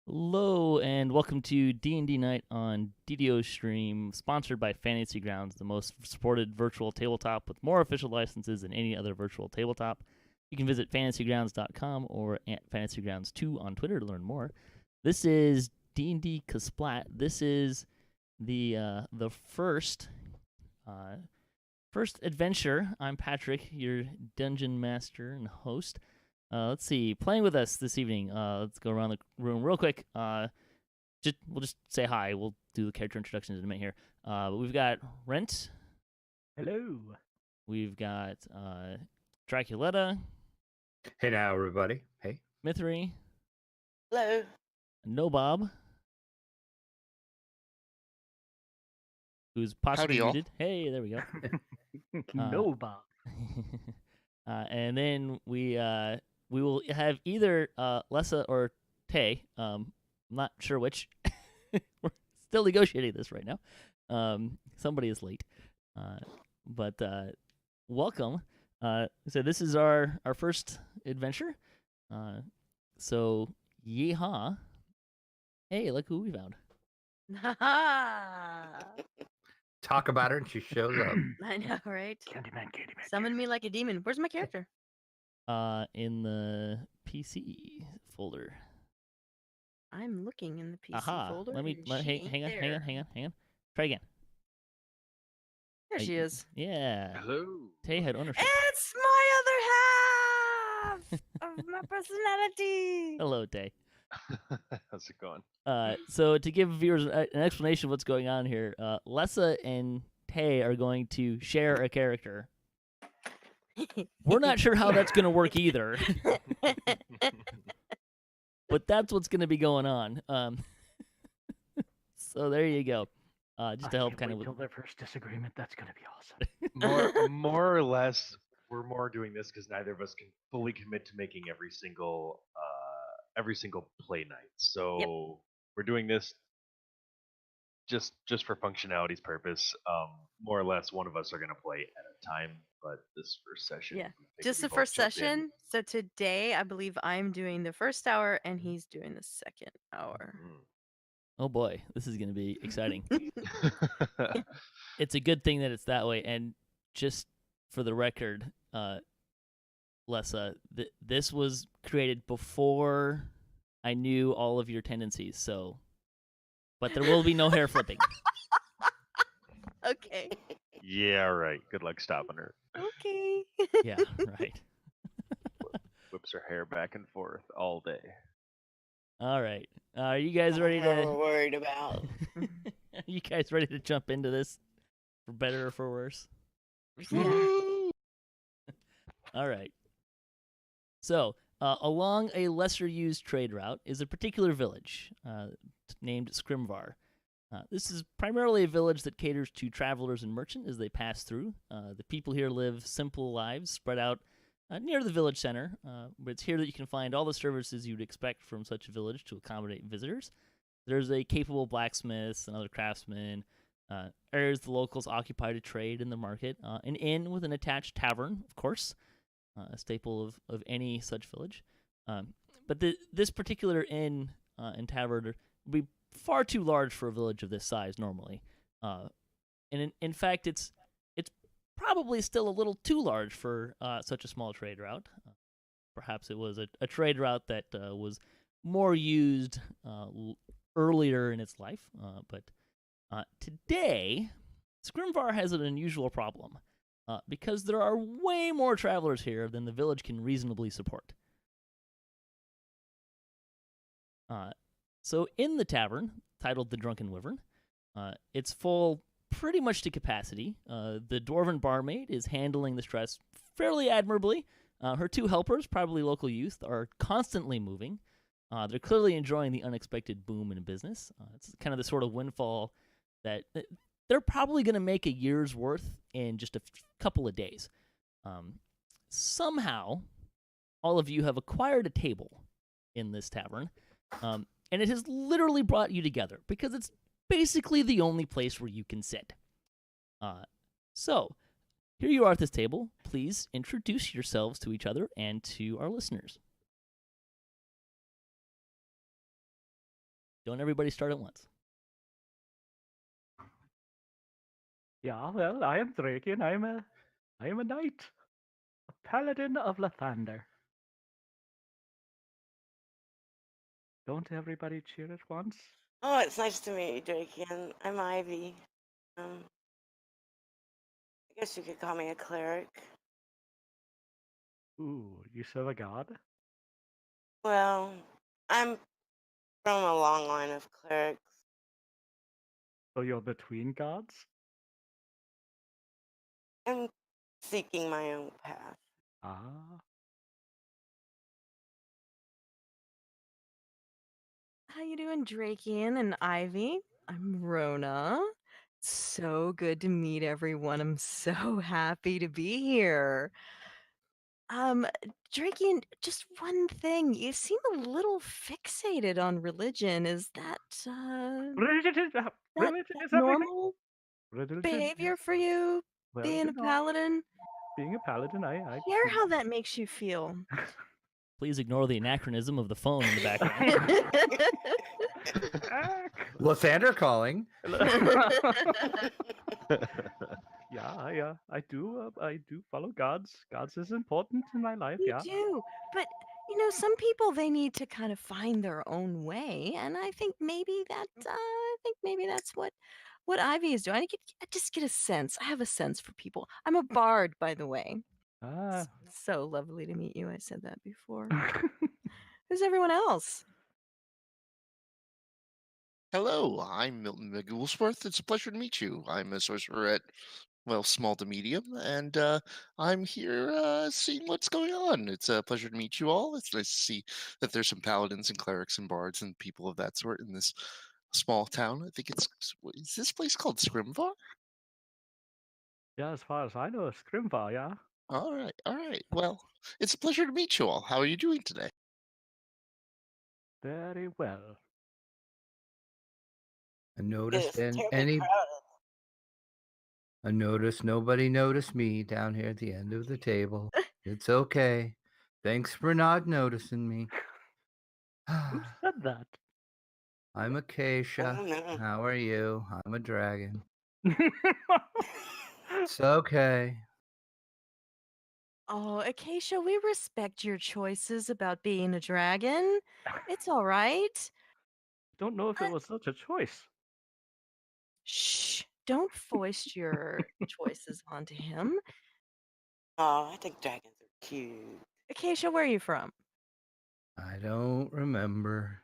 Hello and welcome to D&D Night on DDOstream, sponsored by Fantasy Grounds, the most supported virtual tabletop with more official licenses than any other virtual tabletop. You can visit fantasygrounds.com or at fantasygrounds2 on Twitter to learn more. This is D&DCaSplat. This is the first adventure. I'm Patrick, your dungeon master and host. Let's see. Playing with us this evening. Let's go around the room real quick. We'll just say hi. We'll do the character introductions in a minute here. But we've got Rent. Hello. We've got Draculetta, Hey now, everybody. Hey. Mythery, Hello. Nohbob, who's possibly Howdy, y'all. muted. Hey, there we go. Nohbob. And then we will have either Lessah or Tay. I'm not sure which. We're still negotiating this right now. Somebody is late. But welcome. So this is our first adventure. So yeehaw. Hey, look who we found. Talk about her and she shows up. I know, right? Candyman. Summon me like a demon. Where's my character? In the PC folder. I'm looking in the PC Aha. folder. Let me and she hang ain't on. there. Try again. There she is. Yeah. Hello. Tay had ownership. It's my other half of my personality. Hello, Tay. How's it going? So to give viewers an explanation of what's going on here, Lessah and Tay are going to share a character. We're not sure how that's going to work either, but that's what's going to be going on. So there you go. Just to help kind of. Until their first disagreement, that's gonna be awesome. More or less, we're more doing this because neither of us can fully commit to making every single play night. So we're doing this just for functionality's purpose. More or less, one of us are gonna play at a time. But this first session, Yeah. I think Just we the both first jump in. session. So today, I believe I'm doing the first hour and he's doing the second hour. Oh boy, this is going to be exciting. It's a good thing that it's that way. And just for the record, Lessah, this was created before I knew all of your tendencies. So, but there will be no hair flipping. Okay. Yeah, right. Good luck stopping her. Okay. Yeah, right. Whips her hair back and forth all day. All right. Are you guys ready What to? we're worried about. Are you guys ready to jump into this, for better or for worse? Yeah. All right. So, along a lesser-used trade route is a particular village named Scrimvar. This is primarily a village that caters to travelers and merchants as they pass through. The people here live simple lives spread out near the village center, but it's here that you can find all the services you'd expect from such a village to accommodate visitors. There's a capable blacksmith and other craftsmen, areas the locals occupy to trade in the market, an inn with an attached tavern, of course, a staple of any such village. But this particular inn and tavern would be far too large for a village of this size normally. And in fact, it's probably still a little too large for such a small trade route. Perhaps it was a trade route that was more used earlier in its life. But today, Scrimvar has an unusual problem because there are way more travelers here than the village can reasonably support. So in the tavern, titled The Drunken Wyvern, it's full pretty much to capacity. The dwarven barmaid is handling the stress fairly admirably. Her two helpers, probably local youth, are constantly moving. They're clearly enjoying the unexpected boom in business. It's kind of the sort of windfall that they're probably going to make a year's worth in just a couple of days. Somehow, all of you have acquired a table in this tavern, and it has literally brought you together because it's basically the only place where you can sit. So, here you are at this table. Please introduce yourselves to each other and to our listeners. Don't everybody start at once. Yeah, well, I am Drachien. I am a knight, a paladin of Lathander. Don't everybody cheer at once? Oh, it's nice to meet you, Drachien. I'm Ivy. I guess you could call me a cleric. Ooh, you serve a god? Well, I'm from a long line of clerics. So you're between gods? I'm seeking my own path. Ah. How you doing, Drachien and Ivy? I'm Rhonda. So good to meet everyone. I'm so happy to be here. Drachien, just one thing. You seem a little fixated on religion. Is that Religion is everything. normal Religion, behavior for you, well, being you a know, paladin? being a paladin, I Hear how that makes you feel. Please ignore the anachronism of the phone in the background. Lathander calling. Yeah, I do follow gods. Gods is important in my life. You Yeah. do, but some people they need to kind of find their own way, and I think maybe that's what Ivy is doing. I just get a sense. I have a sense for people. I'm a bard, by the way. Ah. So lovely to meet you. I said that before. Who's everyone else? Hello, I'm Milton McGoolsworth. It's a pleasure to meet you. I'm a sorcerer at, well, small to medium, and I'm here seeing what's going on. It's a pleasure to meet you all. It's nice to see that there's some paladins and clerics and bards and people of that sort in this small town. I think is this place called Scrimvar? Yeah, as far as I know, Scrimvar, yeah. All right. Well, it's a pleasure to meet you all. How are you doing today? Very well. I noticed It's terribly any. crowded. I noticed nobody noticed me down here at the end of the table. It's okay. Thanks for not noticing me. Who said that? I'm I Akasha. don't know. How are you? I'm a dragon. It's okay. Oh, Acacia, we respect your choices about being a dragon. It's all right. Don't know if it was such a choice. Shh! Don't foist your choices onto him. Oh, I think dragons are cute. Acacia, where are you from? I don't remember.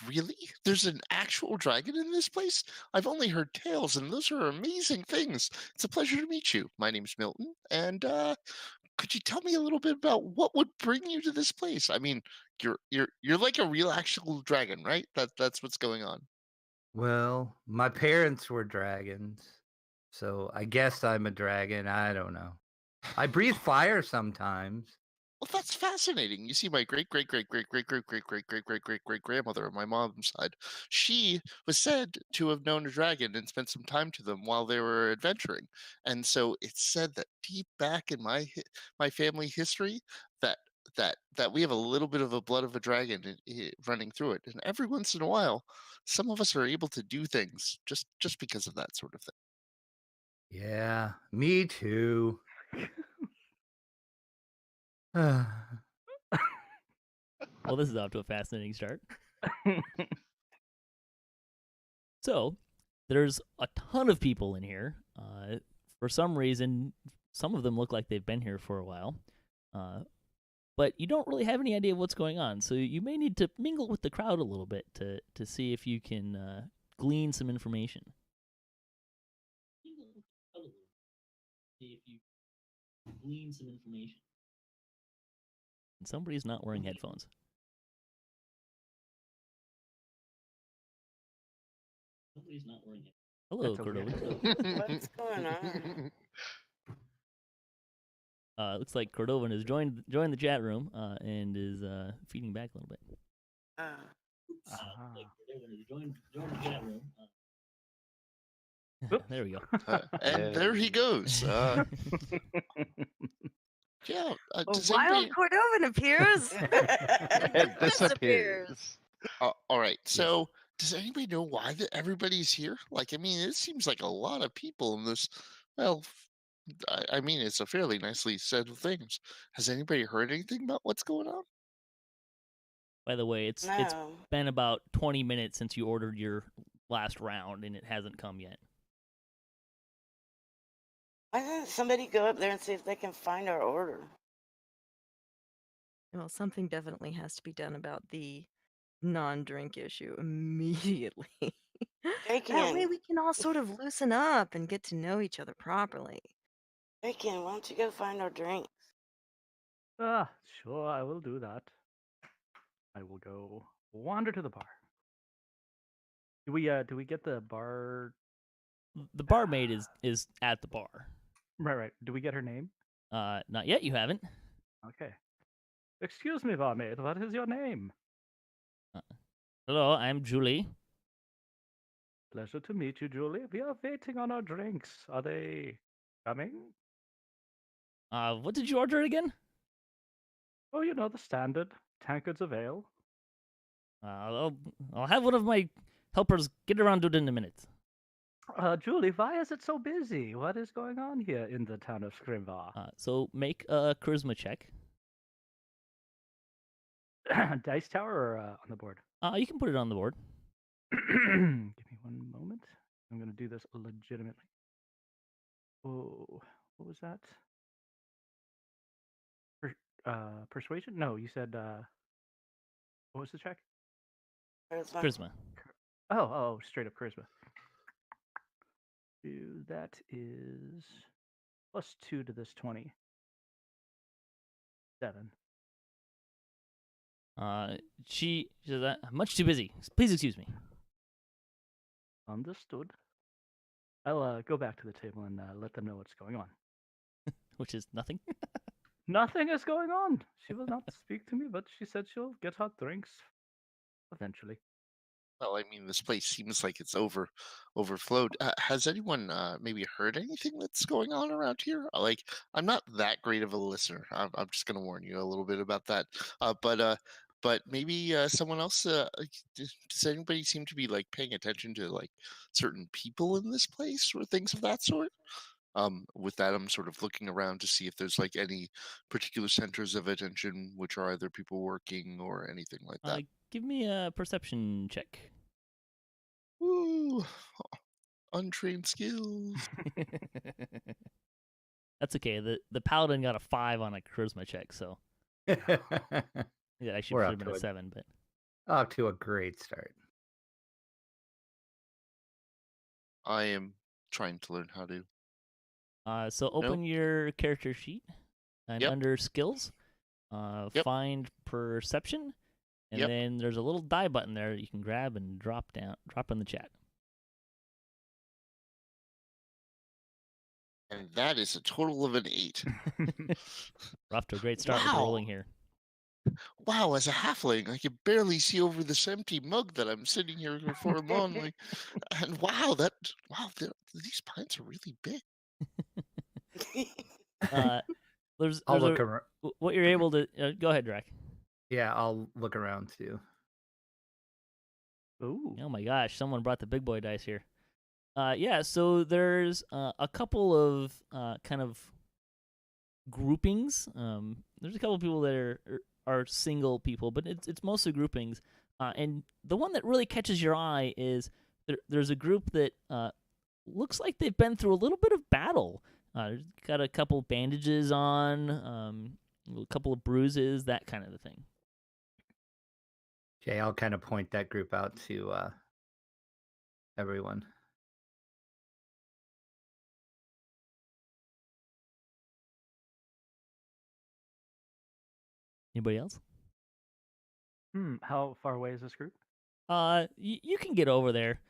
Really? There's an actual dragon in this place? I've only heard tales, and those are amazing things. It's a pleasure to meet you. My name's Milton, and could you tell me a little bit about what would bring you to this place? I mean, you're like a real actual dragon, right? That's what's going on. Well, my parents were dragons, so I guess I'm a dragon. I don't know. I breathe fire sometimes. Well, that's fascinating. You see, my great grandmother on my mom's side, she was said to have known a dragon and spent some time to them while they were adventuring. And so it's said that deep back in my family history, that we have a little bit of a blood of a dragon running through it. And every once in a while, some of us are able to do things just because of that sort of thing. Yeah, me too. Well, this is off to a fascinating start. So, there's a ton of people in here. For some reason, some of them look like they've been here for a while. But you don't really have any idea of what's going on, so you may need to mingle with the crowd a little bit to see if you can glean some information. And somebody's not wearing headphones. Hello, That's okay. Cordova. What's going on? Looks like Cordovan has joined the chat room and is feeding back a little bit. There we go. And there he goes. Yeah. A Does wild anybody? Cordovan appears. And disappears. All right. So, does anybody know why everybody's here? Like, I mean, it seems like a lot of people in this. Well, I mean, it's a fairly nicely said of things. Has anybody heard anything about what's going on? By the way, it's No. been about 20 minutes since you ordered your last round, and it hasn't come yet. Why doesn't somebody go up there and see if they can find our order? Well, something definitely has to be done about the non-drink issue immediately. That way Drachien, we can all sort of loosen up and get to know each other properly. Drachien, why don't you go find our drinks? Sure, I will do that. I will go wander to the bar. Do we get the bar? The barmaid is at the bar. Right. Do we get her name? Not yet. You haven't. Okay. Excuse me, barmaid. What is your name? Hello, I'm Julie. Pleasure to meet you, Julie. We are waiting on our drinks. Are they coming? What did you order again? Oh, you know the standard tankards of ale. I'll have one of my helpers get around to it in a minute. Julie, why is it so busy? What is going on here in the town of Scrimvar? So make a charisma check. Dice tower or on the board? You can put it on the board. Give me one moment. I'm going to do this legitimately. Oh, what was that? Persuasion? No, you said, what was the check? Charisma. Oh, straight up charisma. That is +2 to this 20. 7. She says, much too busy. Please excuse me. Understood. I'll go back to the table and let them know what's going on. Which is nothing. Nothing is going on. She will not speak to me, but she said she'll get hot drinks eventually. Well, I mean, this place seems like it's overflowed. Has anyone maybe heard anything that's going on around here? Like, I'm not that great of a listener. I'm just going to warn you a little bit about that. But maybe someone else. Does anybody seem to be like paying attention to like certain people in this place or things of that sort? With that, I'm sort of looking around to see if there's like any particular centers of attention, which are either people working or anything like that. Give me a perception check. Woo! Untrained skills. That's okay. The paladin got a 5 on a charisma check, so yeah, I should We're have up been to a it. 7, but Off to a great start. I am trying to learn how to. so open your character sheet and Yep. under skills, Yep. find perception, and Yep. then there's a little die button there that you can grab and drop in the chat. And that is a total of an 8. We're off to a great start with Wow. rolling here. Wow, as a halfling, I can barely see over this empty mug that I'm sitting here forlornly. And these pints are really big. There's I'll a- look around. what you're able to go ahead, Drac. Yeah, I'll look around too. Ooh. Oh my gosh, someone brought the big boy dice here. Yeah, so there's a couple of kind of groupings. There's a couple of people that are single people, but it's mostly groupings. And the one that really catches your eye is there's a group that looks like they've been through a little bit of battle. Got a couple bandages on, a couple of bruises, that kind of a thing. Okay, I'll kind of point that group out to everyone. Anybody else? How far away is this group? You can get over there.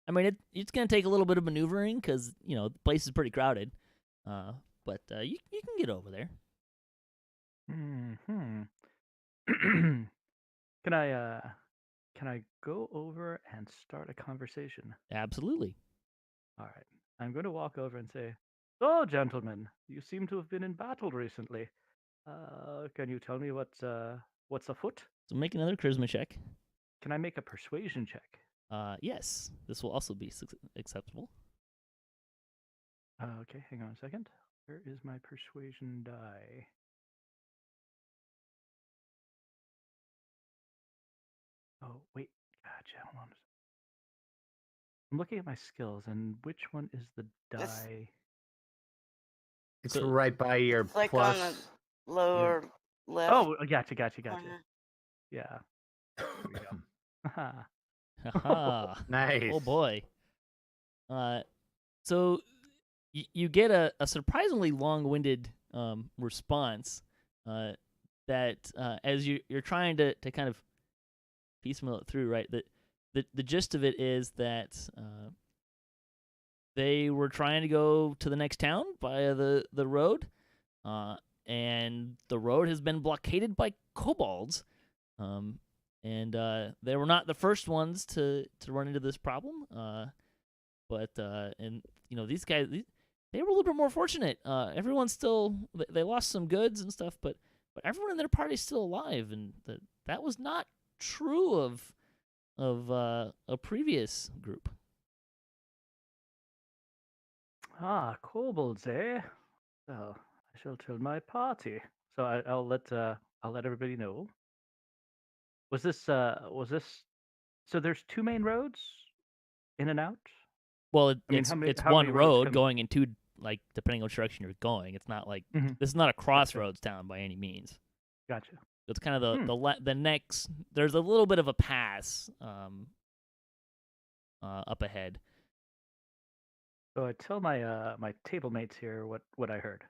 I mean, it's gonna take a little bit of maneuvering because the place is pretty crowded. But you can get over there. Can I go over and start a conversation? Absolutely. All right. I'm going to walk over and say, "So, gentlemen, you seem to have been in battle recently. Can you tell me what's afoot? So make another charisma check. Can I make a persuasion check? Yes, this will also be acceptable. Okay, hang on a second. Where is my persuasion die? Oh, wait. Gotcha. Hold on a second. I'm looking at my skills, and which one is the This- die? It's So- right by your Click plus. on the lower left Oh, gotcha. corner. Yeah. There we go. Haha. Haha. Nice. Oh boy. So you get a surprisingly long-winded response that as you're trying to kind of piecemeal it through, right? The gist of it is that they were trying to go to the next town via the road, and the road has been blockaded by kobolds. And they were not the first ones to run into this problem. But these guys, they were a little bit more fortunate. Everyone's still, they lost some goods and stuff, but everyone in their party's still alive, and that was not true of a previous group. Kobolds, eh? Well, I shall tell my party. So I'll let everybody know. Was this? So there's two main roads, in and out. Well, I mean, it's how one many roads road come- going in two, like, depending on which direction you're going. It's not like Mhm. this is not a crossroads town by any means. Gotcha. It's kind of the next. There's a little bit of a pass up ahead. So I tell my my table mates here what I heard.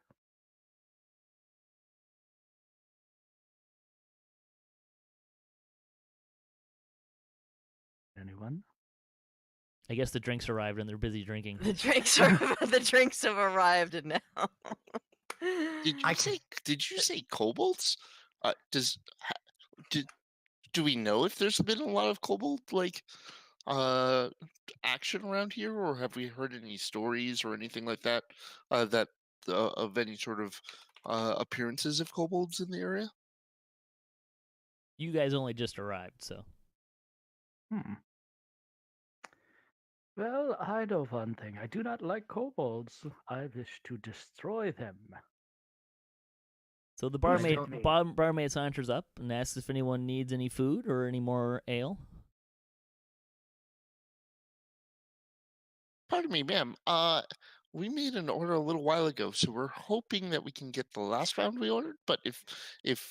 Anyone? I guess the drinks arrived and they're busy drinking. The drinks have arrived and now. Did you say kobolds? Do we know if there's been a lot of kobold action around here, or have we heard any stories or anything like that of any sort of appearances of kobolds in the area? You guys only just arrived, so Well, I know one thing. I do not like kobolds. I wish to destroy them. the Who's barmaid told me? barmaid saunters up and asks if anyone needs any food or any more ale. Pardon me, ma'am. We made an order a little while ago, so we're hoping that we can get the last round we ordered. But if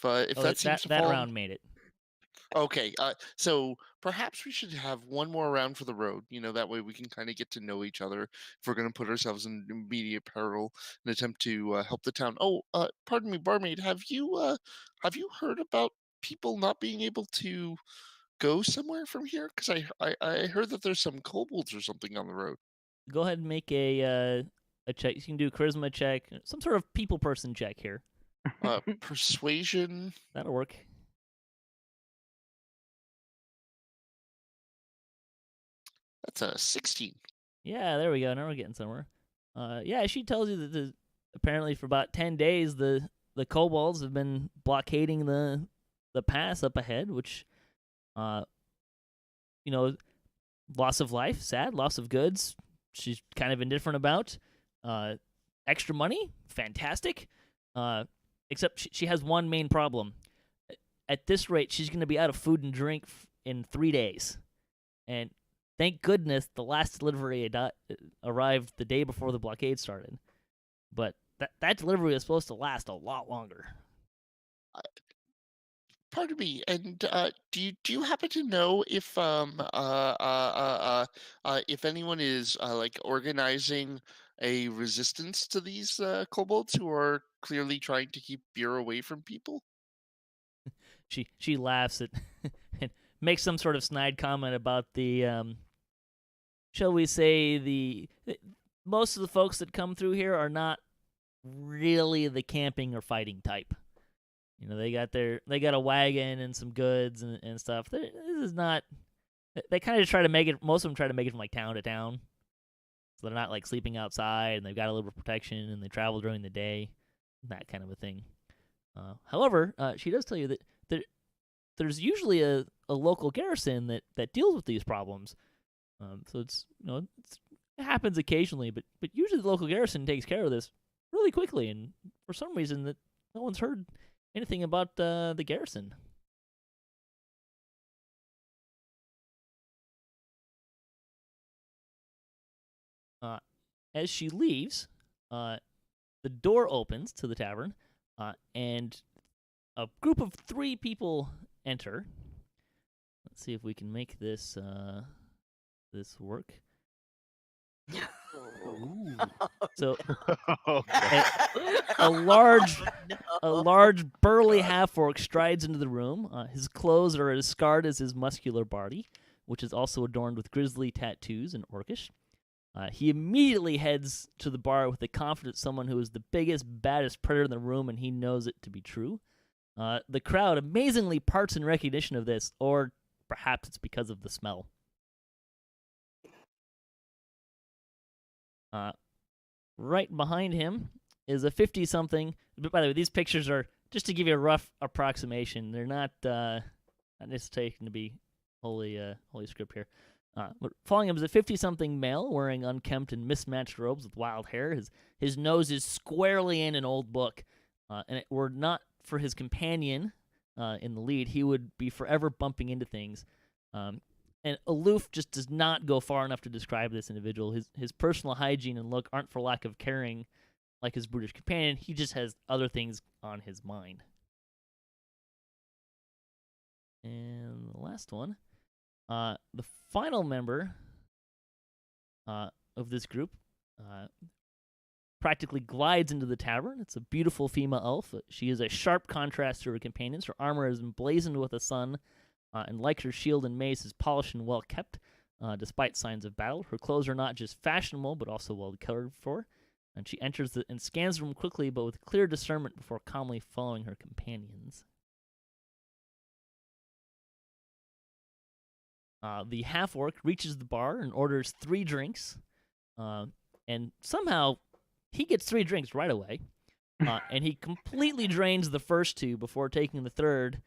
that seems to that fall, round made it. okay. So perhaps we should have one more round for the road. That way we can kind of get to know each other if we're going to put ourselves in immediate peril and attempt to help the town. Oh, pardon me, barmaid. Have you heard about people not being able to go somewhere from here? Because I heard that there's some kobolds or something on the road. Go ahead and make a check. You can do a charisma check, some sort of people person check here. Persuasion. That'll work. That's a 16. Yeah, there we go. Now we're getting somewhere. Yeah, she tells you that apparently for about 10 days the kobolds have been blockading the pass up ahead, which loss of life, sad, loss of goods, she's kind of indifferent about. Extra money, fantastic. Except she has one main problem. At this rate, she's going to be out of food and drink in 3 days. And thank goodness the last delivery arrived the day before the blockade started. But that delivery was supposed to last a lot longer. Pardon me, and do you happen to know if anyone is organizing a resistance to these kobolds who are clearly trying to keep beer away from people? She laughs at and makes some sort of snide comment about the shall we say most of the folks that come through here are not really the camping or fighting type. They got a wagon and some goods and stuff. This is not. They kind of try to make it. Most of them try to make it from like town to town, so they're not like sleeping outside, and they've got a little bit of protection, and they travel during the day, that kind of a thing. However, she does tell you that there's usually a local garrison that deals with these problems. So it happens occasionally, but usually the local garrison takes care of this really quickly. And for some reason, that no one's heard anything about the garrison. As she leaves, the door opens to the tavern, and a group of 3 people enter. Let's see if we can make this work. So a large burly half-orc strides into the room. His clothes are as scarred as his muscular body, which is also adorned with grisly tattoos and orcish. He immediately heads to the bar with the confidence someone who is the biggest, baddest predator in the room, and he knows it to be true. The crowd amazingly parts in recognition of this, or perhaps it's because of the smell. Right behind him is a 50-something. But by the way, these pictures are just to give you a rough approximation. They're not just taken to be holy script here. But following him is a 50-something male wearing unkempt and mismatched robes with wild hair. His nose is squarely in an old book, and it were not for his companion in the lead, he would be forever bumping into things. And aloof just does not go far enough to describe this individual. His personal hygiene and look aren't for lack of caring like his brutish companion. He just has other things on his mind. And the last one, the final member of this group practically glides into the tavern. It's a beautiful female elf. She is a sharp contrast to her companions. Her armor is emblazoned with the sun, and like her shield and mace, is polished and well kept, despite signs of battle. Her clothes are not just fashionable, but also well cared for. And she enters and scans the room quickly, but with clear discernment before calmly following her companions. The half-orc reaches the bar and orders 3 drinks, and somehow he gets 3 drinks right away, and he completely drains the first 2 before taking the third,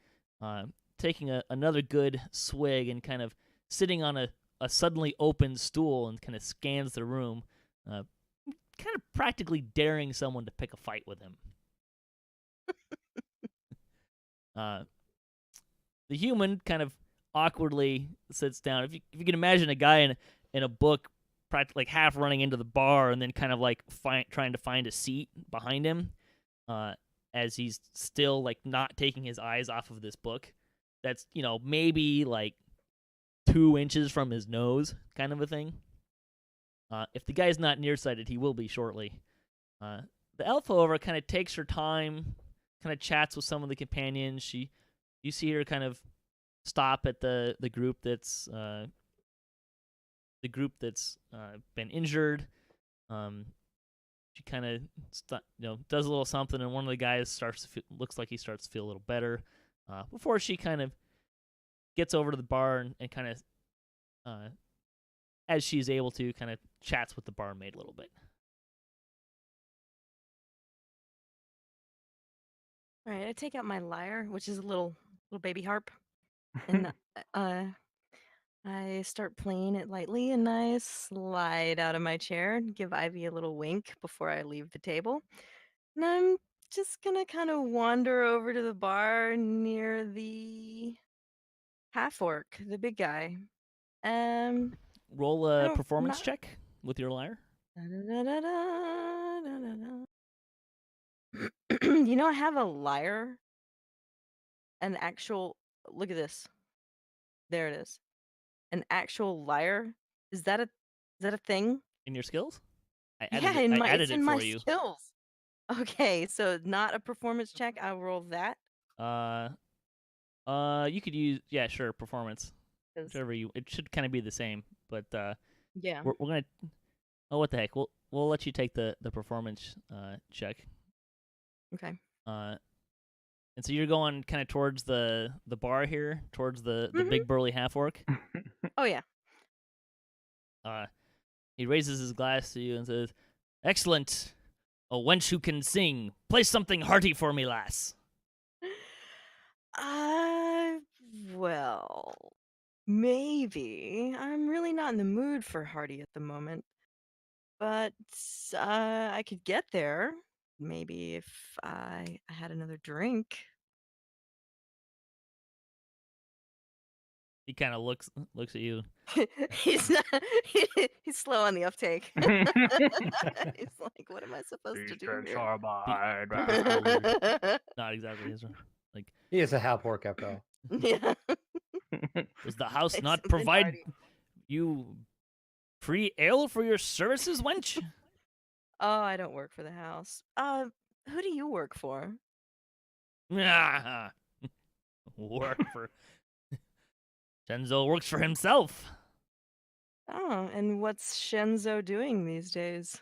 taking another good swig and kind of sitting on a suddenly open stool and kind of scans the room, kind of practically daring someone to pick a fight with him. The human kind of awkwardly sits down. If you can imagine a guy in a book, practically like half running into the bar and then kind of like trying to find a seat behind him, as he's still like not taking his eyes off of this book. That's maybe like 2 inches from his nose, kind of a thing. If the guy's not nearsighted, he will be shortly. The elf, however, kind of takes her time, kind of chats with some of the companions. You see her kind of stop at the group that's been injured. She kind of does a little something, and one of the guys looks like he starts to feel a little better. Before she kind of gets over to the bar and kind of, as she's able to, kind of chats with the barmaid a little bit. All right, I take out my lyre, which is a little baby harp, and I start playing it lightly, and I slide out of my chair and give Ivy a little wink before I leave the table. And I'm just gonna kind of wander over to the bar near the half-orc, the big guy. Roll a performance check with your lyre. I have a lyre. An actual. Look at this. There it is. An actual lyre. Is that a thing? In your skills? I Yeah, added it's it in for my you. skills. Okay, so not a performance check. I'll roll that. You could use performance. 'Cause- Whichever it should kind of be the same, but Yeah. we're gonna. Oh, what the heck? We'll let you take the performance check. Okay. And so you're going kind of towards the bar here, towards the big burly half orc. Oh yeah. He raises his glass to you and says, "Excellent, a wench who can sing. Play something hearty for me, lass." Well, maybe. I'm really not in the mood for Hardy at the moment. But I could get there. Maybe if I had another drink. He kind of looks at you. He's not. He's slow on the uptake. He's like, what am I supposed to do here? Not exactly his. Like, He is a half orc after all. Yeah. does the house Like not something provide Hardy. you free ale for your services, wench? Oh, I don't work for the house. Who do you work for? Work for Shenzo works for himself. Oh, and what's Shenzo doing these days?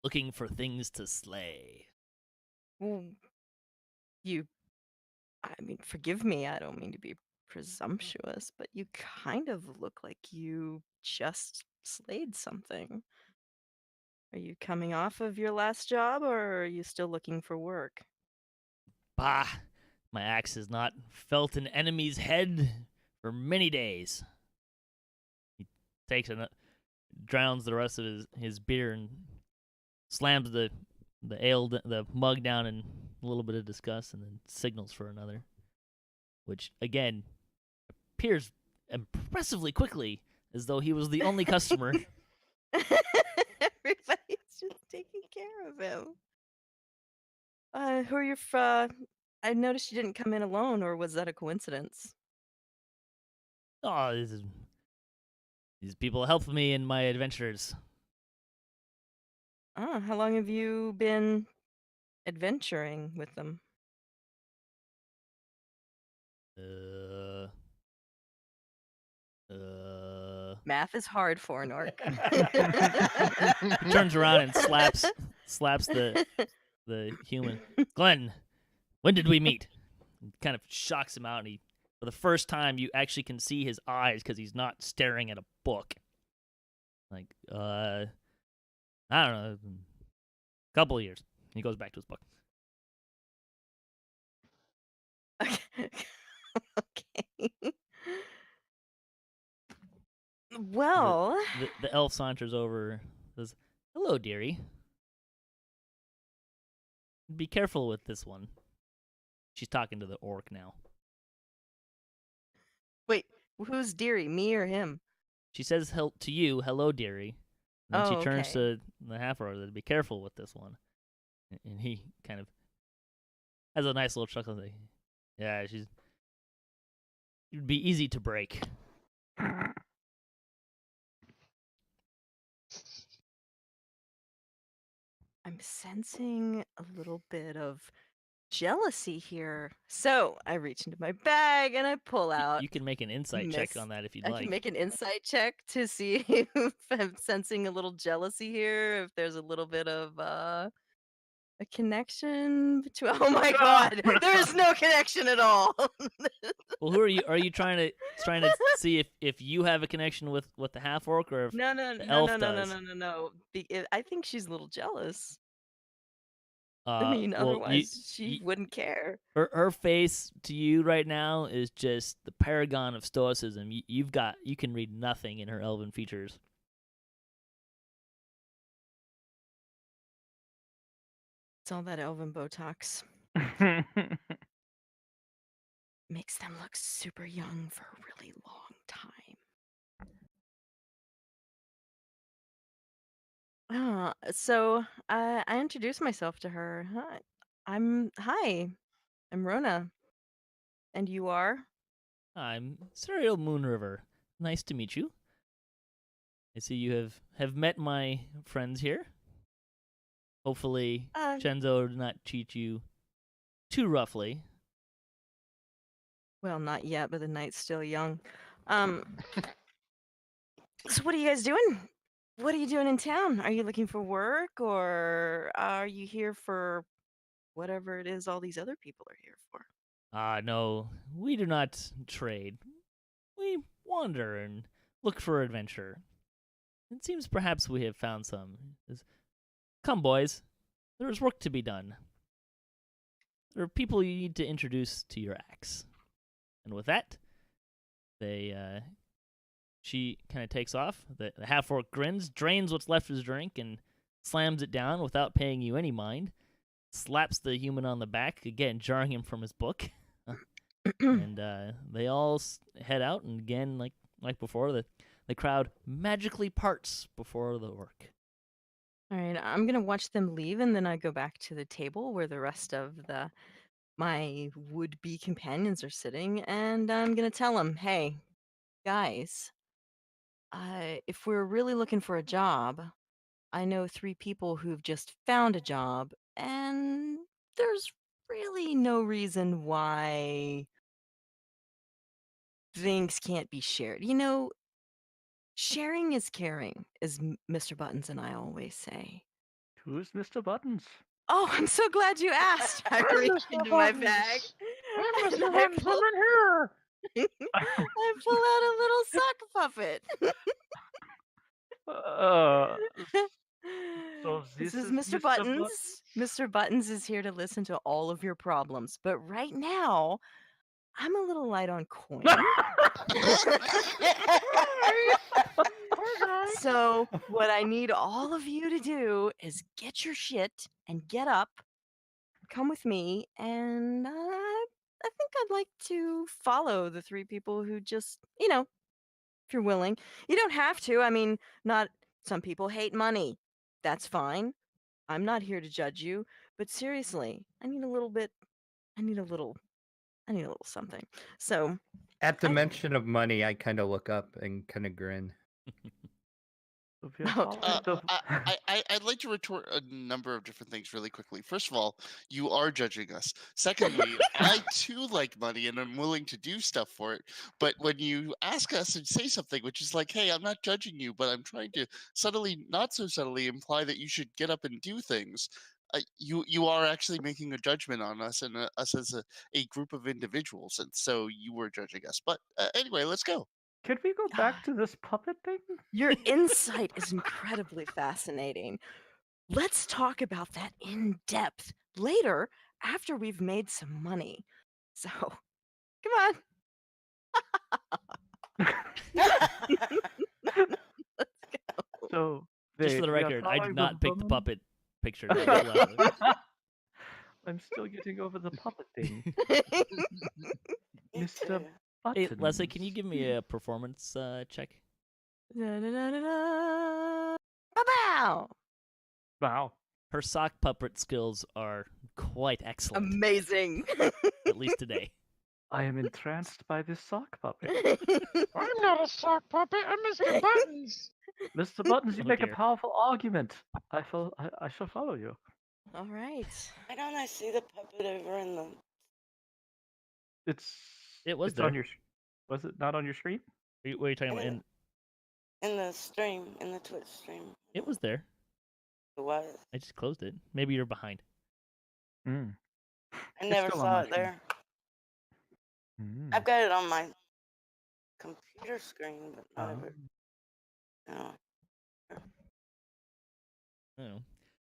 Looking for things to slay. Well, I mean, forgive me, I don't mean to be presumptuous, but you kind of look like you just slayed something. Are you coming off of your last job, or are you still looking for work? Bah, my axe has not felt an enemy's head for many days. He takes and drowns the rest of his beer and slams the the mug down in a little bit of disgust, and then signals for another, which again appears impressively quickly, as though he was the only customer. Everybody's just taking care of him. Who are your I noticed you didn't come in alone, or was that a coincidence? Oh, these people help me in my adventures. How long have you been adventuring with them? Math is hard for an orc. Turns around and slaps the human. Glenn, when did we meet? Kind of shocks him out, and for the first time, you actually can see his eyes because he's not staring at a book. Like, I don't know, a couple of years. He goes back to his book. Okay. Well, The elf saunters over, says, "Hello, dearie. Be careful with this one." She's talking to the orc now. wait, who's Deary, me or him? She says to you, "Hello, dearie." And then Oh, she turns okay. to the half-orc, says, "Be careful with this one." And he kind of has a nice little chuckle. Like, yeah, it'd be easy to break. I'm sensing a little bit of jealousy here. So I reach into my bag and I pull out. You can make an insight check Miss- on that if you'd I like. can make an insight check to see if I'm sensing a little jealousy here, if there's a little bit of a connection between. Oh my god, there is no connection at all. Well, who are you? Are you trying to see if you have a connection with the half orc, or if No. I think she's a little jealous. I mean, well, otherwise she wouldn't care. her face to you right now is just the paragon of stoicism. You can read nothing in her elven features. It's all that elven Botox. Makes them look super young for a really long time. So I introduced myself to her. Hi, I'm Rhonda, and you are? I'm Serial Moonriver. Nice to meet you. I see you have met my friends here. Hopefully, Shenzo did not cheat you too roughly. Well, not yet, but the night's still young. So what are you guys doing? What are you doing in town? Are you looking for work, or are you here for whatever it is all these other people are here for? No, we do not trade. We wander and look for adventure. It seems perhaps we have found some. Come, boys. There is work to be done. There are people you need to introduce to your axe. And with that, she kind of takes off. The half-orc grins, drains what's left of his drink, and slams it down without paying you any mind. Slaps the human on the back, again, jarring him from his book. And they all head out, and again, like before, the crowd magically parts before the orc. All right, I'm gonna watch them leave, and then I go back to the table where the rest of my would-be companions are sitting, and I'm gonna tell them, "Hey, guys, if we're really looking for a job, I know 3 people who've just found a job, and there's really no reason why things can't be shared. Sharing is caring, as Mr. Buttons and I always say." Who's Mr. Buttons? Oh, I'm so glad you asked. I reached into my bag. I pull I pull out a little sock puppet. So This this is is Mr. Mr. Buttons. Mr. Buttons is here to listen to all of your problems. But right now, I'm a little light on coin. So what I need all of you to do is get your shit and get up, come with me, and I think I'd like to follow the 3 people who just, if you're willing. You don't have to. I mean, not some people hate money. That's fine. I'm not here to judge you, but seriously, I need a little something. So, At the I- mention of money, I kind of look up and kind of grin. If you're Oh, following the- I'd like to retort a number of different things really quickly. First of all, you are judging us. Secondly, I too like money and I'm willing to do stuff for it. But when you ask us and say something, which is like, hey, I'm not judging you, but I'm trying to subtly, not so subtly, imply that you should get up and do things, you are actually making a judgment on us and us as a group of individuals. And so you were judging us. But anyway, let's go. Can we go back to this puppet thing? your insight is incredibly fascinating. Let's talk about that in depth later after we've made some money. So, come on. So Just for the we are record, I following did not pick the woman? puppet picture. That was allowed. I'm still getting over the puppet thing. Me Mr. too. Hey, Buttons. Lessah, can you give me a performance check? Da-da-da-da-da. Ba-bow! Wow. Her sock puppet skills are quite excellent, Amazing. at least today. I am entranced by this sock puppet. I'm not a sock puppet. I'm Mr. Buttons. Mr. Buttons, you Oh, make dear. a powerful argument. I shall follow you. All right. Why don't I see the puppet over in the? It was it's on there. your. Was it not on your screen? What are you talking about? In the stream, in the Twitch stream. It was there. It was. I just closed it. Maybe you're behind. Mm. I It's never still on saw my it screen. there. Mm. I've got it on my computer screen, but not over. No.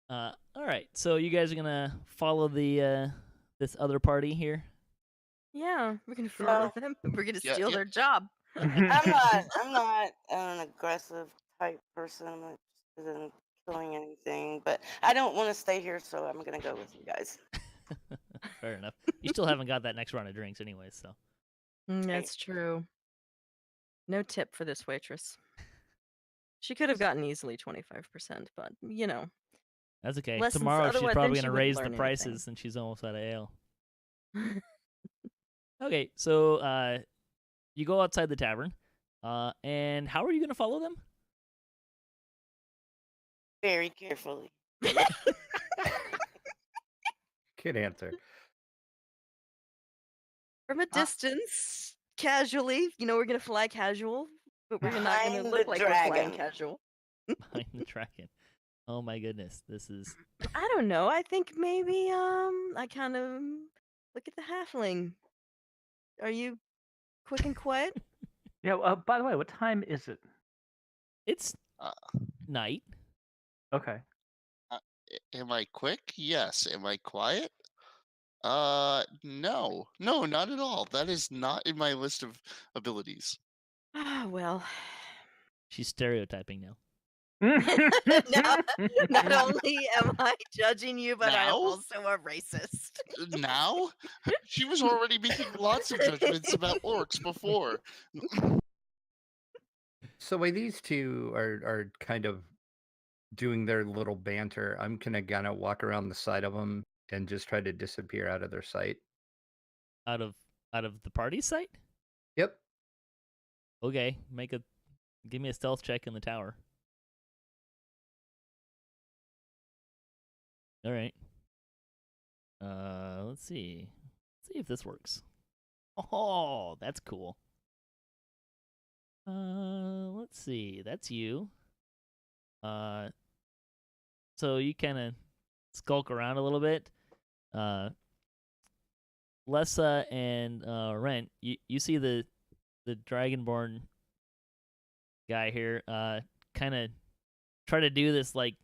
Oh. All right. So you guys are gonna follow the this other party here. Yeah, we're gonna follow them. We're gonna steal their job. I'm not an aggressive type person. I'm not interested in killing anything, but I don't want to stay here, so I'm gonna go with you guys. Fair enough. You still haven't got that next round of drinks, anyways. So That's true. No tip for this waitress. She could have gotten easily 25%, but that's okay. Lessons- Tomorrow she's otherwise, probably then she gonna wouldn't raise the learn prices, anything. and she's almost out of ale. Okay, so you go outside the tavern, and how are you gonna follow them? Very carefully. Good answer. From a distance, casually. We're gonna fly casual, but we're not Behind gonna the look like we're flying dragon. casual. Behind the Drachien. Oh my goodness, this is I don't know. I think maybe I kind of look at the halfling. Are you quick and quiet? Yeah. By the way, what time is it? it's Uh, night. Okay. Am I quick? Yes. Am I quiet? No, not at all. That is not in my list of abilities. Ah, well, She's stereotyping now. now, not only am I judging you, but I am Now? also a racist. Now? She was already making lots of judgments about orcs before. So while these two are kind of doing their little banter, I'm gonna kind of walk around the side of them and just try to disappear out of their sight. Out of the party site? Yep. Okay, give me a stealth check in the tower. All right. Let's see. Let's see if this works. Oh, that's cool. Let's see. That's you. So you kind of skulk around a little bit. Lessah and Rent, you see the Dragonborn guy here kind of try to do this like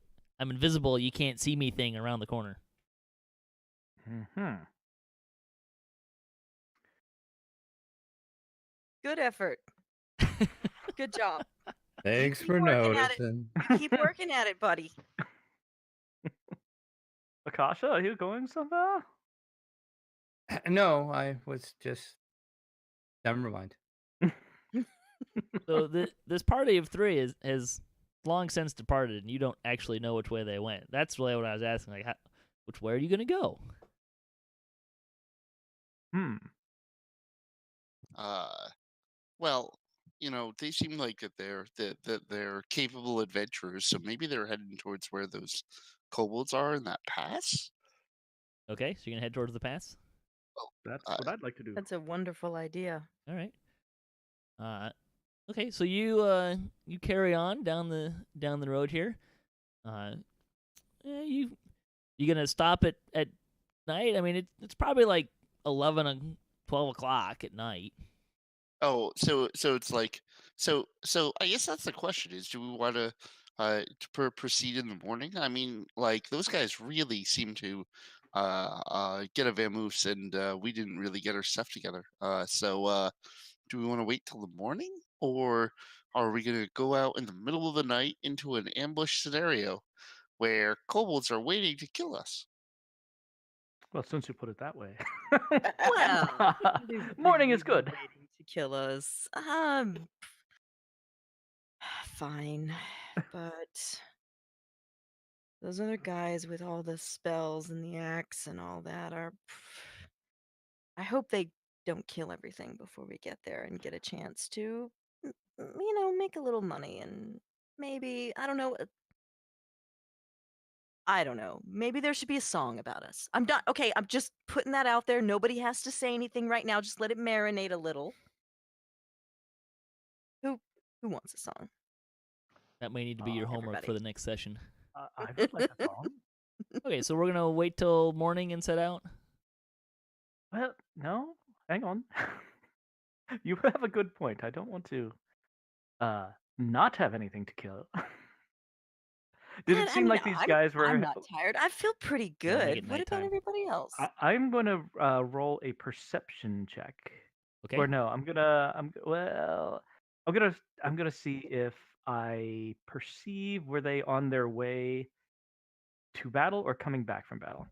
I'm invisible, you can't see me thing around the corner. Good effort. Good job. Thanks keep for working at it. noticing. You keep working at it, buddy. Akasha, are you going somewhere? No, I was just. Never mind. So this party of three has long since departed, and you don't actually know which way they went. That's really what I was asking. Like, which way are you gonna go? Well, they seem like that they're capable adventurers, so maybe they're heading towards where those kobolds are in that pass. Okay, so you're gonna head towards the pass. That's what I'd like to do. That's a wonderful idea. All right. Okay, so you carry on down the road here. You gonna stop at night? I mean, it's probably like 11 or 12 o'clock at night. Oh, so it's like so I guess that's the question: is do we want to proceed in the morning? I mean, like those guys really seem to get a vamoose, and we didn't really get our stuff together. So do we want to wait till the morning, or are we going to go out in the middle of the night into an ambush scenario where kobolds are waiting to kill us? Well, since you put it that way. Well, morning is good. Waiting to kill us. Fine, but those other guys with all the spells and the axe and all that are. I hope they don't kill everything before we get there and get a chance to, make a little money and maybe I don't know. Maybe there should be a song about us. I'm done. Okay, I'm just putting that out there. Nobody has to say anything right now. Just let it marinate a little. Who wants a song? That may need to be your homework everybody. for the next session. I would like a song. Okay, so we're gonna wait till morning and set out. Well, no, hang on. You have a good point. I don't want to not have anything to kill. Did it seem like these guys were? I'm not tired. I feel pretty Yeah, make good. it What about nighttime. everybody else? I'm going to roll a perception check. Okay. Or no, I'm gonna see if I perceive were they on their way to battle or coming back from battle.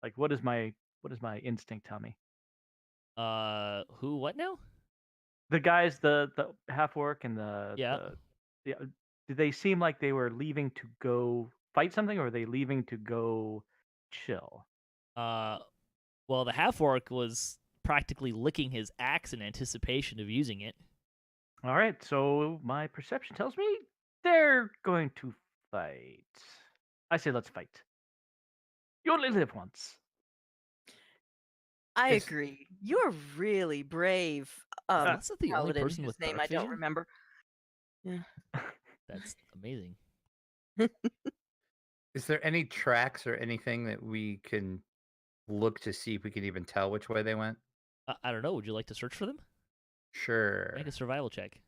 Like, what does my instinct tell me? Who? What now? The guys, the half orc and Yeah. do they seem like they were leaving to go fight something, or are they leaving to go chill? Well, the half orc was practically licking his axe in anticipation of using it. All right, so my perception tells me they're going to fight. I say let's fight. You only live once. I agree. You're really brave. That's not the only paladin person whose with name dark I don't vision? remember. Yeah. That's amazing. Is there any tracks or anything that we can look to see if we can even tell which way they went? I don't know. Would you like to search for them? Sure. Make a survival check.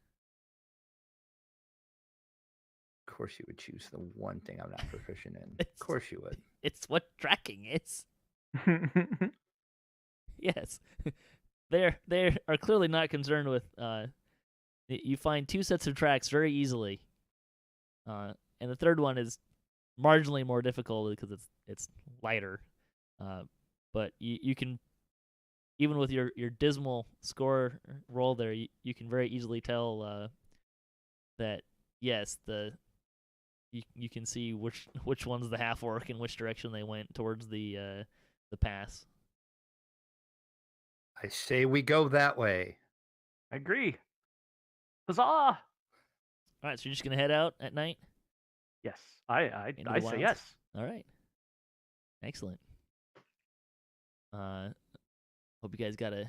Of course you would choose the one thing I'm not proficient in. Of It's- course you would. It's what tracking is. Yes, they are clearly not concerned with. You find 2 sets of tracks very easily, and the third one is marginally more difficult because it's lighter. But you can, even with your dismal score roll there, you can very easily tell that yes, you can see which one's the half orc and which direction they went towards the pass. I say we go that way. I agree. Huzzah! All right, so you're just gonna head out at night. Yes, I Into I the say wilds? yes. All right, excellent. Hope you guys got a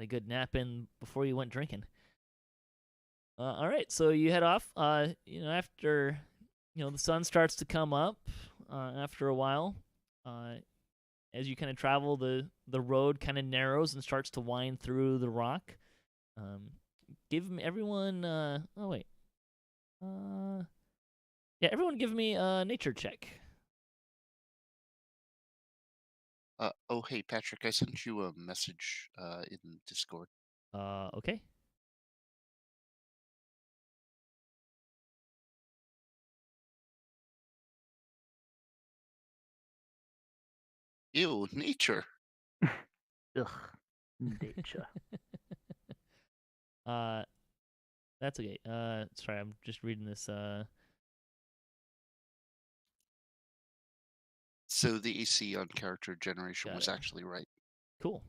good nap in before you went drinking. All right, so you head off. After the sun starts to come up. After a while, as you kind of travel, the road kind of narrows and starts to wind through the rock. Everyone. Oh wait. Yeah, everyone, give me a nature check. Oh, hey, Patrick, I sent you a message in Discord. Okay. Ew, nature. Ugh, nature. That's okay. Sorry, I'm just reading this. So the AC on character generation Got was it. actually right. Cool.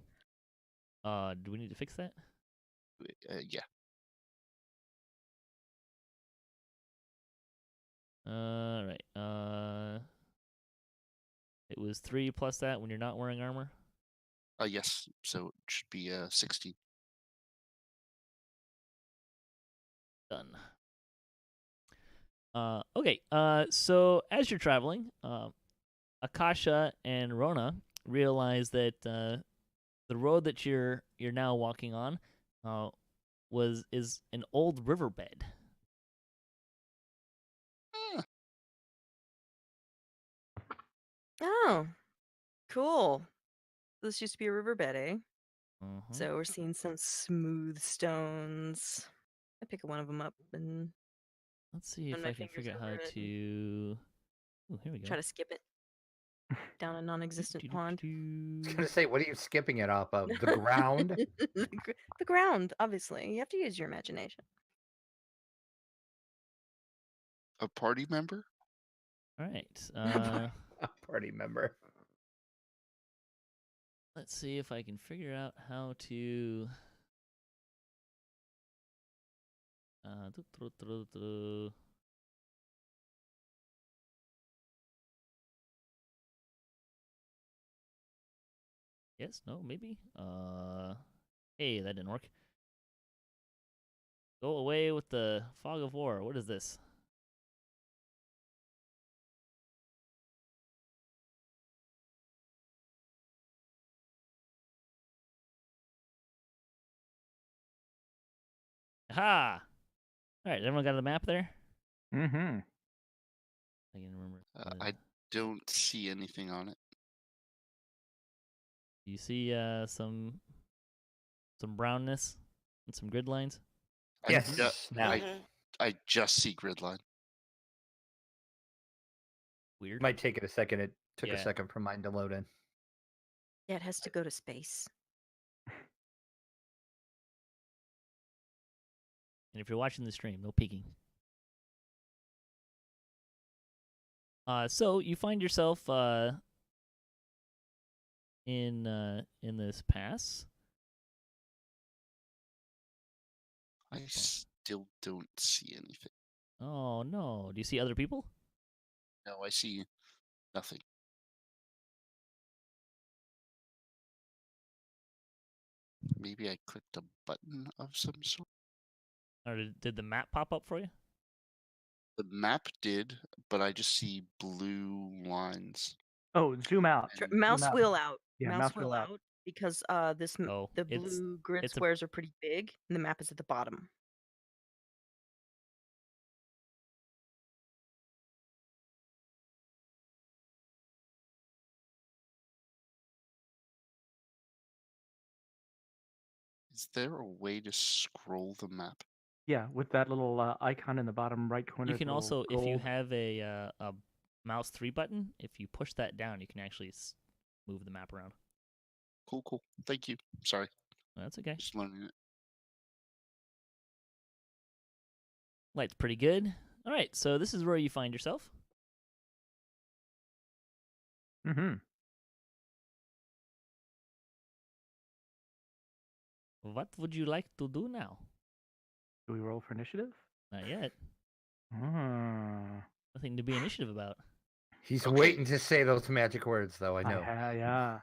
Do we need to fix that? Yeah. All right. It was 3 plus that when you're not wearing armor. Yes. So it should be 16. Done. Okay. So as you're traveling, Akasha and Rhonda realize that the road that you're now walking on is an old riverbed. Oh, cool. This used to be a riverbed, eh? Uh-huh. So we're seeing some smooth stones. I pick one of them up and Let's see if run my I can fingers figure out over how it and to. Oh, here we go. try to skip it down a non-existent pond. I was gonna say, what are you skipping it off of? The ground? The ground, obviously. You have to use your imagination. A party member? All right. A party member. Let's see if I can figure out how to. Yes, no, maybe. Hey, that didn't work. Go away with the fog of war. What is this? Aha! All right, everyone got the map there? Mm-hmm. I can remember. I don't see anything on it. You see some brownness and some grid lines? Yes. Now, I just see grid line. Weird. might take it a second. It took a Yeah. second for mine to load in. Yeah, it has to go to space. And if you're watching the stream, no peeking. So you find yourself in this pass. I still don't see anything. Oh no! Do you see other people? No, I see nothing. Maybe I clicked a button of some sort. Or did the map pop up for you? The map did, but I just see blue lines. Oh, zoom out. Mouse out. wheel out. Yeah, mouse wheel out. Because Oh, the it's- blue grid it's a- squares are pretty big, and the map is at the bottom. Is there a way to scroll the map? Yeah, with that little icon in the bottom right corner. You can the little also, if you gold- have a mouse 3 button, if you push that down, you can actually move the map around. Cool. Thank you. Sorry, That's okay. just learning it. Light's pretty good. All right, so this is where you find yourself. Mhm. What would you like to do now? Do we roll for initiative? Not yet. Hmm. Nothing to be initiative about. He's Okay. waiting to say those magic words, though. I know. Yeah.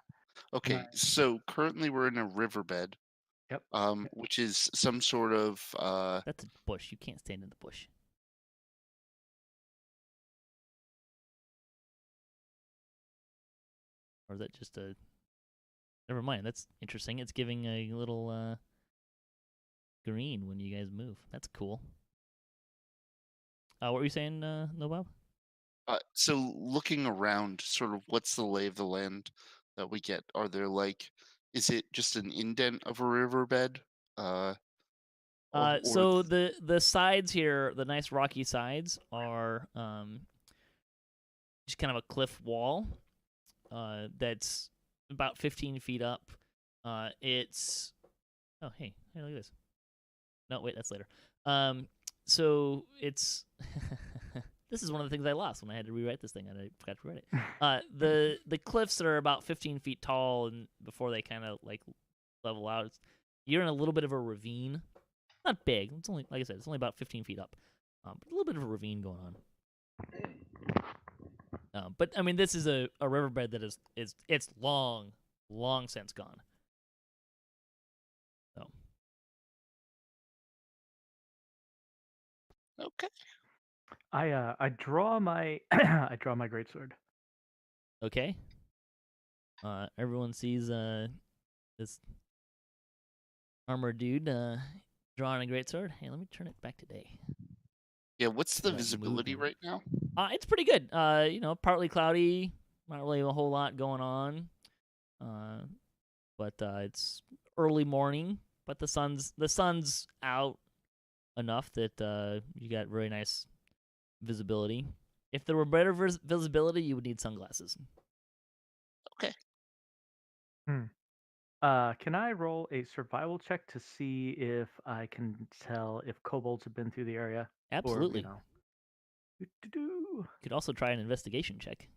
Okay, Nice. so currently we're in a riverbed. Yep. Which is some sort of That's a bush. You can't stand in the bush. Or is that just a... Never mind. That's interesting. It's giving a little green when you guys move. That's cool. What were you saying, Nohbob? so looking around, sort of what's the lay of the land that we get? Are there is it just an indent of a riverbed? So the sides here, the nice rocky sides, are just kind of a cliff wall that's about 15 feet up. It's oh hey look at this. No wait, that's later. So it's this is one of the things I lost when I had to rewrite this thing and I forgot to write it. The cliffs are about 15 feet tall, and before they kind of level out, you're in a little bit of a ravine. Not big. It's only, like I said, it's only about 15 feet up. But a little bit of a ravine going on. But I mean, this is a riverbed that is it's long since gone. So Okay. I draw my I draw my greatsword. okay. Everyone sees this armored dude drawing a greatsword. Hey, let me turn it back to day. Yeah, what's the Right, visibility movement. right now? It's pretty good. Partly cloudy, not really a whole lot going on. But it's early morning, but the sun's out enough that you got very nice visibility. If there were better visibility, you would need sunglasses. Okay. Can I roll a survival check to see if I can tell if kobolds have been through the area? Absolutely. Or, you Could also try an investigation check.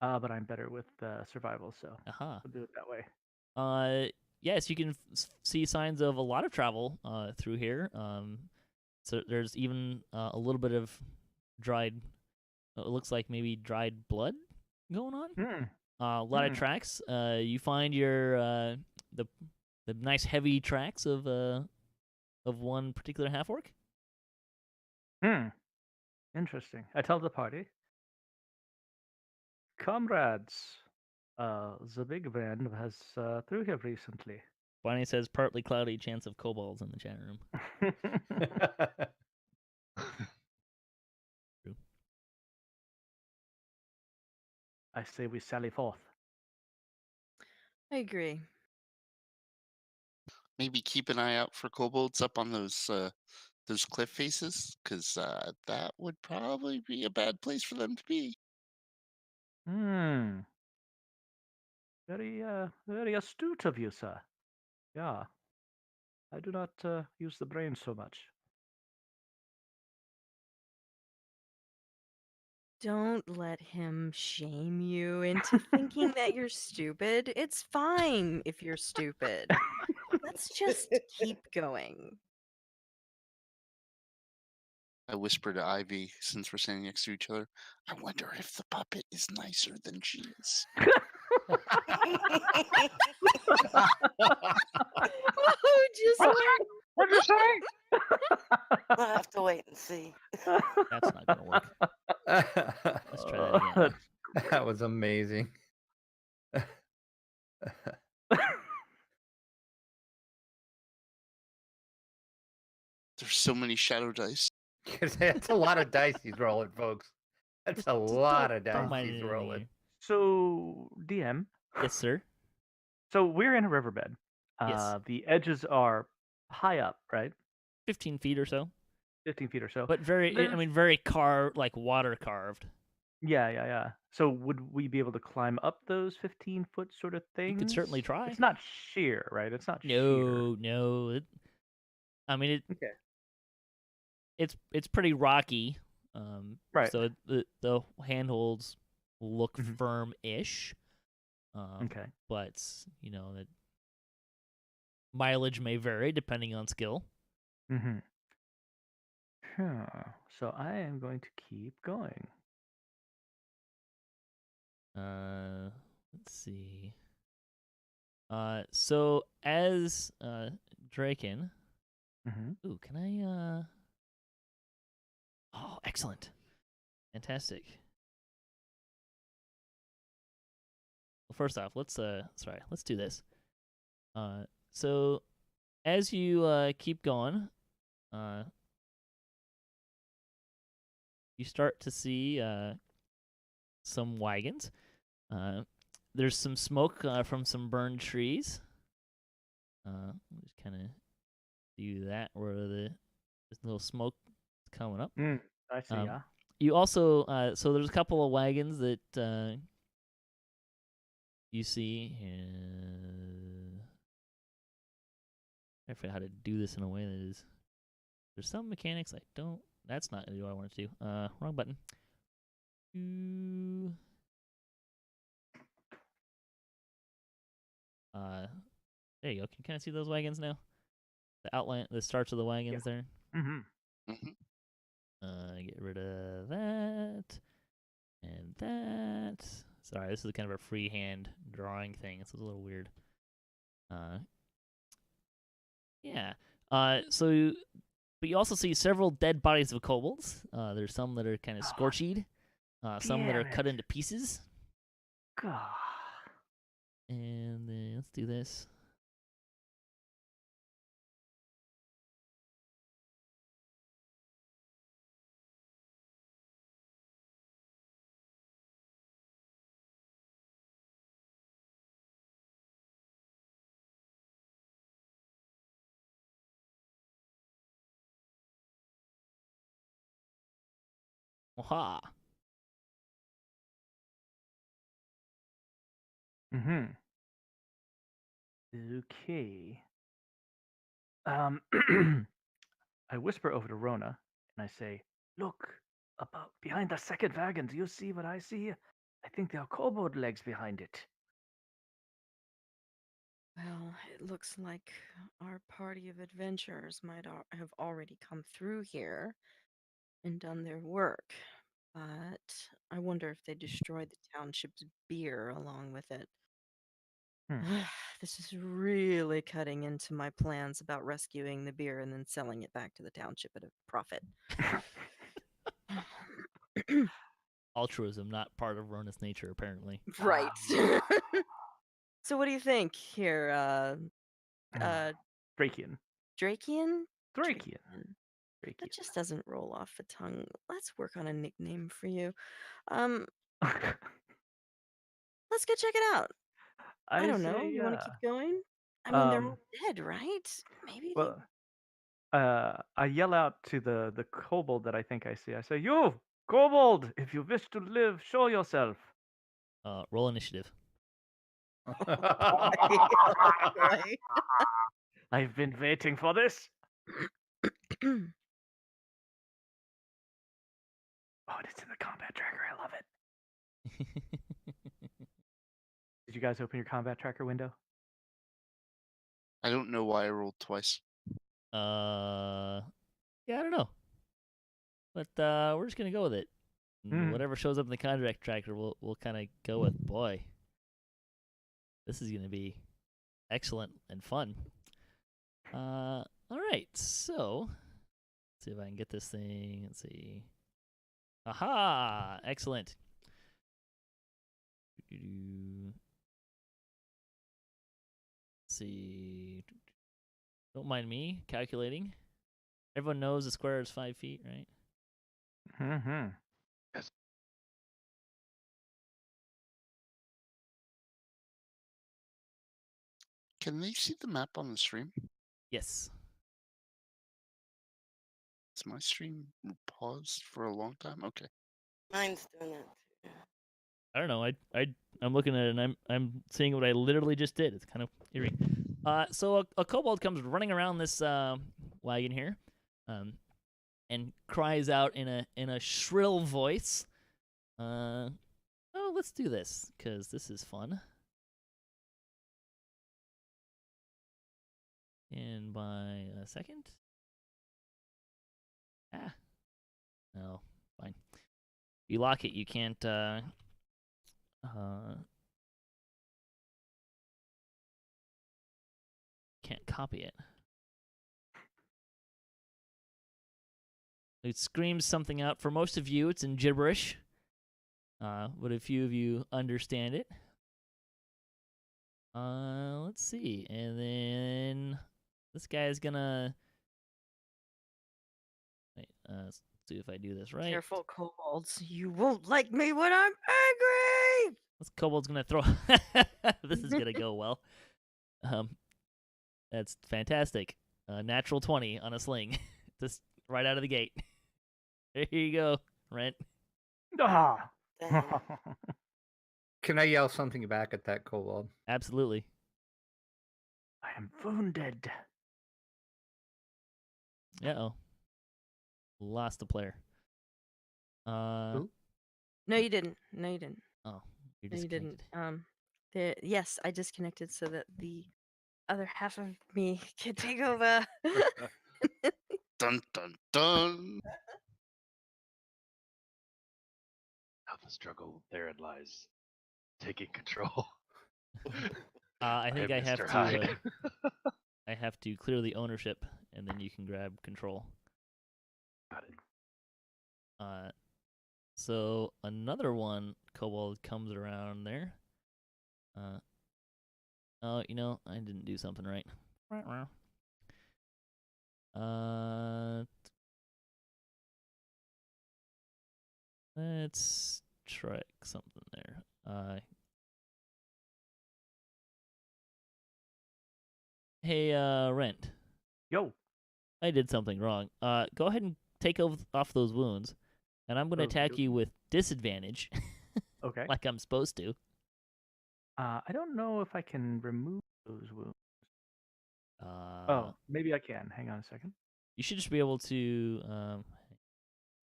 but I'm better with survival, so Aha. we'll do it that way. Yes, you can see signs of a lot of travel through here. So there's even a little bit of dried. It looks like maybe dried blood going on. A lot of tracks. You find your the nice heavy tracks of one particular half orc. Interesting. I tell the party, comrades, the big van has through here recently. Bonnie says partly cloudy, chance of kobolds in the chat room. True. I say we sally forth. I agree. Maybe keep an eye out for kobolds up on those cliff faces, because that would probably be a bad place for them to be. Very astute of you, sir. Yeah. I do not use the brain so much. Don't let him shame you into thinking that you're stupid. It's fine if you're stupid. Let's just keep going. I whisper to Ivy, since we're standing next to each other, I wonder if the puppet is nicer than she is. Oh, just What'd you say? We'll have to wait and see. That's not gonna work. Let's try that again. That was amazing. There's so many shadow dice. That's a lot of dice he's rolling, folks. That's a lot of dice Don't mind he's it in rolling. here. So, DM. Yes, sir. So we're in a riverbed. Yes. The edges are high up, right? 15 feet or so. 15 feet or so. But very, I There's- mean, very carved, like water carved. Yeah. So would we be able to climb up those 15-foot sort of things? You could certainly try. It's not sheer, right? It's not sheer. No. I mean, Okay. it's pretty rocky. Right. So the handholds look Mhm. firm-ish. Okay. But that mileage may vary depending on skill. Mm-hmm. So I am going to keep going. Let's see. So as Drachien. Mm-hmm. Ooh, can I? Oh, excellent, fantastic. Well, first off, let's do this. So as you keep going, you start to see some wagons. There's some smoke from some burned trees. Just kind of do that where there's little smoke coming up. I see. Yeah. You also so there's a couple of wagons that you see. I forget how to do this in a way that is. There's some mechanics I don't. That's not what I wanted to do. Wrong button. There you go. Can you kind of see those wagons now? The outline, the starts of the wagons there. Mm-hmm. Get rid of that and that. Sorry, this is kind of a freehand drawing thing. It's a little weird. Yeah. So, but you also see several dead bodies of kobolds. There's some that are kind of scorched. Some that are damn cut it. into pieces. God. And then let's do this. Aha. Mm-hmm. Okay. I whisper over to Rona and I say, "Look, about behind the second wagon. Do you see what I see? I think there are kobold legs behind it." Well, it looks like our party of adventurers might have already come through here and done their work. But I wonder if they destroyed the township's beer along with it. This is really cutting into my plans about rescuing the beer and then selling it back to the township at a profit. Altruism, not part of Rona's nature, apparently. Right. So what do you think here, Drachien. Drachien? Drachien. That just doesn't roll off the tongue. Let's work on a nickname for you. Let's go check it out. I don't know. say, You want to keep going? I mean, they're all dead, right? Maybe they. Well, I yell out to the kobold that I think I see. I say, "You, kobold, if you wish to live, show yourself." Roll initiative. I've been waiting for this. Oh, it's in the combat tracker. I love it. Did you guys open your combat tracker window? I don't know why I rolled twice. Yeah, I don't know. But we're just gonna go with it. Whatever shows up in the contract tracker, we'll kind of go with. Boy, this is gonna be excellent and fun. All right, so let's see if I can get this thing. Let's see. Aha! Excellent. Let's see. Don't mind me calculating. Everyone knows a square is 5 feet, right? Mm-hmm. Yes. Can they see the map on the stream? Yes. Is my stream paused for a long time? Okay. Mine's doing that too. I don't know. I'm looking at it and I'm seeing what I literally just did. It's kind of eerie. So a kobold comes running around this wagon here, and cries out in a shrill voice. Oh, let's do this because this is fun. And by a second. No, fine. If you lock it, you can't. Can't copy it. It screams something out. For most of you, it's in gibberish. But a few of you understand it. Let's see. And then this guy is gonna. Wait, let's see if I do this right. Careful, kobolds. You won't like me when I'm angry. This kobold's gonna throw. This is gonna go well. That's fantastic. Natural 20 on a sling, just right out of the gate. Here you go, Rent. Ah. Dang. Can I yell something back at that kobold? Absolutely. I am wounded. Uh-oh. Lost the player. Who? No, you didn't. No, you didn't. Oh, you're No, you didn't. disconnected. Yes, I disconnected so that the other half of me can take over. Dun dun dun. Now the struggle therein lies. Taking control. I think I am have Mr. to. Hyde. I have to clear the ownership, and then you can grab control. Got it. So another one kobold comes around there. Oh, you know, I didn't do something right. Let's try something there. Hey, Rent. Yo. I did something wrong. Go ahead and take off those wounds, and I'm going to attack Okey-dokey. you with disadvantage, Okay. like I'm supposed to. I don't know if I can remove those wounds. Oh, Oh, maybe I can. Hang on a second. you should just be able to. Well,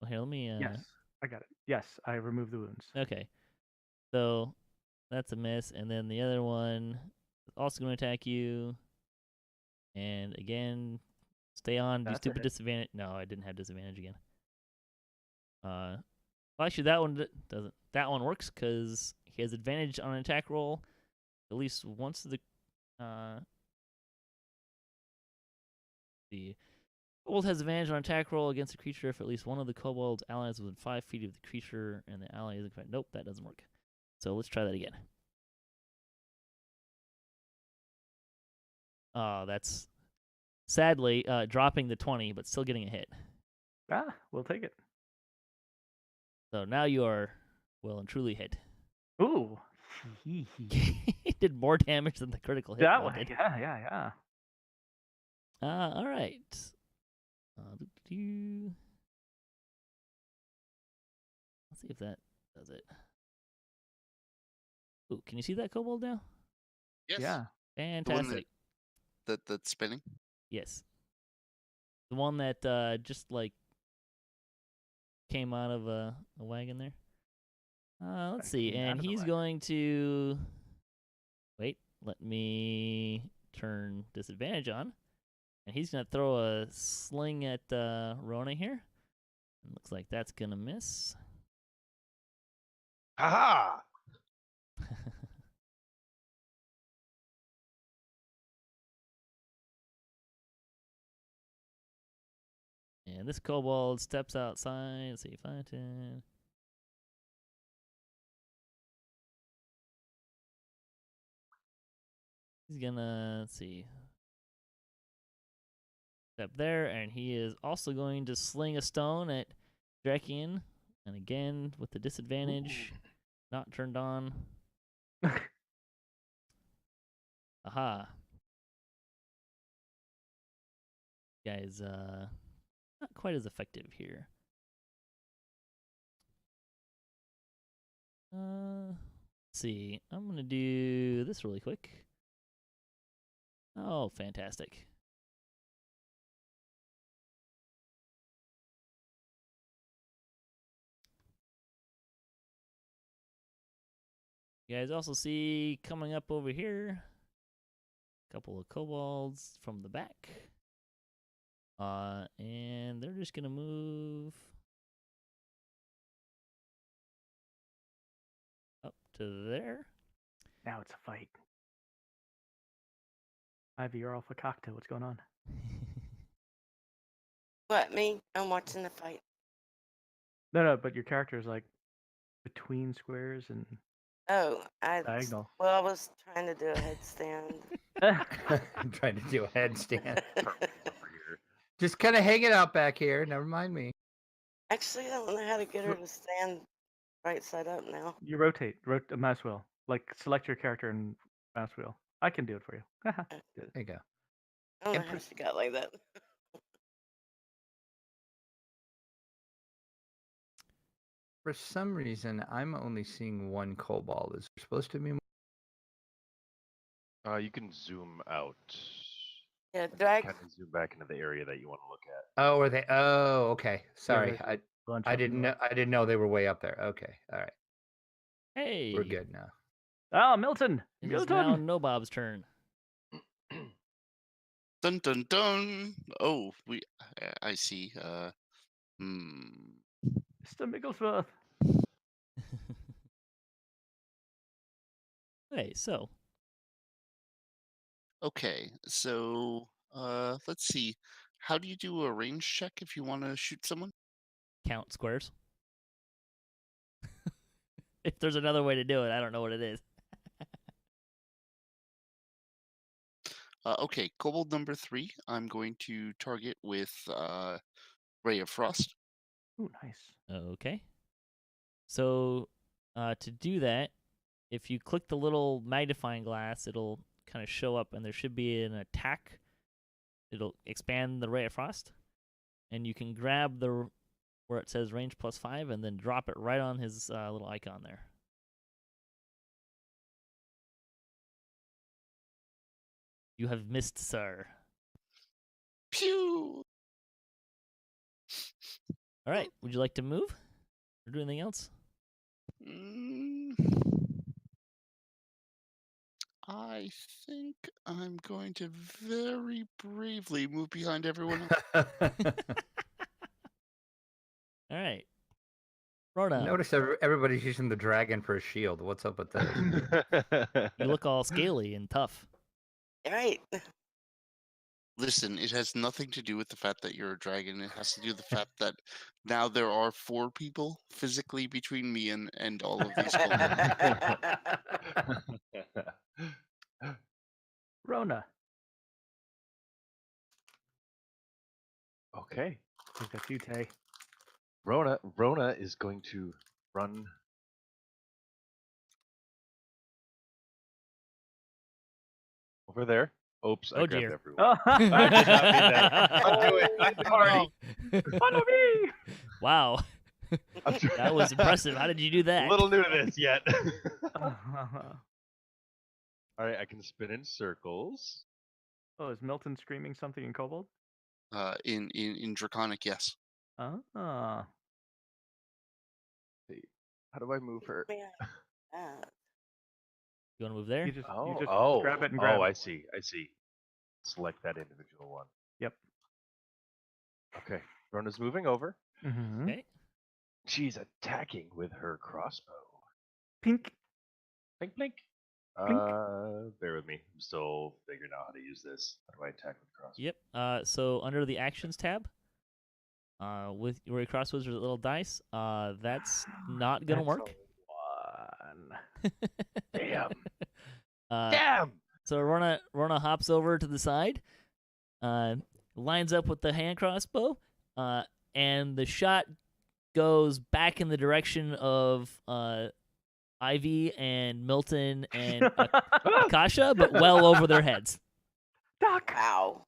here, let me. Yes, I got it. Yes, I removed the wounds. Okay, so that's a miss, and then the other one is also going to attack you, and again, stay on. Do That's a stupid hit. disadvantage. No, I didn't have disadvantage again. Well, actually, that one doesn't. That one works because he has advantage on an attack roll at least once the kobold has advantage on attack roll against a creature if at least one of the kobold's allies is within 5 feet of the creature and the ally isn't. Nope, that doesn't work. So let's try that again. Oh, that's sadly dropping the 20, but still getting a hit. We'll take it. So now you are well and truly hit. Ooh. It did more damage than the critical hit. That roll one. did. Yeah. All right. Let's see if that does it. Ooh, can you see that kobold now? Yes. Yeah. Fantastic. That's spinning. Yes. The one that just like came out of a wagon there. Let's see. Came out And of the he's wagon. going to wait, let me turn disadvantage on. And he's going to throw a sling at Rona here. And looks like that's going to miss. Haha! And this kobold steps outside. Let's see, 5, 10. He's gonna, let's see, step there, and he is also going to sling a stone at Drachien. And again, with the disadvantage, not turned on. Aha. Guys, not quite as effective here. Let's see. I'm gonna do this really quick. Oh, fantastic. You guys also see coming up over here a couple of kobolds from the back. And they're just gonna move up to there. Now it's a fight. Ivy, you're off a cocktail. What's going on? What, me? I'm watching the fight. No, but your character is like between squares and Oh, diagonal. well, I was trying to do a headstand. I'm trying to do a headstand. Just kind of hanging out back here. Never mind me. Actually, I don't know how to get her to stand right side up now. You rotate a mouse wheel. Like select your character and mouse wheel. I can do it for you. There you go. I don't know how she got like that. For some reason, I'm only seeing one kobold. Is there supposed to be more? You can zoom out. Yeah, drag. Kind of zoom back into the area that you want to look at. Oh, are they? Oh, okay. Sorry, there's bunch I of didn't them. know. I didn't know they were way up there. Okay, all right. Hey, We're good now. Oh, Milton! It is now Milton! Nohbob's turn. Dun dun dun. Oh, I see. Mr. Migglesworth. Okay, so Okay, so let's see. How do you do a range check if you want to shoot someone? count squares. If there's another way to do it, I don't know what it is. Okay, kobold number 3. I'm going to target with Ray of Frost. Ooh, nice. Okay. So, to do that, if you click the little magnifying glass, it'll kind of show up, and there should be an attack. It'll expand the ray of frost, and you can grab the where it says range +5, and then drop it right on his little icon there. You have missed, sir. Pew! All right. Would you like to move or do anything else? I think I'm going to very bravely move behind everyone else. All right. Rhonda, Notice everybody's using the dragon for a shield. What's up with that? you look all scaly and tough. Right. Listen, it has nothing to do with the fact that you're a dragon. It has to do with the fact that now there are 4 people physically between me and all of these kobolds. Rona. Okay. We've got you, Tay. Rona is going to run. Over there. Oops, I Oh, grabbed dear. everyone. Oh, I did not mean that. Undo it. I'm sorry. follow me! Wow. I'm That was impressive. How did you do that? A little new to this yet. All right, I can spin in circles. Oh, is Milton screaming something in Kobold? In Draconic, yes. Ah. How do I move her? Yeah. You want to move there? You just Oh, grab it and grab I it. see. Select that individual one. Yep. Okay, Rona's moving over. Mm-hmm. Okay. She's attacking with her crossbow. Pink. Blink, blink. Blink. Bear with me. I'm still figuring out how to use this. How do I attack with crossbow? Yep. So under the actions tab, with where your crossbows are little dice, that's not gonna That's work. One. Damn. Damn. So Rona hops over to the side, lines up with the hand crossbow, and the shot goes back in the direction of Ivy and Milton and Akasha, but well over their heads. Duck. Wow.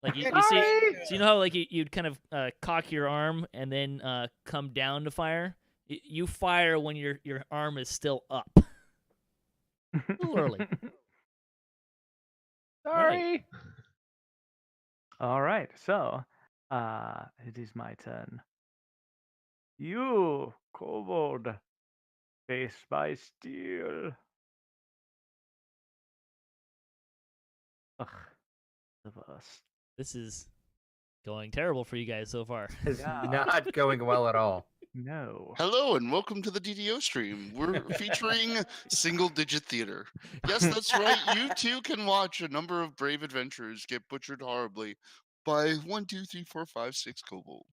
Like you see, Sorry! so you know how like you'd kind of cock your arm and then come down to fire. You fire when your arm is still up. A little early. Sorry! All right, so it is my turn. You, kobold, face by steel. Ugh, the worst. This is going terrible for you guys so far. It's Yeah. not going well at all. No. Hello and welcome to the DDOstream. We're featuring single-digit theater. Yes, that's right. You too can watch a number of brave adventurers get butchered horribly by 1, 2, 3, 4, 5, 6 kobold.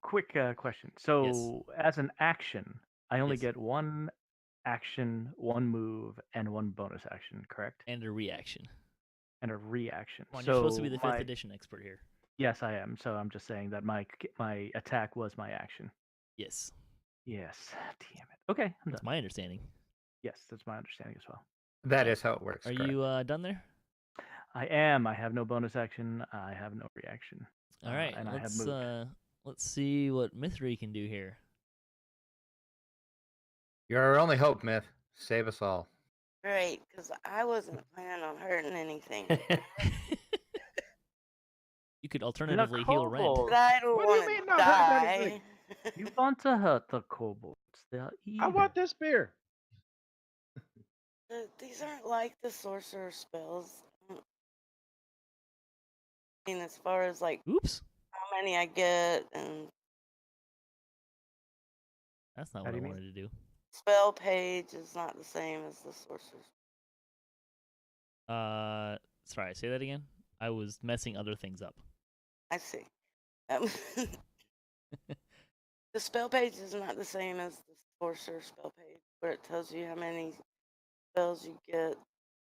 Quick question. So, as an action, I only Yes. get one action, one move, and one bonus action, correct? And a reaction. And a reaction. Come on, so you're supposed to be the 5th my- edition expert here. Yes, I am. So I'm just saying that my attack was my action. Yes, Yes. Damn it. Okay, I'm that's done. my understanding. Yes, that's my understanding as well. That is how it works. Are correct. you done there? I am. I have no bonus action. I have no reaction. All right, and I have moved. let's see what Mythery can do here. You're our only hope, Myth. Save us all. Great, because I wasn't planning on hurting anything. You could alternatively heal Rent. kobold. But I don't What do you want mean to not hurting die. anything? You want to hurt the kobolds. They are evil. I want this beer. These aren't like the sorcerer spells. I mean, as far as like Oops, how many I get and that's not How what do I you mean? wanted to do. spell page is not the same as the sorcerer's. Sorry, say that again. I was messing other things up. I see. Um, the spell page is not the same as the sorcerer spell page, where it tells you how many spells you get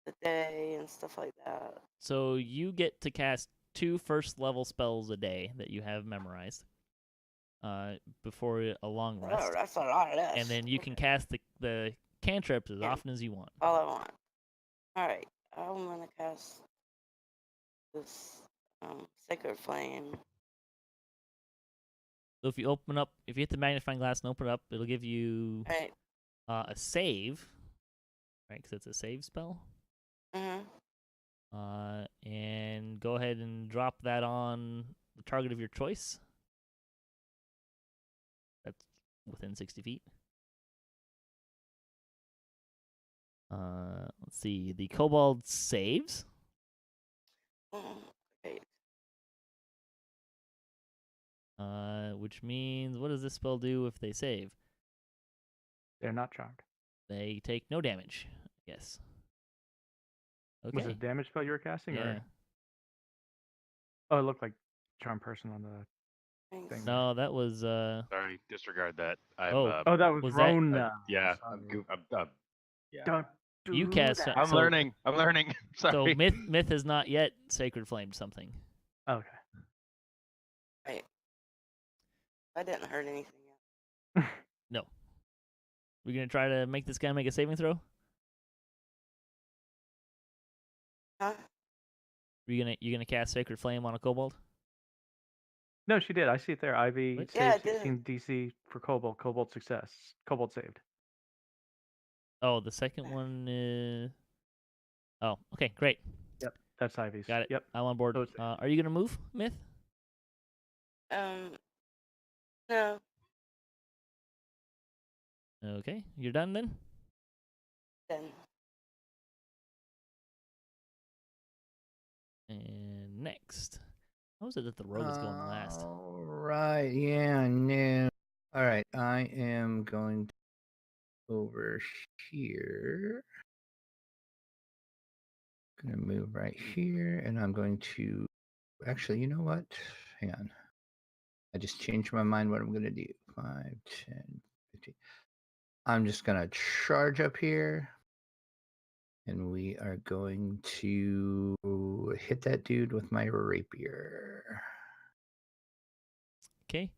a day and stuff like that. So you get to cast 2 first-level spells a day that you have memorized. Before a long Oh, rest, that's a lot less. and then you can cast the cantrips as Yeah. often as you want. All I want. All right, I'm gonna cast this sacred flame. So if you hit the magnifying glass and open it up, it'll give you All right. a save, right? Because it's a save spell. Mhm. And go ahead and drop that on the target of your choice. That's within 60 feet. Let's see. The kobold saves. Great. Which means, what does this spell do if they save? They're not charmed. They take no damage. Yes. Okay. Was it a damage spell you were casting? Yeah. Or? Oh, it looked like charm person on the Thanks. thing. No, that was Sorry, disregard that. I'm, Oh. Oh, that was, Was that- Rhonda. yeah, Sorry. yeah. Don't do You cast that. I'm so- learning. I'm learning. so Sorry. myth has not yet sacred flamed something. Okay. Right. I didn't hurt anything yet. No. We're gonna try to make this guy make a saving throw. Huh? You gonna cast sacred flame on a kobold? No, she did. I see it there. Ivy What? Yeah, I saved did. 16 DC for kobold. Kobold success. Kobold saved. Oh, the second one is. Oh, okay, great. Yep, that's Ivy's. Got it. Yep. I'm on board. So it's- Are you gonna move, Myth? No. Okay, you're done then. Then. And next, how was it that the rogue is going last? All right. Yeah. No. All right. I am going over here. Gonna move right here, and I'm going to. Actually, you know what? Hang on. I just changed my mind. What I'm gonna do? 5, 10, 15. I'm just gonna charge up here, and we are going to hit that dude with my rapier. Okay.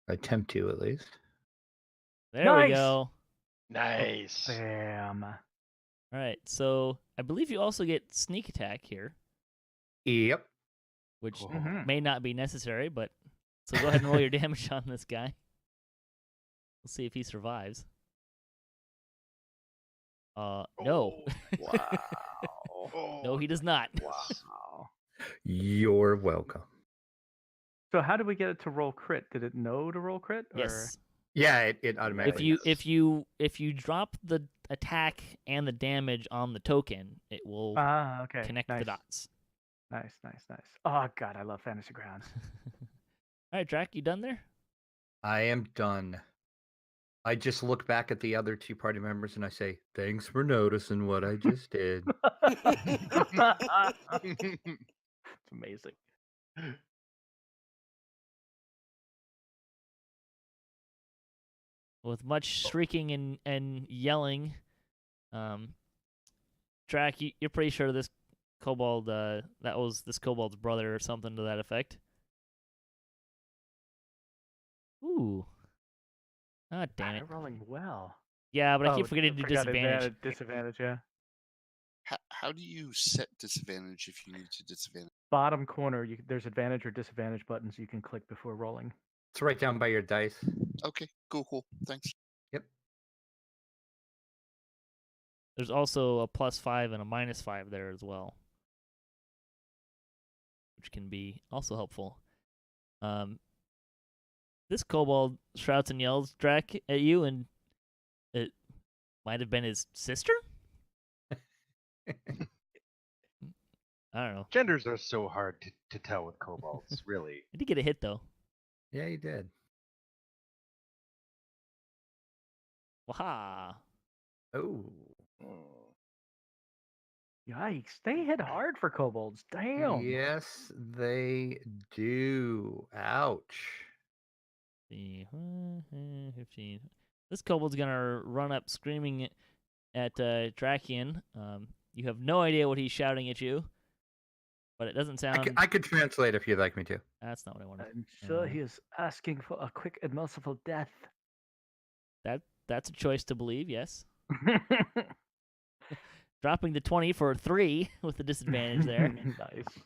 Attempt to, at least. There we Nice! go. Nice. Bam. All right, so I believe you also get sneak attack here, Yep. which Mhm. may not be necessary, but so go ahead and roll your damage on this guy. We'll see if he survives. No. Oh, Wow. No, he does not. Wow. You're welcome. So how did we get it to roll crit? Did it know to roll crit? Or... Yes. Yeah, it automatically. If you drop the attack and the damage on the token, it will Ah, okay. connect nice. the dots. Nice. Oh God, I love Fantasy Grounds. All right, Drac, you done there? I am done. I just look back at the other two party members and I say, "Thanks for noticing what I just did." It's amazing. With much shrieking and yelling, Drac, you're pretty sure this kobold that was this kobold's brother or something to that effect. Ooh. Ah, damn it. They're rolling well. Yeah, but I keep forgetting to do forgot disadvantage. Disadvantage, yeah. How do you set disadvantage if you need to disadvantage? Bottom corner, there's advantage or disadvantage buttons you can click before rolling. It's right down by your dice. Okay, cool. Thanks. Yep. There's also a +5 and a -5 there as well, which can be also helpful. This kobold shouts and yells, Drac, at you, and it might have been his sister? I don't know. Genders are so hard to tell with kobolds, really. I did get a hit, though. Yeah, you did. Waha! Oh. Yikes, they hit hard for kobolds. Damn. Yes, they do. Ouch. 15. This kobold's gonna run up screaming at Drachien. You have no idea what he's shouting at you, but it doesn't sound. I could translate if you'd like me to. That's not what I wanted. I'm sure he is asking for a quick and merciful death. That's a choice to believe, yes. Dropping the 20 for 3 with the disadvantage there. Nice.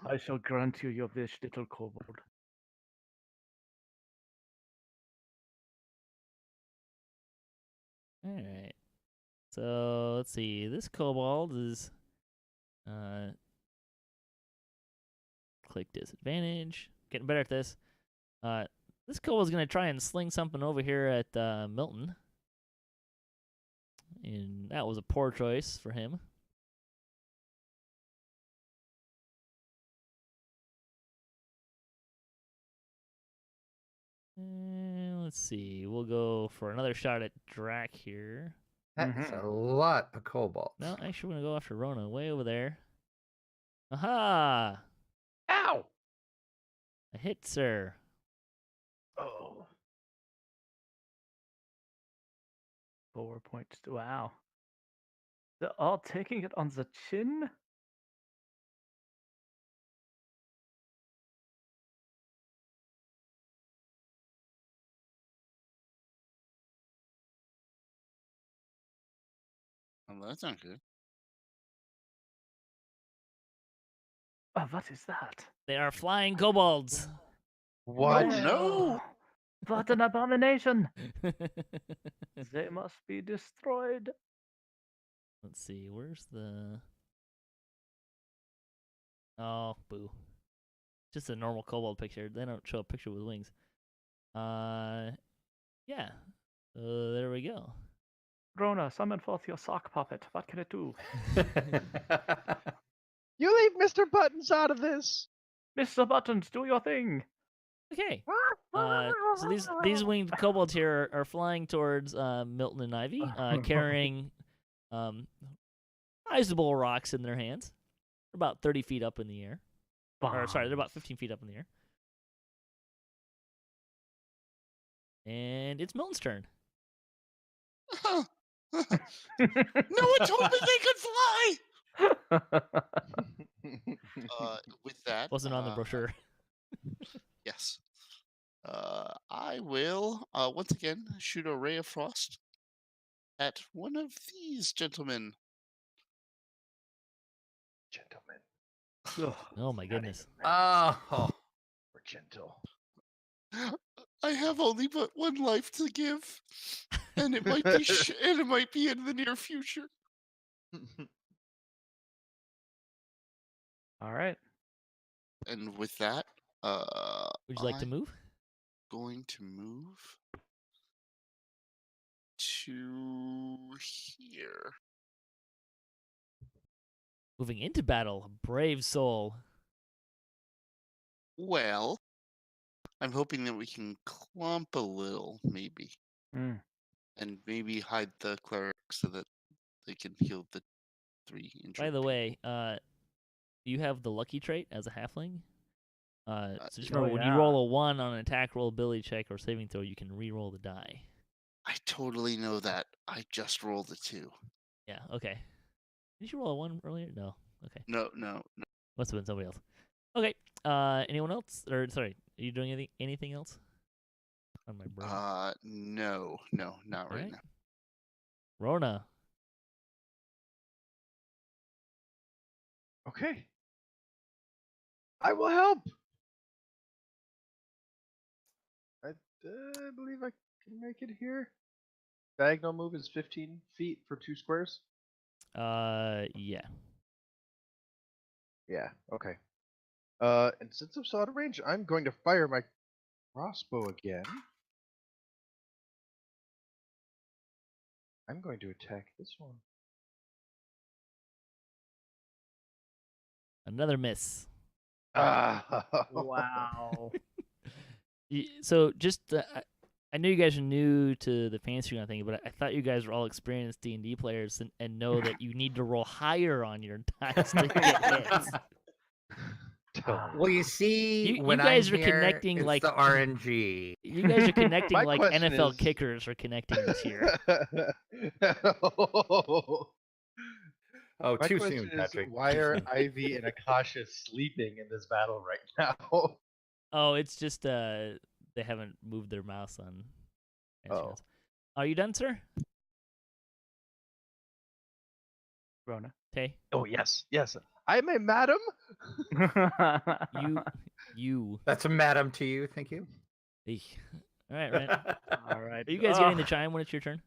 I shall grant you your wish, little kobold. All right. So let's see. This kobold is click disadvantage. Getting better at this. This kobold's gonna try and sling something over here at Milton, and that was a poor choice for him. And let's see. We'll go for another shot at Drac here. That's a lot of kobolds. No, actually, we're gonna go after Rona, way over there. Aha! Ow! A hit, sir. Oh. 4 points. Wow. They're all taking it on the chin? Well, that's not good. Oh, what is that? They are flying kobolds. What? No! What an abomination! They must be destroyed. Let's see, where's the... Oh, boo. Just a normal kobold picture. They don't show a picture with wings. Yeah. There we go. Rona, summon forth your sock puppet. What can it do? You leave Mr. Buttons out of this. Mr. Buttons, do your thing. Okay. So these winged kobolds here are flying towards Milton and Ivy, carrying sizable rocks in their hands. They're about 30 feet up in the air. Or, sorry, they're about 15 feet up in the air. And it's Milton's turn. No one told me they could fly! With that... Wasn't on the brochure. Yes. I will, once again, shoot a ray of frost at one of these gentlemen. Gentlemen, Oh my not goodness. even men. Oh, We're gentle. I have only but one life to give, and it might be and it might be in the near future. All right. And with that, Would you like to I'm move? going to move to here. Moving into battle, brave soul. Well, I'm hoping that we can clump a little, maybe, Mm. and maybe hide the cleric so that they can heal the 3 injured. By the way, you have the lucky trait as a halfling. So just yeah. remember, Oh, when you yeah. roll a 1 on an attack roll, ability check, or saving throw, you can re-roll the die. I totally know that. I just rolled a 2. Yeah, okay. Did you roll a 1 earlier? No. Okay. No. Must have been somebody else. Okay. Anyone else? Or sorry, are you doing anything else? On my brain. No, not right Alright. now. Rhonda. Okay. I will help. I believe I can make it here. Diagonal move is 15 feet for 2 squares. Yeah. Yeah. Okay. And since I'm so out of range, I'm going to fire my crossbow again. I'm going to attack this one. Another miss. Ah. Wow. So just, I know you guys are new to the fantasy round thing, but I thought you guys were all experienced D&D players and know that you need to roll higher on your dice to get hits. well, you see, You when guys I'm are here, connecting it's like the RNG. You guys are connecting My like question NFL is- kickers are connecting this year. Oh, My too question soon, is, Patrick. why too are soon. Ivy and Akasha sleeping in this battle right now? Oh, it's just they haven't moved their mouse on. Oh. Are you done, sir? Rona. Tay, Oh yes, yes. I'm a madam. you. That's a madam to you, thank you. Eek. All right, Rent. All right. Are you guys getting the Ugh. chime when it's your turn?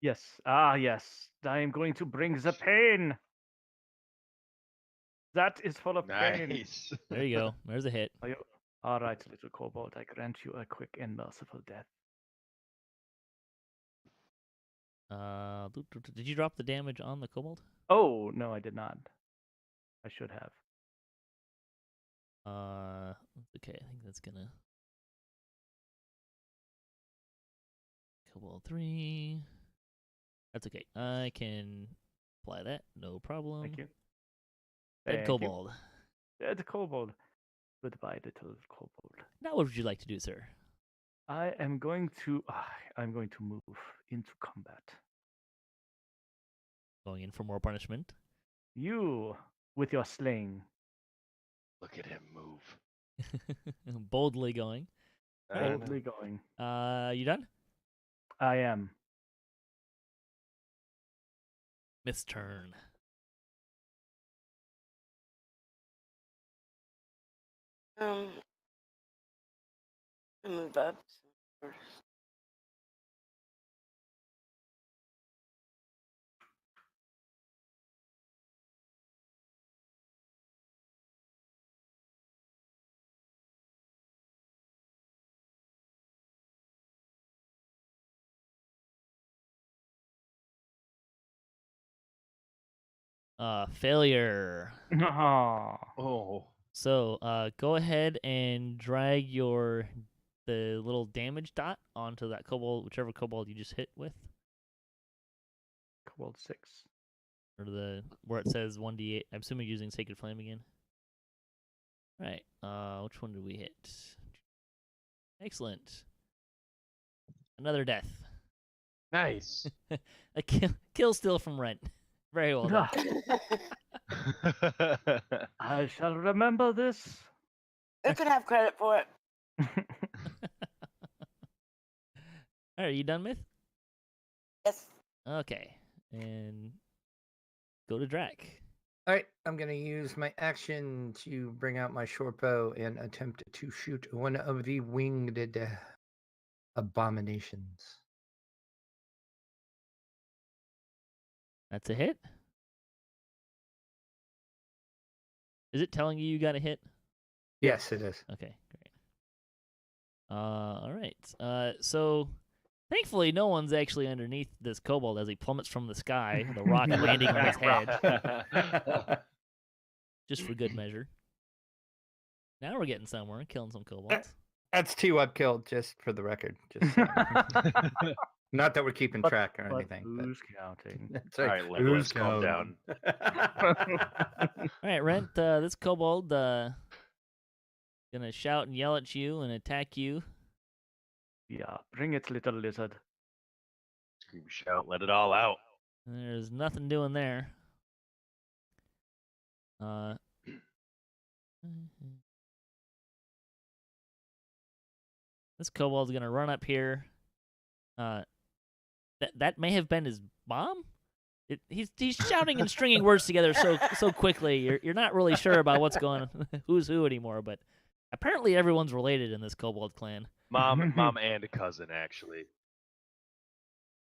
Yes. Ah, yes. I am going to bring the pain. That is full of pain. Nice. There you go. There's a hit. All right, little kobold. I grant you a quick and merciful death. Did you drop the damage on the kobold? Oh no, I did not. I should have. Okay. I think that's gonna. Kobold 3. That's okay. I can apply that. No problem. Thank you. Dead Thank you. kobold. Dead kobold. Goodbye, little kobold. Now, what would you like to do, sir? I am going to. I'm going to move into combat. Going in for more punishment. You with your sling. Look at him move. Boldly going. Boldly going. You done? I am. Miss turn. I move up first. Failure. Oh. Oh. So, go ahead and drag the little damage dot onto that kobold, whichever kobold you just hit with, Kobold 6. or where it says 1d8. I'm assuming you're using Sacred Flame again. Right. Which one did we hit? Excellent. Another death. Nice. A kill still from Rent. Very well done. I shall remember this. You can have credit for it. All right, you done, Myth? Yes. Okay, and go to Drac. All right, I'm going to use my action to bring out my short bow and attempt to shoot one of the winged abominations. That's a hit. Is it telling you got a hit? Yes, it is. Okay, great. All right. So thankfully, no one's actually underneath this kobold as he plummets from the sky, the rock landing on his head, just for good measure. Now we're getting somewhere, killing some kobolds. That's 2 I've killed, just for the record. Just not that we're keeping track or anything. Who's counting? That's All right. right, Legolas, calm down. All right, Rent. This kobold gonna shout and yell at you and attack you. Yeah, bring it, little lizard. Scream, shout, let it all out. There's nothing doing there. This kobold's gonna run up here. That may have been his mom. He's shouting and stringing words together so quickly. You're not really sure about what's going on, who's who anymore. But apparently everyone's related in this kobold clan. Mom and a cousin, actually.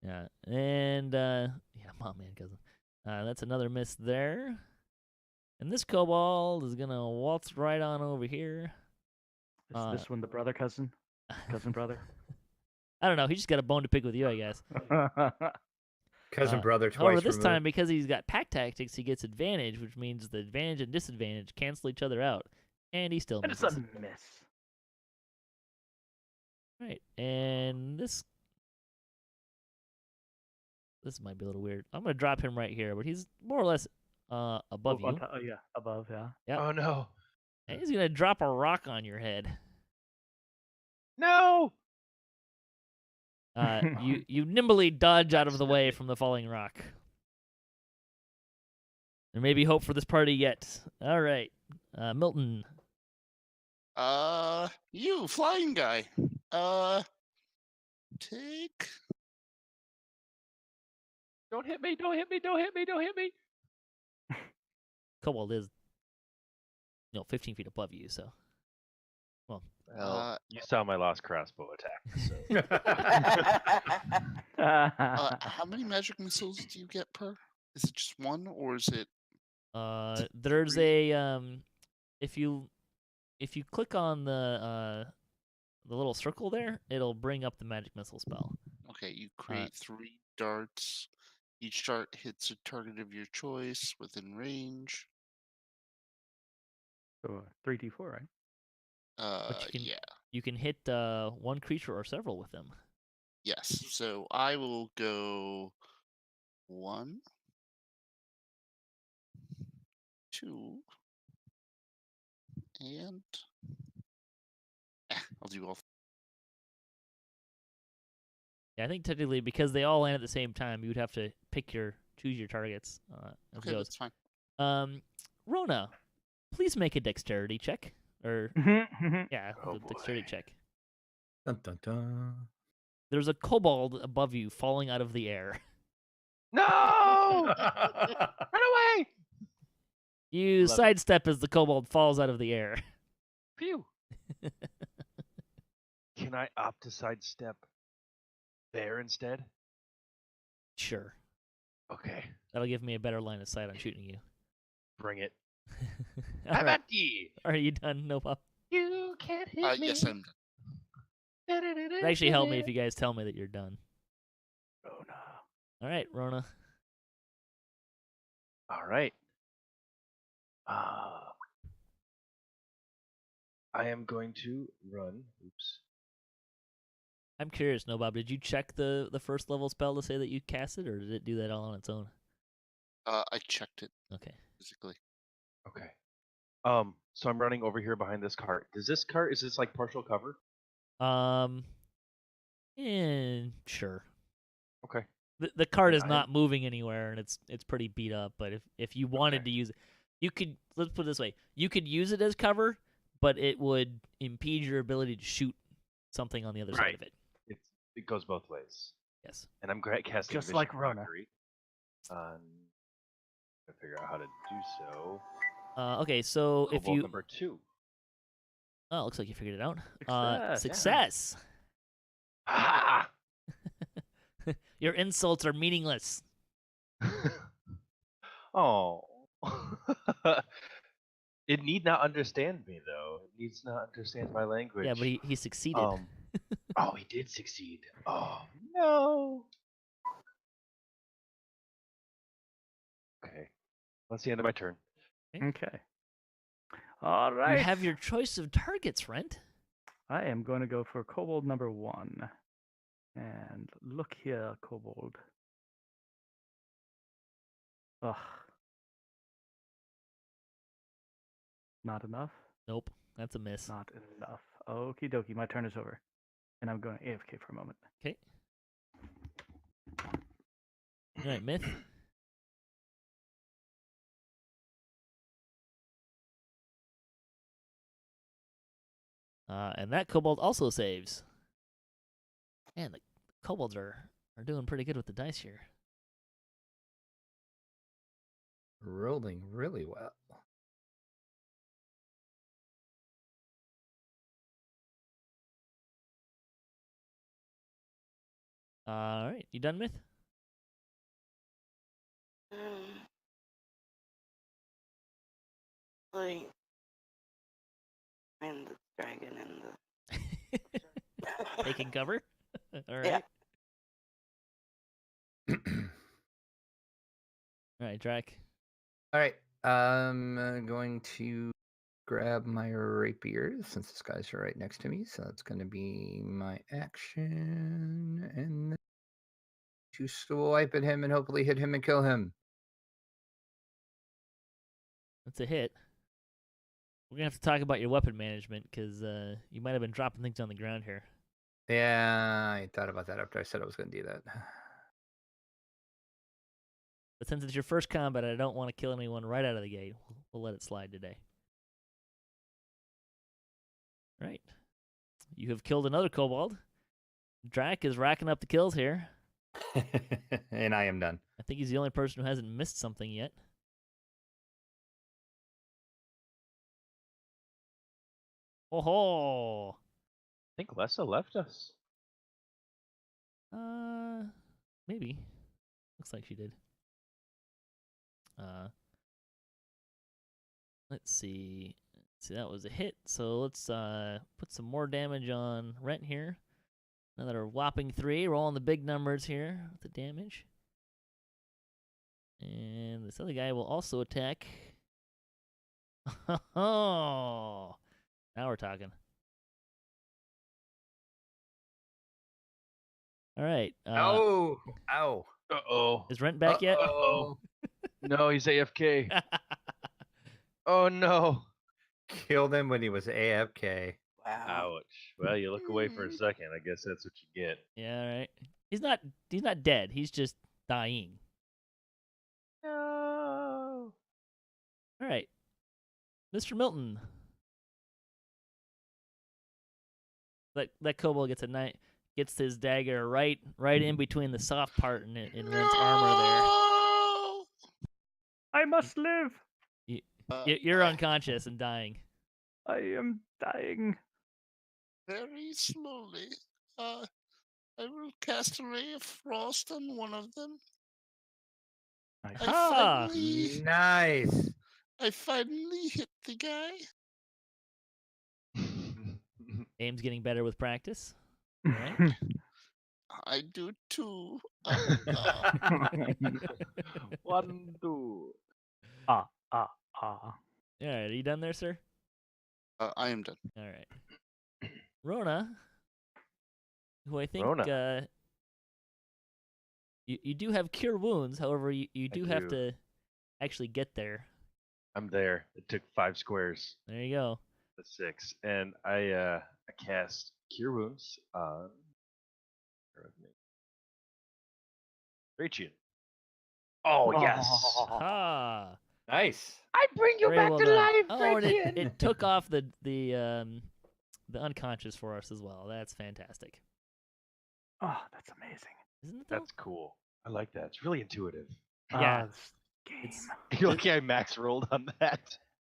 Yeah, and mom and cousin. That's another miss there. And this kobold is gonna waltz right on over here. Is this one the brother cousin? Cousin brother? I don't know. He just got a bone to pick with you, I guess. Cousin brother twice. However, this removed. time, because he's got pack tactics, he gets advantage, which means the advantage and disadvantage cancel each other out. And he still It's misses. a miss. Right, and this might be a little weird. I'm going to drop him right here, but he's more or less above you. Yeah, above, yeah. Yep. Oh, no. And he's going to drop a rock on your head. No! You nimbly dodge out of the way from the falling rock. There may be hope for this party yet. All right, Milton. You flying guy. Take. Don't hit me, don't hit me, don't hit me, don't hit me. Kobold is, 15 feet above you, so. Well, You saw my lost crossbow attack. So. How many magic missiles do you get per? Is it just one, or is it? there's a if you click on the little circle there, it'll bring up the magic missile spell. Okay, you create 3 darts. Each dart hits a target of your choice within range. So 3d4, right? Yeah. You can hit one creature or several with them. Yes. So I will go 1, 2, and I'll do all. Yeah, I think technically because they all land at the same time, you would have to choose your targets. Okay, that's fine. Rona, please make a dexterity check. Or yeah, Oh, the dexterity boy. check. Dun, dun, dun. There's a kobold above you falling out of the air. No! Run away! You Love it. sidestep as the kobold falls out of the air. Phew. Can I opt to sidestep there instead? Sure. Okay, That'll give me a better line of sight on shooting you. bring it. All I'm right. at D. Are you done, Nohbob? You can't hit me. Yes, I'm done. It actually help me if you guys tell me that you're done. Oh no. All right, Rona. All right. I am going to run. Oops. I'm curious, Nohbob, did you check the first level spell to say that you cast it, or did it do that all on its own? I checked it Okay. physically. Okay. So I'm running over here behind this cart. Is this like partial cover? Sure. Okay. The cart is I- not moving anywhere, and it's pretty beat up. But if you wanted Okay. to use it, you could. Let's put it this way: you could use it as cover, but it would impede your ability to shoot something on the other side Right. of it. It goes both ways. Yes. And I'm casting Just Vicious like Rhonda. Mockery. I figure out how to do so. Okay, so if Kobold you number 2. oh, looks like you figured it out. Success. Success. Ah! Your insults are meaningless. Oh. It need not understand me though. It needs not understand my language. Yeah, but he succeeded. Oh, he did succeed. Oh no. Okay. That's the end of my turn. Okay. All right. You have your choice of targets, Rent. I am going to go for kobold number 1. And look here, kobold. Ugh. Not enough? Nope, that's a miss. Not enough. Okie dokie, my turn is over. And I'm going AFK for a moment. Okay. All right, Myth. And that kobold also saves. Man, the kobolds are doing pretty good with the dice here. Rolling really well. All right, you done, Myth? Like, and the dragon and the Taking cover? All right. Yeah. All right, Drac. All right. I'm going to grab my rapier since this guy's right next to me. So that's going to be my action. And then to swipe at him and hopefully hit him and kill him. That's a hit. We're going to have to talk about your weapon management because you might have been dropping things on the ground here. Yeah, I thought about that after I said I was going to do that. But since it's your first combat, I don't want to kill anyone right out of the gate. We'll let it slide today. Right. You have killed another kobold. Drac is racking up the kills here. And I am done. I think he's the only person who hasn't missed something yet. Oh ho! I think Lessah left us. Maybe. Looks like she did. Let's see. See, that was a hit. So let's put some more damage on Rent here. Another whopping 3. Rolling the big numbers here with the damage. And this other guy will also attack. Oh, now we're talking. All right. Oh, ow. Uh-oh. Is Rent back yet? Uh-oh. No, he's AFK. Oh, no. Killed him when he was AFK. wow. Ouch. Well, you look away for a second. I guess that's what you get. Yeah, all right. He's not dead. He's just dying. No. All right. Mr. Milton. That kobold gets his dagger right in between the soft part in Rent's armor I must live. there. You're unconscious and dying. I am dying. Very slowly. I will cast a ray of frost on one of them. Ah! Nice. I finally hit the guy. Aim's getting better with practice. All right. I do too. 1, 2. Ah. All right. Are you done there, sir? I am done. All right. Rona, who I think Rhonda. you do have cure wounds. However, you do have do. to actually get there. I'm there. It took 5 squares. There you go. The 6. And I cast Cure Wounds on Drachien. Oh, yes. Ah. Nice. I bring you Very back well to done. life, Oh, and Drachien. it took off the unconscious for us as well. That's fantastic. Oh, that's amazing. Isn't it though? That's cool. I like that. It's really intuitive. Yeah. This game. It's You're lucky I max rolled on that.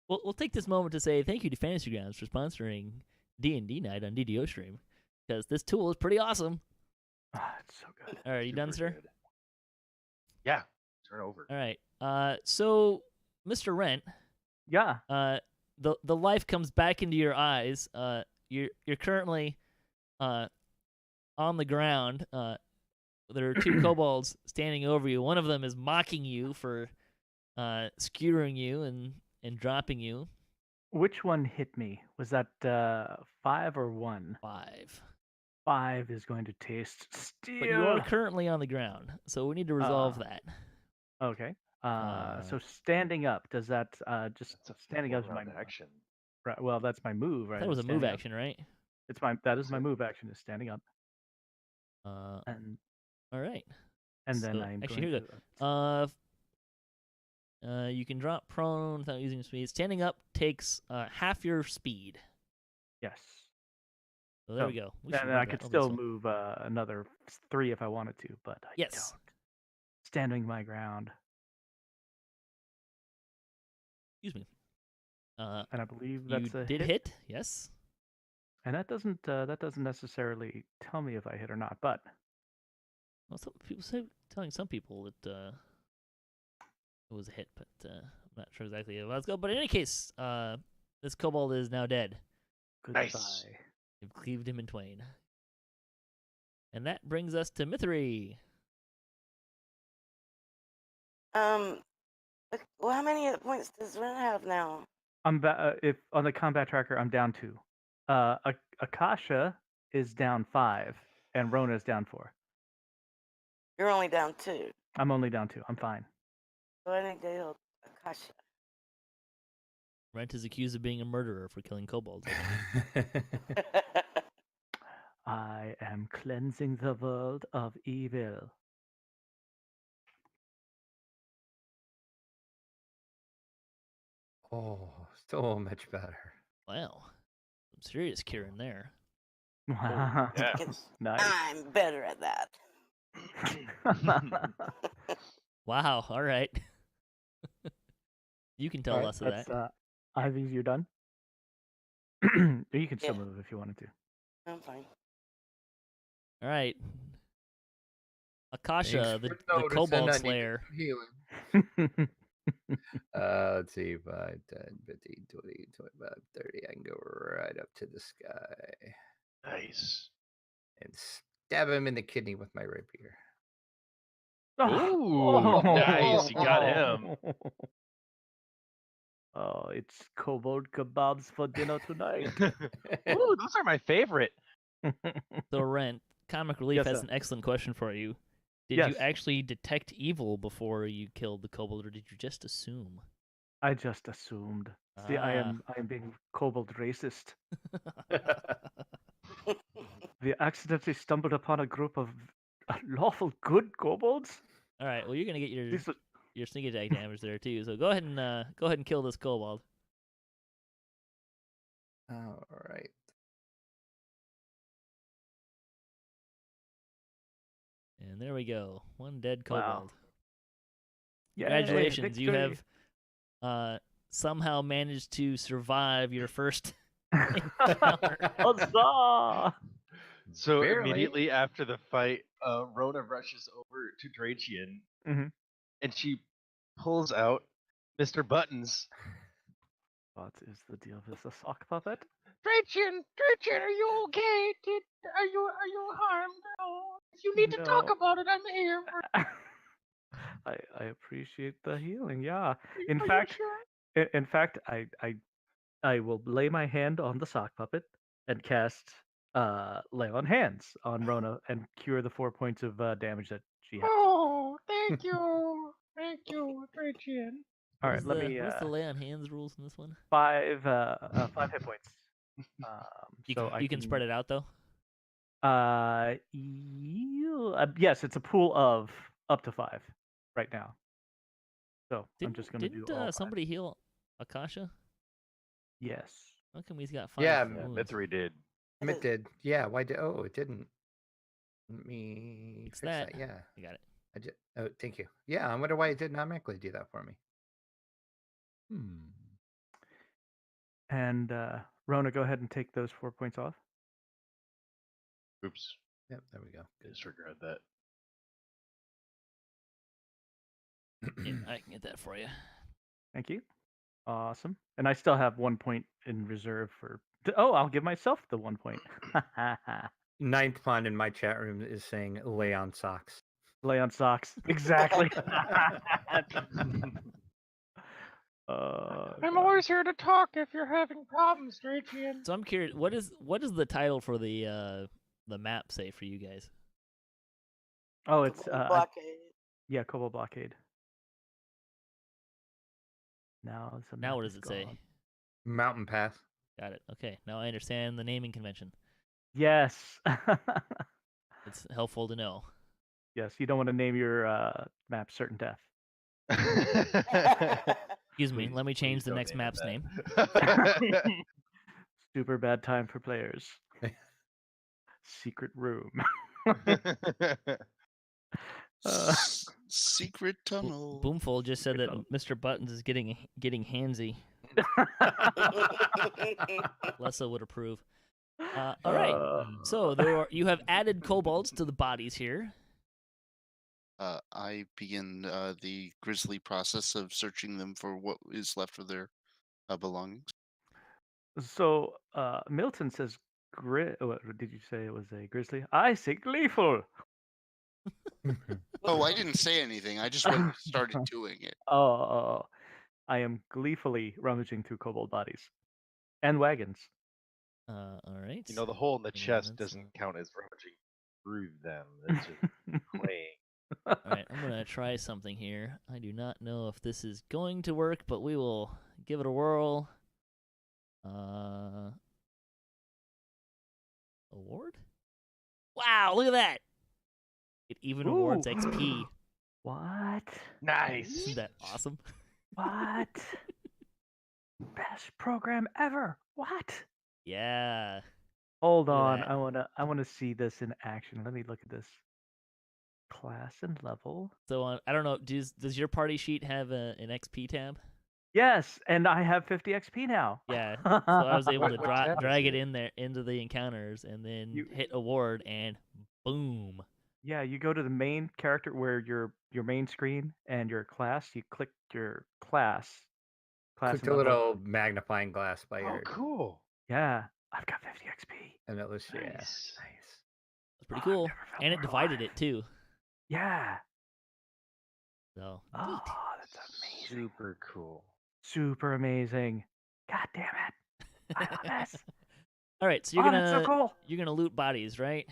we'll take this moment to say thank you to Fantasy Grounds for sponsoring D&D Night on DDOstream, because this tool is pretty awesome. It's so good. All right, you done, Super sir? good. Yeah. Turn over. All right. So, Mr. Rent, Yeah. the life comes back into your eyes. You're currently on the ground. There are two kobolds standing over you. One of them is mocking you for skewering you and dropping you. Which one hit me? Was that 5 or 1? 5. 5 is going to taste steel. But you are currently on the ground, so we need to resolve that. Okay. So standing up, does that just That's a standing up is full my round action. right? Well, that's my move, right? That was a is move standing up. action, right? That is my move action is standing up, and All right. then So, I'm actually, going here we go. You can drop prone without using speed. Standing up takes half your speed. yes. So there So, we go. We And should I love could that. still move another 3 if I wanted to, but I Yes. don't. Standing my ground, Excuse me. and I believe You that's a did hit. Yes. And that doesn't necessarily tell me if I hit or not, but Well, some people say telling some people that it was a hit, but I'm not sure exactly how let's go. But in any case, this kobold is now dead. goodbye. Nice. You've cleaved him in twain. And that brings us to Mythery. Well, how many hit points does Ren have now? I'm if on the combat tracker I'm down 2. Akasha is down 5, and Rona is down 4. You're only down 2. I'm only down 2. I'm fine. So I need to heal Akasha. Rent is accused of being a murderer for killing kobolds. I am cleansing the world of evil. Oh, so much better. Wow. Some serious curing there. Yes. Nice. I'm better at that. Wow. All right. You can tell us of that. Ivy, you done? You can still Yeah. move if you wanted to. I'm fine. All right. Akasha, Thanks the for noticing I kobold need slayer. Healing. Let's see, 5, 10, 15, 20, 25, 30. I can go right up to the sky Nice. and stab him in the kidney with my rapier. Ooh, nice. You got him. Oh, it's kobold kebabs for dinner tonight. Ooh, those are my favorite. So, Rent, Comic Relief Yes, has sir. an excellent question for you. Did Yes. you actually detect evil before you killed the kobold, or did you just assume? I just assumed. See, I am being kobold racist. We accidentally stumbled upon a group of lawful good kobolds. All right. Well, you're gonna get These are- your sneak attack damage there too. So go ahead and kill this kobold. All right. And there we go. One dead Wow. kobold. Yay, Congratulations, you victory. have somehow managed to survive your first encounter. Huzzah! So Barely. immediately after the fight, Rhonda rushes over to Drachien, Mhm. and she pulls out Mr. Buttons. What is the deal with the sock puppet? Drachien, are you okay? Are you harmed? Oh, if you need to talk No. about it, I'm here. I appreciate the healing. Yeah. In Are fact, you sure? in fact, I will lay my hand on the sock puppet and cast lay on hands on Rona and cure the 4 points of damage that she has. Oh, thank you, Drachien. All What right, is let the- me What is the lay on hands rules in this one? 5 hit points. You can spread it out though. Yes, it's a pool of up to 5 right now. So I'm just going to do Didn't all 5. somebody heal Akasha? Yes. How come he's got 5? Yeah, wounds? Mythery did. It did. Yeah, why did? Oh, it didn't. Let me Fix fix that. that. Yeah. I got it. Oh, thank you. Yeah, I wonder why it did not automatically do that for me. And Rona, go ahead and take those 4 points off. Oops. Yep, there we go. Disregard that. Yeah, I can get that for you. Thank you. Awesome. And I still have 1 point in reserve for. Oh, I'll give myself the 1 point. Ninth pond in my chat room is saying lay on socks. Lay on socks. Exactly. I'm always here to talk if you're having problems, Drachien. So I'm curious, what is the title for the map say for you guys? Oh, it's Kobold Blockade. yeah, Kobold Blockade. Now What does it say? Mountain path. Got it. Okay, now I understand the naming convention. Yes. It's helpful to know. Yes, you don't want to name your map Certain Death. Excuse me. Let me change the don't next name it map's name. that. Super bad time for players. Secret room. Secret tunnel. Boomful just said Secret that tunnel. Mr. Buttons is getting handsy. Lessah would approve. All right. So you have added kobolds to the bodies here. I begin the grisly process of searching them for what is left of their belongings. So Milton says what did you say it was a grizzly? I say gleeful. Oh, I didn't say anything. I just went and started doing it. Oh, I am gleefully rummaging through kobold bodies and wagons. All right. You know, the hole in the Yeah, chest that's, doesn't count as rummaging through them. It's just playing. All right, I'm gonna try something here. I do not know if this is going to work, but we will give it a whirl. Award? Wow, look at that! It even awards Ooh. XP. What? Nice. Isn't that awesome? What? Best program ever. What? Yeah. Hold Look at on. that. I wanna see this in action. Let me look at this. Class and level. So I don't know. Does your party sheet have an XP tab? Yes, and I have 50 XP now. Yeah. So I was able to What tab is drag it it? in there into the encounters, and then You- hit award, and boom. Yeah, you go to the main character where your main screen and your class. You click your class. Click and the level. little magnifying glass by Oh, your, cool. Yeah, I've got 50 XP. and it was yeah. Nice. Nice. That's pretty I've cool. never felt And it more divided alive. it too. Yeah. So Oh, neat. that's amazing. Super cool. Super amazing. God damn it. I love this. All right, so That's so cool. you're gonna loot bodies, right?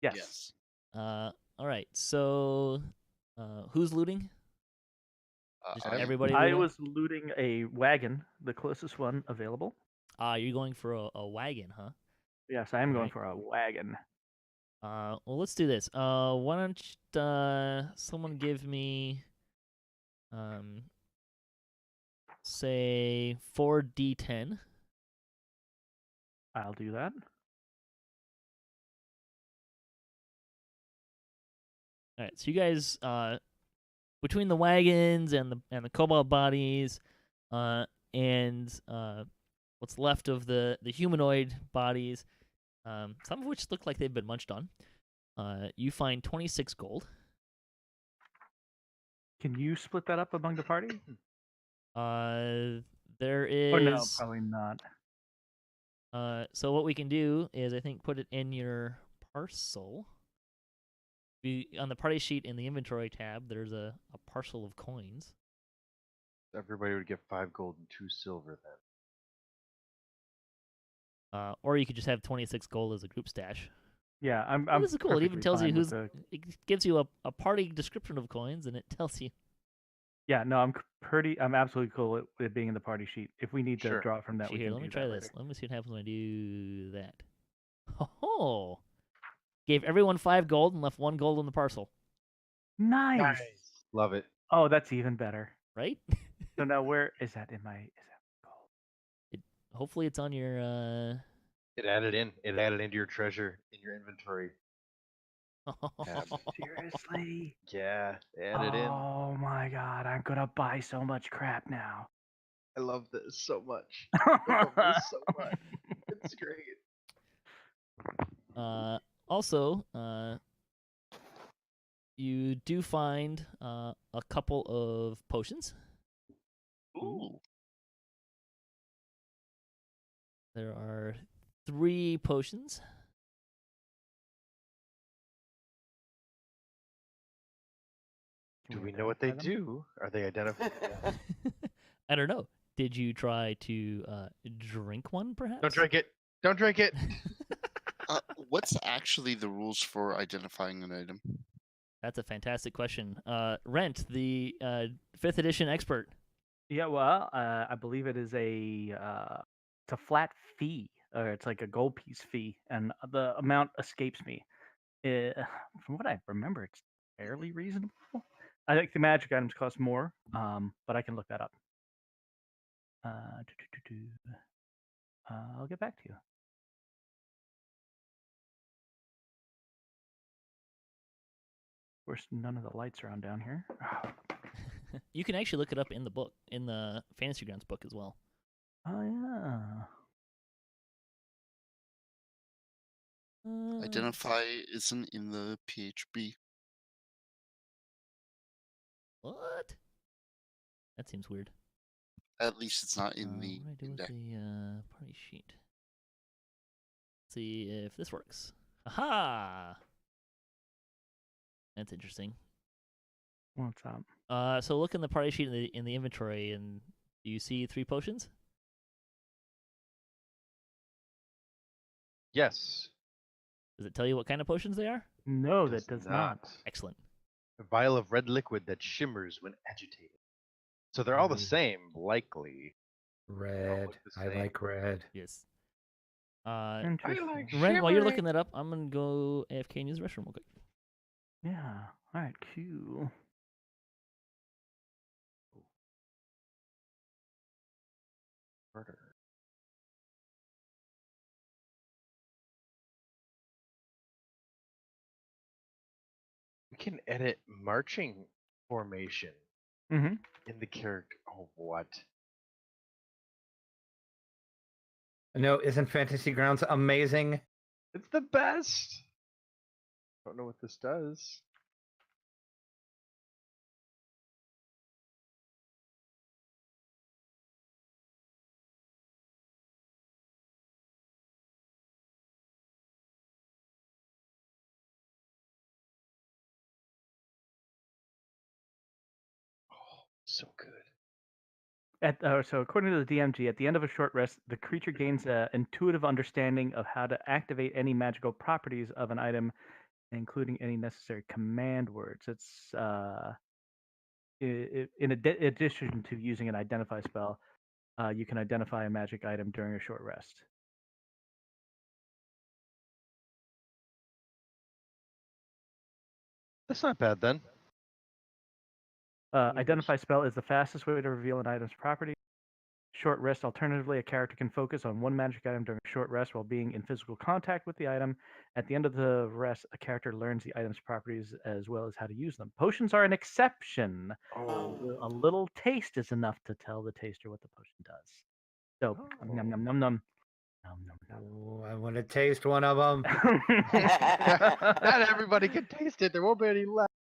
Yes. All right. So, who's looting? Just I'm- everybody I looting? was looting a wagon, the closest one available. You're going for a wagon, huh? Yes, I am going Alright. for a wagon. Well, let's do this. Why don't someone give me, say 4d10. I'll do that. All right, so you guys, between the wagons and the kobold bodies, and what's left of the humanoid bodies, some of which look like they've been munched on, you find 26 gold. Can you split that up among the party? There is. Or no, probably not. So what we can do is, I think, put it in your parcel. On the party sheet in the inventory tab, there's a parcel of coins. Everybody would get 5 gold and 2 silver then. Or you could just have 26 gold as a group stash. Yeah, I'm. This is cool. It even perfectly tells you fine with who's. It gives you a party description of coins, and it tells you. Yeah, no, I'm absolutely cool with it being in the party sheet. If we need to Sure. draw it from that, we Here, can let me do try that this. later. Let me see what happens when I do that. Oh, gave everyone 5 gold and left 1 gold in the parcel. Nice. Love it. Oh, that's even better. Right? So now where is that in my? Is that gold? Hopefully, it's on your. It added into your treasure in your inventory. Seriously? Yeah, add it in. Oh my god, I'm gonna buy so much crap now. I love this so much. I love this so much. It's great. Also, you do find a couple of potions. Ooh. There are 3 potions. Can Do we know what they identify them? do? Are they identified? I don't know. Did you try to drink one, perhaps? Don't drink it. Don't drink it. What's actually the rules for identifying an item? That's a fantastic question. Rent, the 5th edition expert. Yeah, well, I believe it is it's a flat fee, or it's like a gold piece fee, and the amount escapes me. From what I remember, it's fairly reasonable. I think the magic items cost more, but I can look that up. I'll get back to you. Of course, none of the lights are on down here. You can actually look it up in the book, in the Fantasy Grounds book as well. Oh yeah. Identify isn't in the PHB. What? That seems weird. At least it's not in the What do I do with index. the party sheet? Let's see if this works. Aha! That's interesting. What's up? So look in the party sheet in the inventory, and do you see 3 potions? Yes. Does it tell you what kind of potions they are? No, that does not. Excellent. A vial of red liquid that shimmers when agitated. So they're all the same, likely. Red. look the I same. like red. Yes. Interesting. like Ren, while you're shimmering. looking that up, I'm gonna go AFK and use the restroom real quick. Yeah. All right. Cool. Murder. We can edit marching formation Mm-hmm. in the character. Oh, what? No, isn't Fantasy Grounds amazing? It's the best. Don't know what this does. Oh, so good. So according to the DMG, at the end of a short rest, the creature gains an intuitive understanding of how to activate any magical properties of an item, including any necessary command words. It's in addition to using an identify spell, you can identify a magic item during a short rest. That's not bad then. Identify spell is the fastest way to reveal an item's property. Short rest. Alternatively, a character can focus on one magic item during a short rest while being in physical contact with the item. At the end of the rest, a character learns the item's properties as well as how to use them. Potions are an exception. Oh. A little taste is enough to tell the taster what the potion does. So, num num num num. Nom, nom, nom. Oh, I want to taste one of them. Not everybody can taste it. There won't be any left.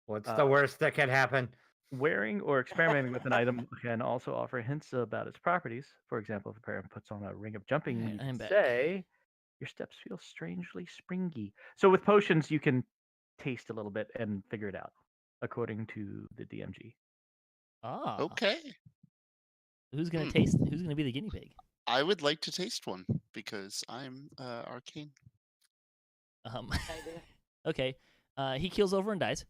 What's the worst that can happen? Wearing or experimenting with an item can also offer hints about its properties. For example, if a player puts on a ring of jumping, Alright, you I'm can back. say, your steps feel strangely springy. So with potions, you can taste a little bit and figure it out, according to the DMG. Ah. Okay. Who's gonna taste? Who's gonna be the guinea pig? I would like to taste one because I'm arcane. Okay. He keels over and dies.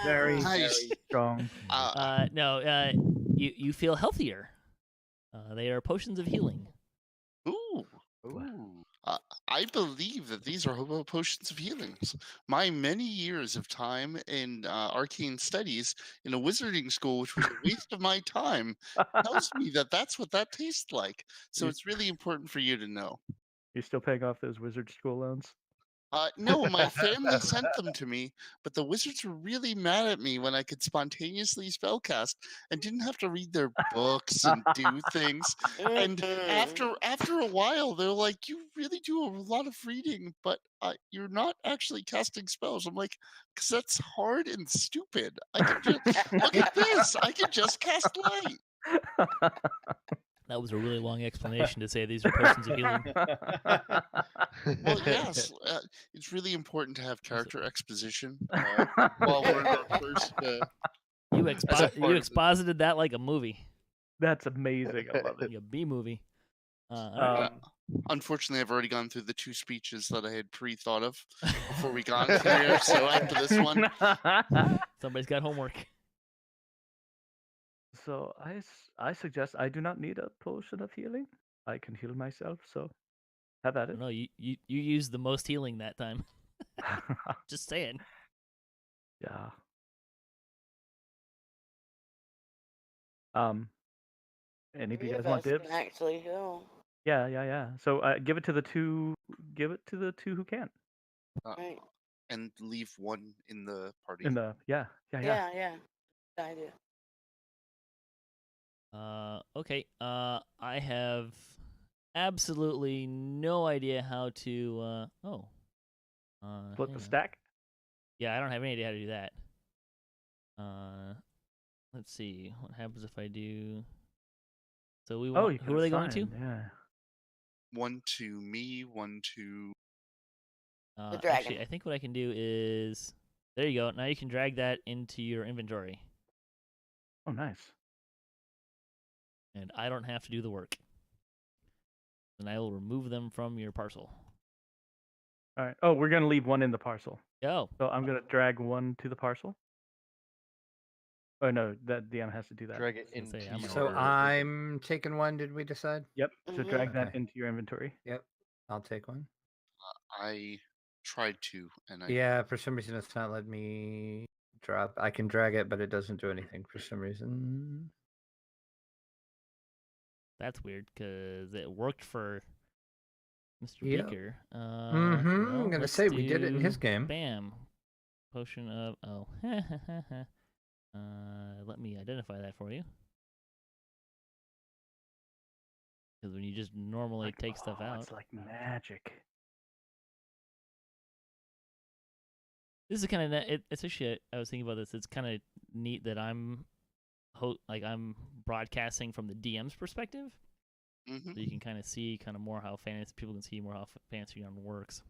Very, Nice. very strong. No. You feel healthier. They are potions of healing. Ooh. I believe that these are potions of healings. My many years of time in arcane studies in a wizarding school, which was a waste of my time, tells me that that's what that tastes like. So You- it's really important for you to know. You're still paying off those wizard school loans? No, my family sent them to me, but the wizards were really mad at me when I could spontaneously spellcast and didn't have to read their books and do things. And Mhm. after a while, they're like, "You really do a lot of reading, but you're not actually casting spells." I'm like, "Cause that's hard and stupid. I can just look at this. I can just cast light." That was a really long explanation to say these are potions of healing. Well, yes, it's really important to have character exposition while we're in our first. You as a part of it. exposited that like a movie, That's amazing. I love it. like a B movie. All right. Unfortunately, I've already gone through the 2 speeches that I had pre-thought of before we got here. So after this one, Somebody's got homework. So I suggest I do not need a potion of healing. I can heal myself. So have at it. No, you used the most healing that time. Just saying. Yeah. Any of you Three guys of want us can dibs? actually heal. Yeah. So give it to the two. Give it to the two who can. Right. and leave 1 in the party. In the yeah. Yeah. Good idea. Okay. I have absolutely no idea how to. Flip hang the on. stack. Yeah, I don't have any idea how to do that. Let's see what happens if I do. So we want. Oh, you who are they going to? Yeah. 1 to me, 1 to. The dragon. Actually, I think what I can do is. There you go. Now you can drag that into your inventory, Oh, nice. and I don't have to do the work. Then I will remove them from your parcel. All right. Oh, we're gonna leave 1 in the parcel. Go. So I'm gonna drag 1 to the parcel. Oh no, that DM has to do that. Drag it I was into gonna say, I'm your- So I'm taking 1. Did we decide? Yep. So drag that Okay. into your inventory. Yep. I'll take 1. I tried to, and I. Yeah, for some reason it's not letting me drop. I can drag it, but it doesn't do anything for some reason. That's weird because it worked for Mr. Yep. Beaker. I'm well, gonna let's say we did it in his do- game. Bam. Potion of let me identify that for you. Because when you just normally take stuff out, It's like magic. this is kind of it's actually I was thinking about this. It's kind of neat that I'm broadcasting from the DM's perspective, Mhm. so you can kind of see more how people can see more how Fantasy Yarn works.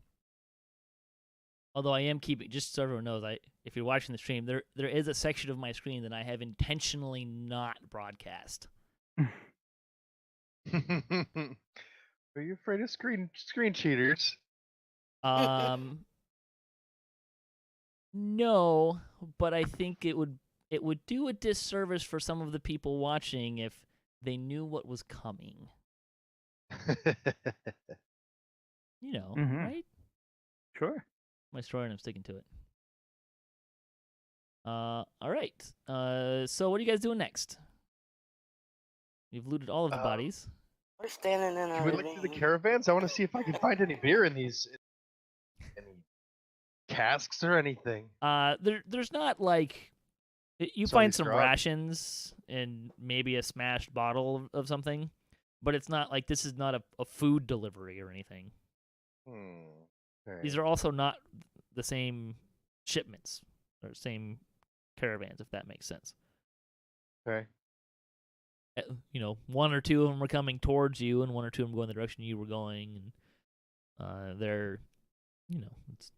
Although I am keeping, just so everyone knows, if you're watching the stream, there is a section of my screen that I have intentionally not broadcast. Are you afraid of screen cheaters? No, but I think it would do a disservice for some of the people watching if they knew what was coming. You know, Mhm. right? Sure. My story, and I'm sticking to it. All right. So what are you guys doing next? We've looted all of the bodies. We're standing in Can our we look through the ravine. caravans? I want to see if I can find any beer in these, any casks or anything. There's not like you Somebody find some grog? rations and maybe a smashed bottle of something, but it's not like this is not a food delivery or anything. These are also not the same shipments or same caravans, if that makes sense. Okay. 1 or 2 of them are coming towards you, and 1 or 2 of them going the direction you were going, and they're, it's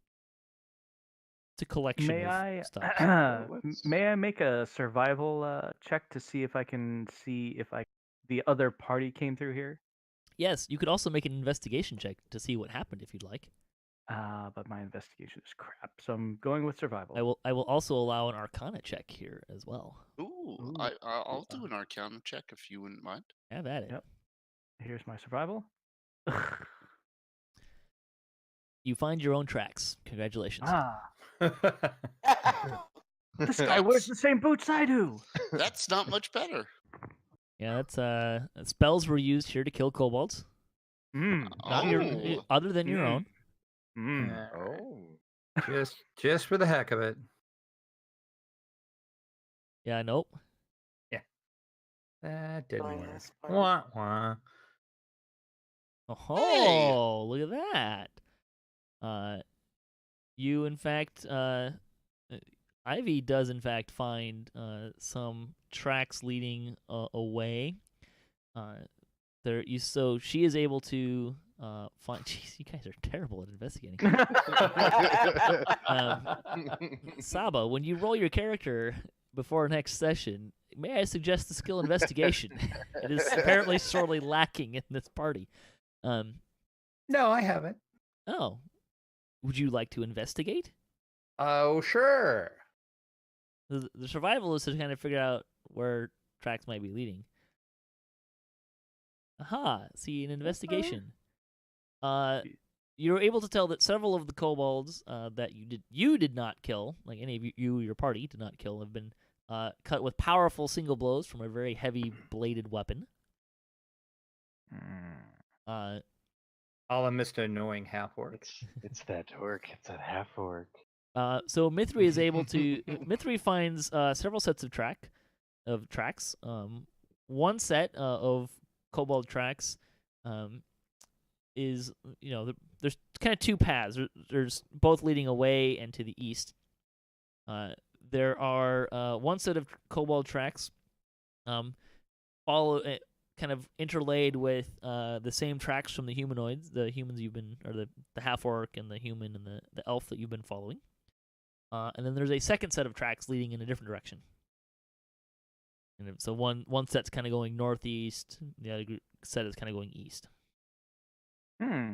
a collection May of stuff. May I make a survival check to see if I can see if the other party came through here? Yes, you could also make an investigation check to see what happened if you'd like. But my investigation is crap, so I'm going with survival. I will also allow an Arcana check here as well. Ooh, I'll do an Arcana check if you wouldn't mind. Have at it. Yep. Here's my survival. You find your own tracks. Congratulations. This guy wears the same boots I do. That's not much better. Yeah, that's spells were used here to kill kobolds. Mm. Not other than your own. Alright. Oh. Just for the heck of it. Yeah, nope. That didn't Join work. this party. Wah, wah. Oh, look at that. You in fact, Ivy does in fact find some tracks leading away. So she is able to find. Jeez, you guys are terrible at investigating. Saba, when you roll your character before next session, may I suggest the skill investigation? It is apparently sorely lacking in this party. No, I haven't. Oh, would you like to investigate? Oh, sure. The survival is to kind of figure out where tracks might be leading. Aha! See, an investigation. You're able to tell that several of the kobolds that you did not kill, like any of your party did not kill, have been cut with powerful single blows from a very heavy bladed weapon. All I missed an annoying half orc. It's that orc. It's that half orc. So Mythery is able to. Mythery finds several sets of tracks. One set of kobold tracks is there's kind of two paths. There's both leading away and to the east. There are one set of kobold tracks, follow kind of interlaid with the same tracks from the humanoids, the humans you've been, or the half orc and the human and the elf that you've been following. And then there's a second set of tracks leading in a different direction. And so one set's kind of going northeast, the other set is kind of going east. Yeah.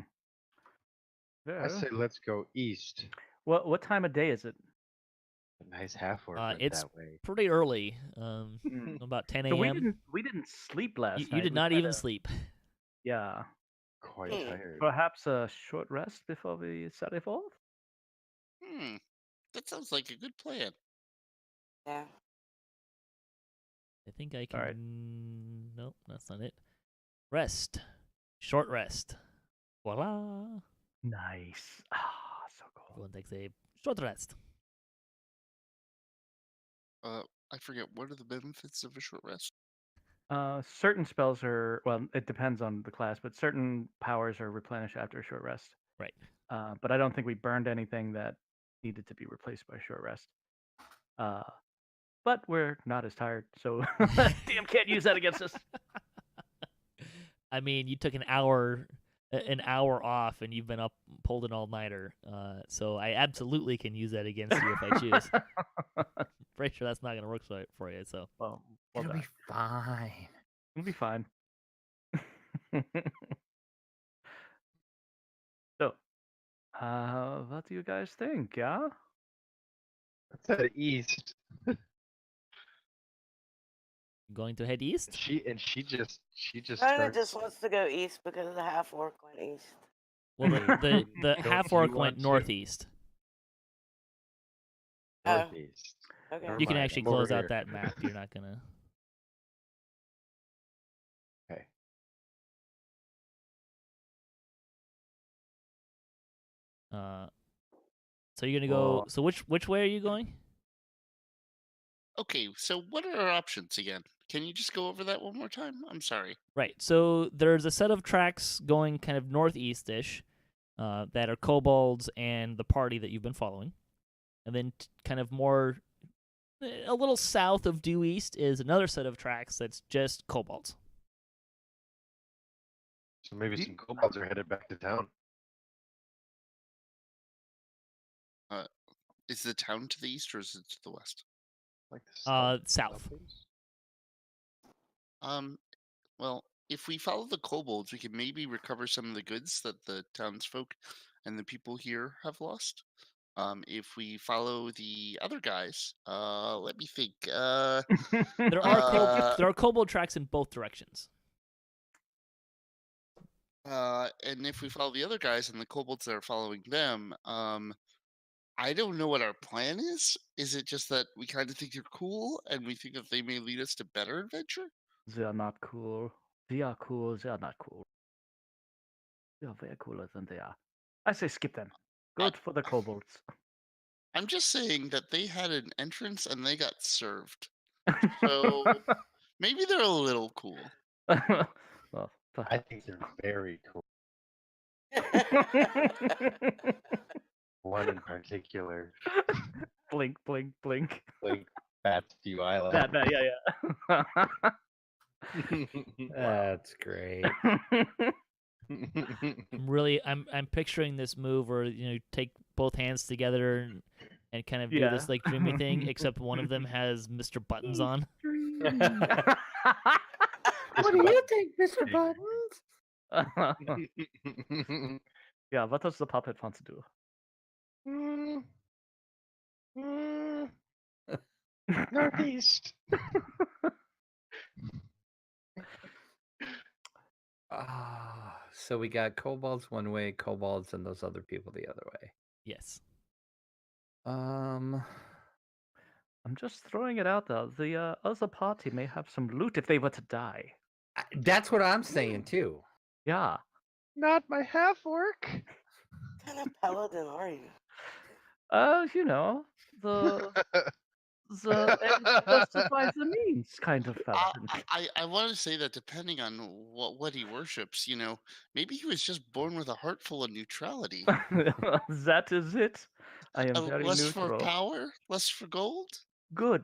I say let's go east. What time of day is it? A nice half orc went It's that way. pretty early, about 10 So a.m. we didn't sleep last night. You did We not even kinda- sleep. Yeah. Quite tired. Perhaps a short rest before we set it off? That sounds like a good plan. Yeah. I think I can. All right. Nope, that's not it. Rest. Short rest. Voila. Nice. Ah, so cool. Everyone takes a short rest. I forget, what are the benefits of a short rest? Certain spells are, well, it depends on the class, but certain powers are replenished after a short rest. Right. But I don't think we burned anything that needed to be replaced by a short rest. But we're not as tired, so damn can't use that against us. I mean, you took an hour off, and you've been up, pulled an all-nighter. So I absolutely can use that against you if I choose. Pretty sure that's not going to work for you. So. Well It'll done. be fine. It'll be fine. So, what do you guys think? Yeah. Let's head east. Going to head east? She just Rhonda starts. just wants to go east because the half orc went east. Well, the Don't half you orc want went to? northeast. Northeast. Okay. Never You can mind, actually I'm over close out here. that map. You're not gonna. Okay. So you're gonna go. Well- So which way are you going? Okay, so what are our options again? Can you just go over that one more time? I'm sorry. Right. So there's a set of tracks going kind of northeast-ish that are kobolds and the party that you've been following, and then kind of more a little south of due east is another set of tracks that's just kobolds. So maybe some kobolds are headed back to town. Is the town to the east or is it to the west? Like the South. Well, if we follow the kobolds, we can maybe recover some of the goods that the townsfolk and the people here have lost. If we follow the other guys, let me think. There are kobold tracks in both directions. And if we follow the other guys and the kobolds that are following them, I don't know what our plan is. Is it just that we kind of think they're cool and we think that they may lead us to better adventure? They are not cool. They are cool. They are not cool. They are very cooler than they are. I say skip them. Good for the kobolds. I'm just saying that they had an entrance and they got served. So maybe they're a little cool. Well, I think they're very cool. One in particular, blink, blink, blink. like Bats View Island. That, yeah. That's great. I'm picturing this move where you take both hands together and kind of do this like dreamy thing, except one of them has Mr. Buttons on. What do you think, Mr. Buttons? Yeah, what does the puppet want to do? Northeast. So we got kobolds one way, kobolds and those other people the other way. Yes. I'm just throwing it out there. The other party may have some loot if they were to die. That's what I'm saying too. Yeah. Not my half orc. What kind of paladin are you? You know, the end justifies the means kind of paladin. I want to say that depending on what he worships, maybe he was just born with a heart full of neutrality. That is it. I am very less neutral. for power, less for gold. Good.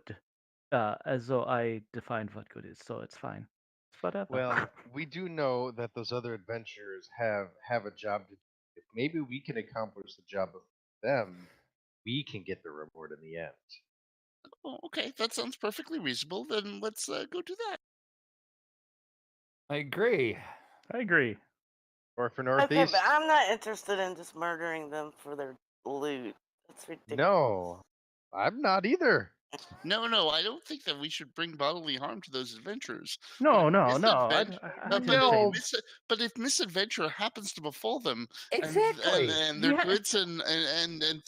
As though I defined what good is, so it's fine. It's whatever. Well, we do know that those other adventurers have a job to do. If maybe we can accomplish the job of them, we can get the reward in the end. Oh, okay, that sounds perfectly reasonable. Then let's go do that. I agree. Or for Okay, Northeast. but I'm not interested in just murdering them for their loot. That's ridiculous. No, I'm not either. No, I don't think that we should bring bodily harm to those adventurers. No. But if misadventure happens to befall them, Exactly. and their goods and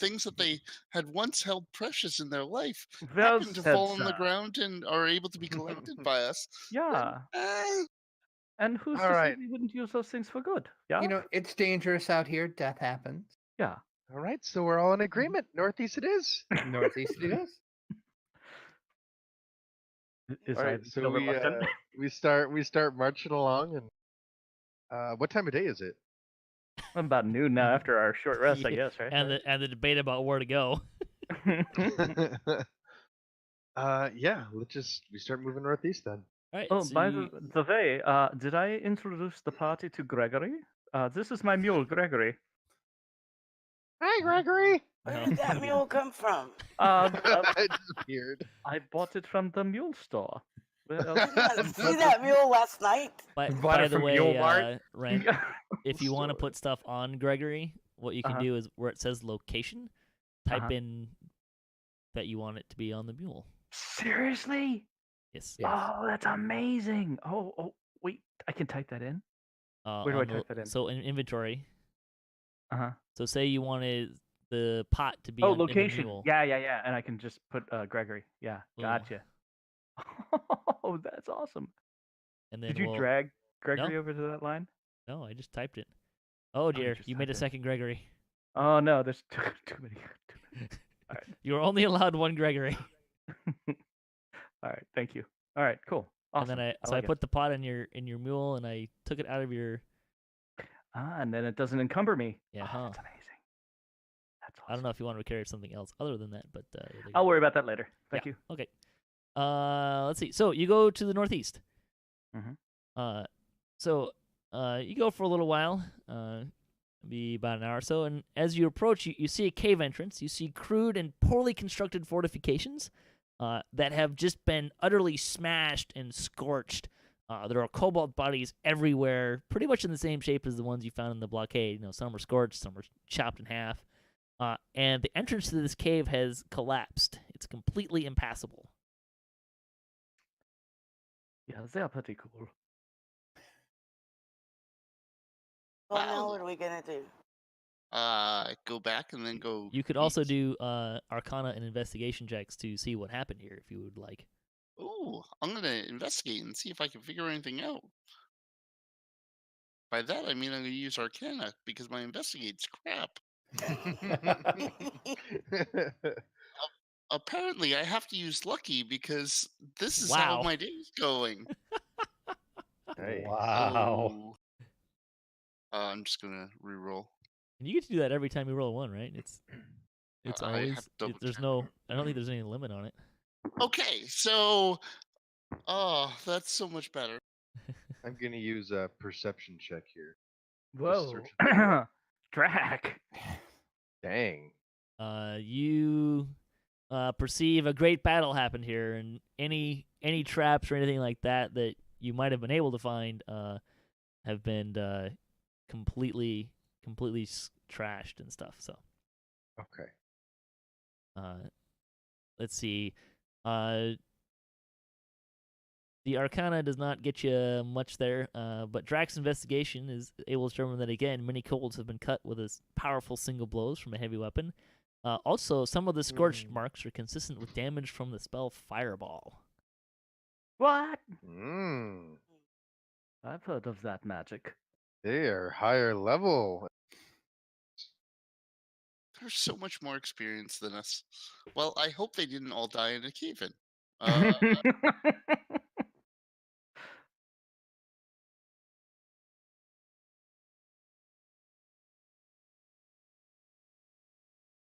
things that they had once held precious in their life happen to fall on the ground and are able to be collected by us. Yeah. Then, And who's All to say right. we wouldn't use those things for good? Yeah. It's dangerous out here. Death happens. Yeah. All right, so we're all in agreement. Northeast it is. Northeast it is. All right, so we start marching along, and what time of day is it? About noon now after our short rest, I guess, right? And the debate about where to go. Yeah, we start moving northeast then. All right. Oh, so by you- the way, did I introduce the party to Gregory? This is my mule, Gregory. Hi, Gregory. Where did that mule come from? It disappeared. I bought it from the mule store. Well, Did not see that mule last night. by Bought it the from way, Yolmart? Ren, if you want to put stuff on Gregory, what you can do is where it says location, type in that you want it to be on the mule. Seriously? Yes. Oh, that's amazing. Oh, wait, I can type that in? Where do I type that in? So in inventory. Uh-huh. So say you wanted the pot to be Oh, in the location. mule. Yeah. And I can just put Gregory. Yeah, gotcha. Oh, that's awesome. And then Did you drag Gregory over to that line? No, I just typed it. Oh dear, just you made a typed it. second Gregory. Oh no, there's too many. All right. You're only allowed one Gregory. All right, thank you. All right, cool. Awesome. And then I like it. put the pot in your mule and I took it out of your. And then it doesn't encumber me. Yeah, Oh, huh. that's amazing. That's awesome. I don't know if you want to carry something else other than that, but there you I'll go. worry about that later. Thank Yeah, you. Okay. Let's see. So you go to the northeast. Mhm. So you go for a little while, be about an hour or so, and as you approach, you see a cave entrance. You see crude and poorly constructed fortifications that have just been utterly smashed and scorched. There are kobold bodies everywhere, pretty much in the same shape as the ones you found in the blockade. Some are scorched, some are chopped in half. And the entrance to this cave has collapsed. It's completely impassable. Yeah, they are pretty cool. Well, now Wow. what are we gonna do? Go back and then go. You could also do Arcana and investigation checks to see what happened here, if you would like. Oh, I'm gonna investigate and see if I can figure anything out. By that I mean I'm gonna use Arcana because my investigate's crap. Apparently, I have to use lucky because this is Wow. how my day's going. Hey. Wow. So, I'm just gonna reroll. And you get to do that every time you roll a 1, right? It's I always have to double there's check. no. I don't think there's any limit on it. Okay, so, oh, that's so much better. I'm gonna use a perception check here. Whoa. search Drac. Dang. You perceive a great battle happened here, and any traps or anything like that that you might have been able to find have been completely trashed and stuff. So Okay. let's see. The Arcana does not get you much there, but Drac's investigation is able to determine that, again, many kobolds have been cut with as powerful single blows from a heavy weapon. Also, some of the scorched marks are consistent with damage from the spell Fireball. What? Mm. I've heard of that magic. They are higher level. They're so much more experienced than us. Well, I hope they didn't all die in a cave-in.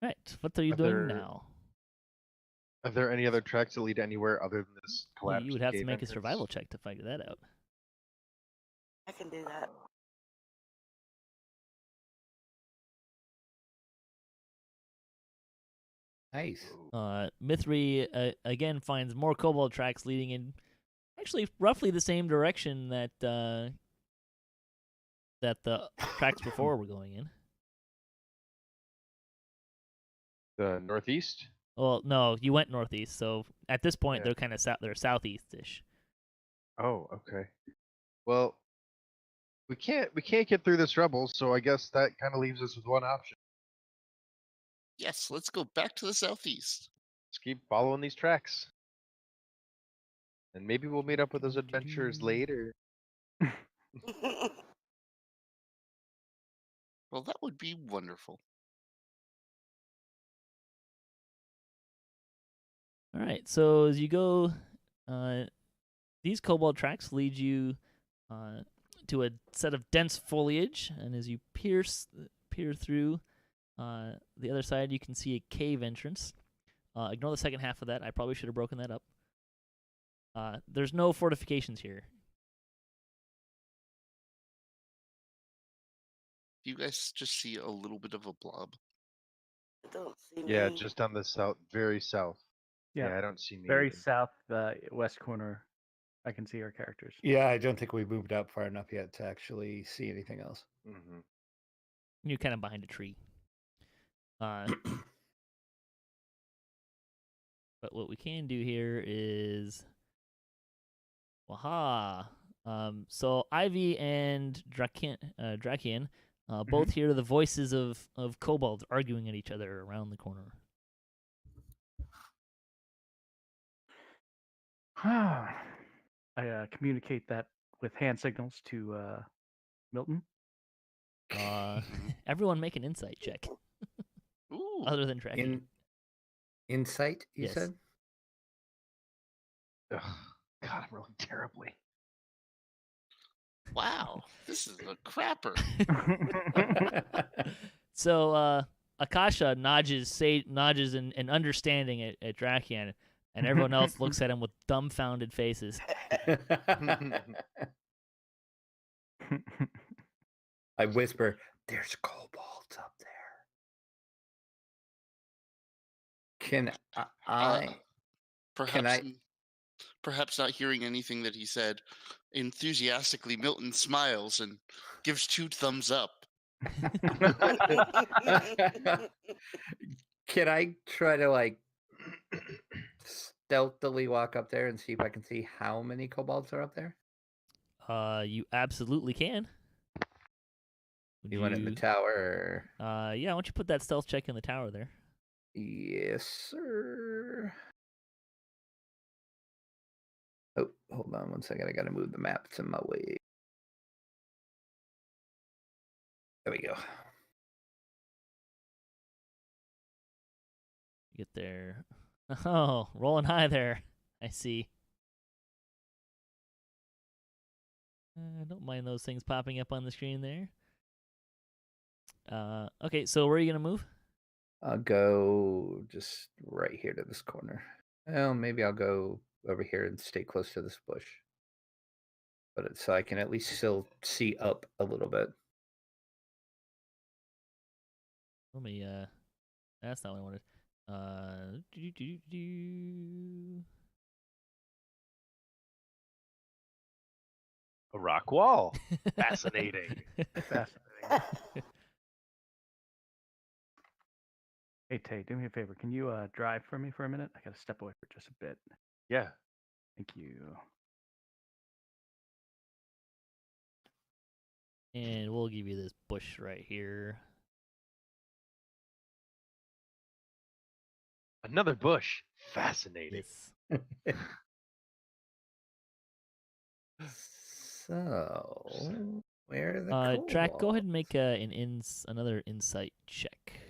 Right, what are you Are doing there- now? Are there any other tracks that lead anywhere other than this Well, collapsed you would have to cave make entrance? a survival check to figure that out. I can do that. Nice. Mythery again finds more kobold tracks leading in actually roughly the same direction that the tracks before were going in. The northeast? Well, no, you went northeast, so at this point Yeah. they're kind of they're southeast-ish. Oh, okay. Well, we can't get through this rubble, so I guess that kind of leaves us with one option. Yes, let's go back to the southeast. Let's keep following these tracks. And maybe we'll meet up with those adventurers later. Well, that would be wonderful. All right, so as you go, these kobold tracks lead you to a set of dense foliage, and as you peer through the other side, you can see a cave entrance. Ignore the second half of that. I probably should have broken that up. There's no fortifications here. Do you guys just see a little bit of a blob? I don't see Yeah, me. just on the very south. Yeah, I don't see me. very either. south west corner. I can see our characters. Yeah, I don't think we moved up far enough yet to actually see anything else. Mhm. You're kind of behind a tree. But what we can do here is, so Ivy and Drachien both hear the voices of kobolds arguing at each other around the corner. I communicate that with hand signals to Milton. Everyone make an insight check, Ooh. other than Drachien. Insight, you Yes. said? Ugh, God, I'm rolling terribly. Wow, this is a crapper. So Akasha nods in understanding at Drachien, and everyone else looks at him with dumbfounded faces. I whisper, "There's kobolds up there." Can I? Perhaps not hearing anything that he said, enthusiastically Milton smiles and gives 2 thumbs up. Can I try to stealthily walk up there and see if I can see how many kobolds are up there? You absolutely can. You want it in the tower? Yeah, why don't you put that stealth check in the tower there? Yes, sir. Oh, hold on one second. I got to move the map to my way. There we go. Get there. Oh, rolling high there. I see. I don't mind those things popping up on the screen there. Okay, so where are you gonna move? I'll go just right here to this corner. Well, maybe I'll go over here and stay close to this bush. But so I can at least still see up a little bit. Let me. That's not what I wanted. A rock wall. Fascinating. Fascinating. Hey, Tay, do me a favor. Can you drive for me for a minute? I gotta step away for just a bit. Yeah. Thank you. And we'll give you this bush right here. Another bush. Fascinating. Yes. So where are the Drac, go ahead and kobolds? make another insight check.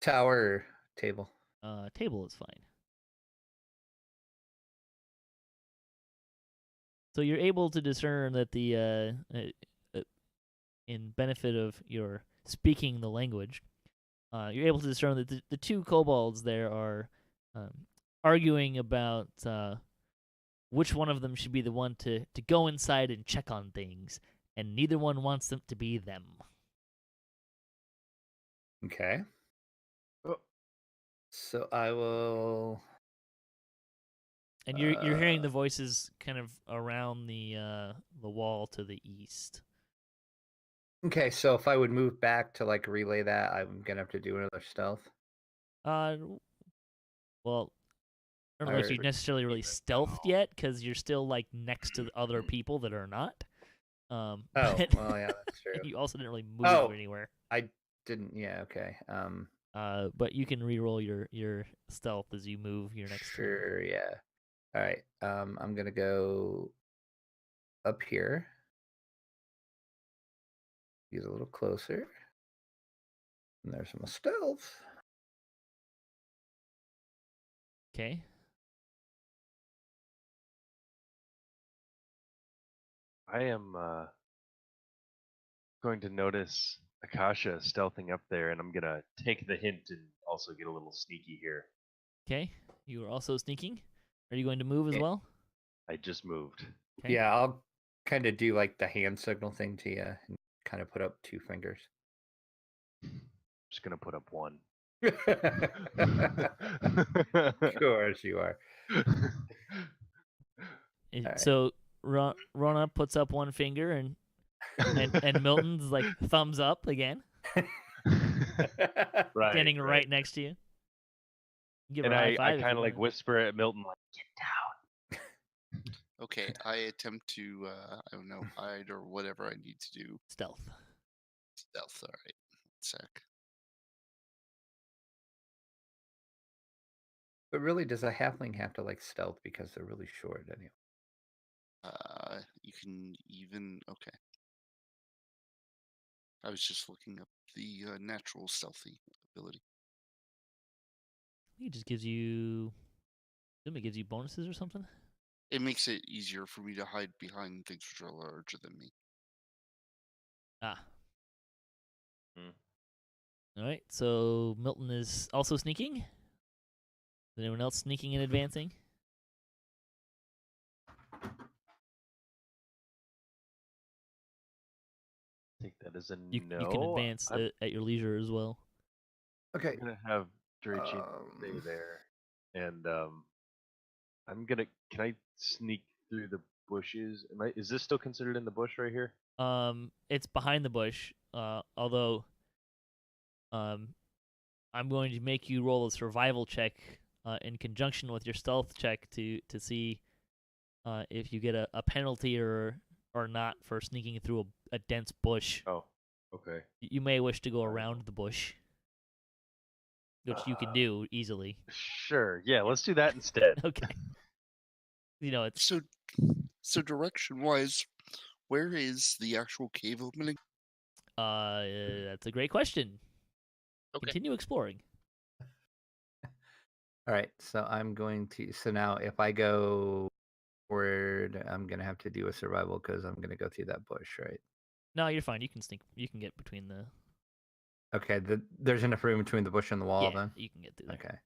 Tower table. Table is fine. So you're able to discern that the in benefit of your speaking the language, you're able to discern that the two kobolds there are arguing about which one of them should be the one to go inside and check on things, and neither one wants them to be them. Okay. Oh. So I will. And you're hearing the voices kind of around the wall to the east. Okay, so if I would move back to like relay that, I'm gonna have to do another stealth. Well, I don't know if Or- you're necessarily really stealthed yet, because you're still like next to the other people that are not. Oh, But well, yeah, that's true. you also didn't really move Oh. anywhere. I didn't. Yeah. Okay. But you can re-roll your stealth as you move your next turn. Sure. Yeah. All right. I'm gonna go up here. Get a little closer. And there's my stealth. Okay. I am going to notice Akasha stealthing up there, and I'm gonna take the hint and also get a little sneaky here. Okay. You are also sneaking. Are you going to move as Yeah. well? I just moved. Okay. Yeah, I'll kind of do like the hand signal thing to you and kind of put up 2 fingers. Just gonna put up one. Of course you are. Alright. So Rhonda puts up one finger, and Milton's like thumbs up again, Right. standing right next to you. Give And her a high I five if kind you of like want. whisper at Milton, like, get down. Okay, I attempt to, I don't know, hide or whatever I need to do. Stealth. Stealth, all right. 1 sec. But really, does a halfling have to like stealth because they're really short anyway? You can even, okay. I was just looking up the natural stealthy ability. It just gives you. It gives you bonuses or something. It makes it easier for me to hide behind things which are larger than me. Ah. Hmm. All right. So Milton is also sneaking. Is anyone else sneaking and advancing? I think that is a You no. you can advance I'm at your leisure as well. Okay. gonna have Drachien stay there, and I'm gonna. Can I sneak through the bushes? Is this still considered in the bush right here? It's behind the bush. Although, I'm going to make you roll a survival check, in conjunction with your stealth check to see, if you get a penalty or not for sneaking through a dense bush. Oh, okay. You may wish to go around the bush, which you can do easily. Sure. Yeah, let's do that instead. Okay. You know, it's So direction-wise, where is the actual cave opening? that's a great question. Okay. Continue exploring. All right, so I'm going to. So now, if I go forward, I'm gonna have to do a survival because I'm gonna go through that bush, right? No, you're fine. You can sneak. You can get between the. Okay. There's enough room between the bush and the wall, Yeah, then. you can get through there. Okay.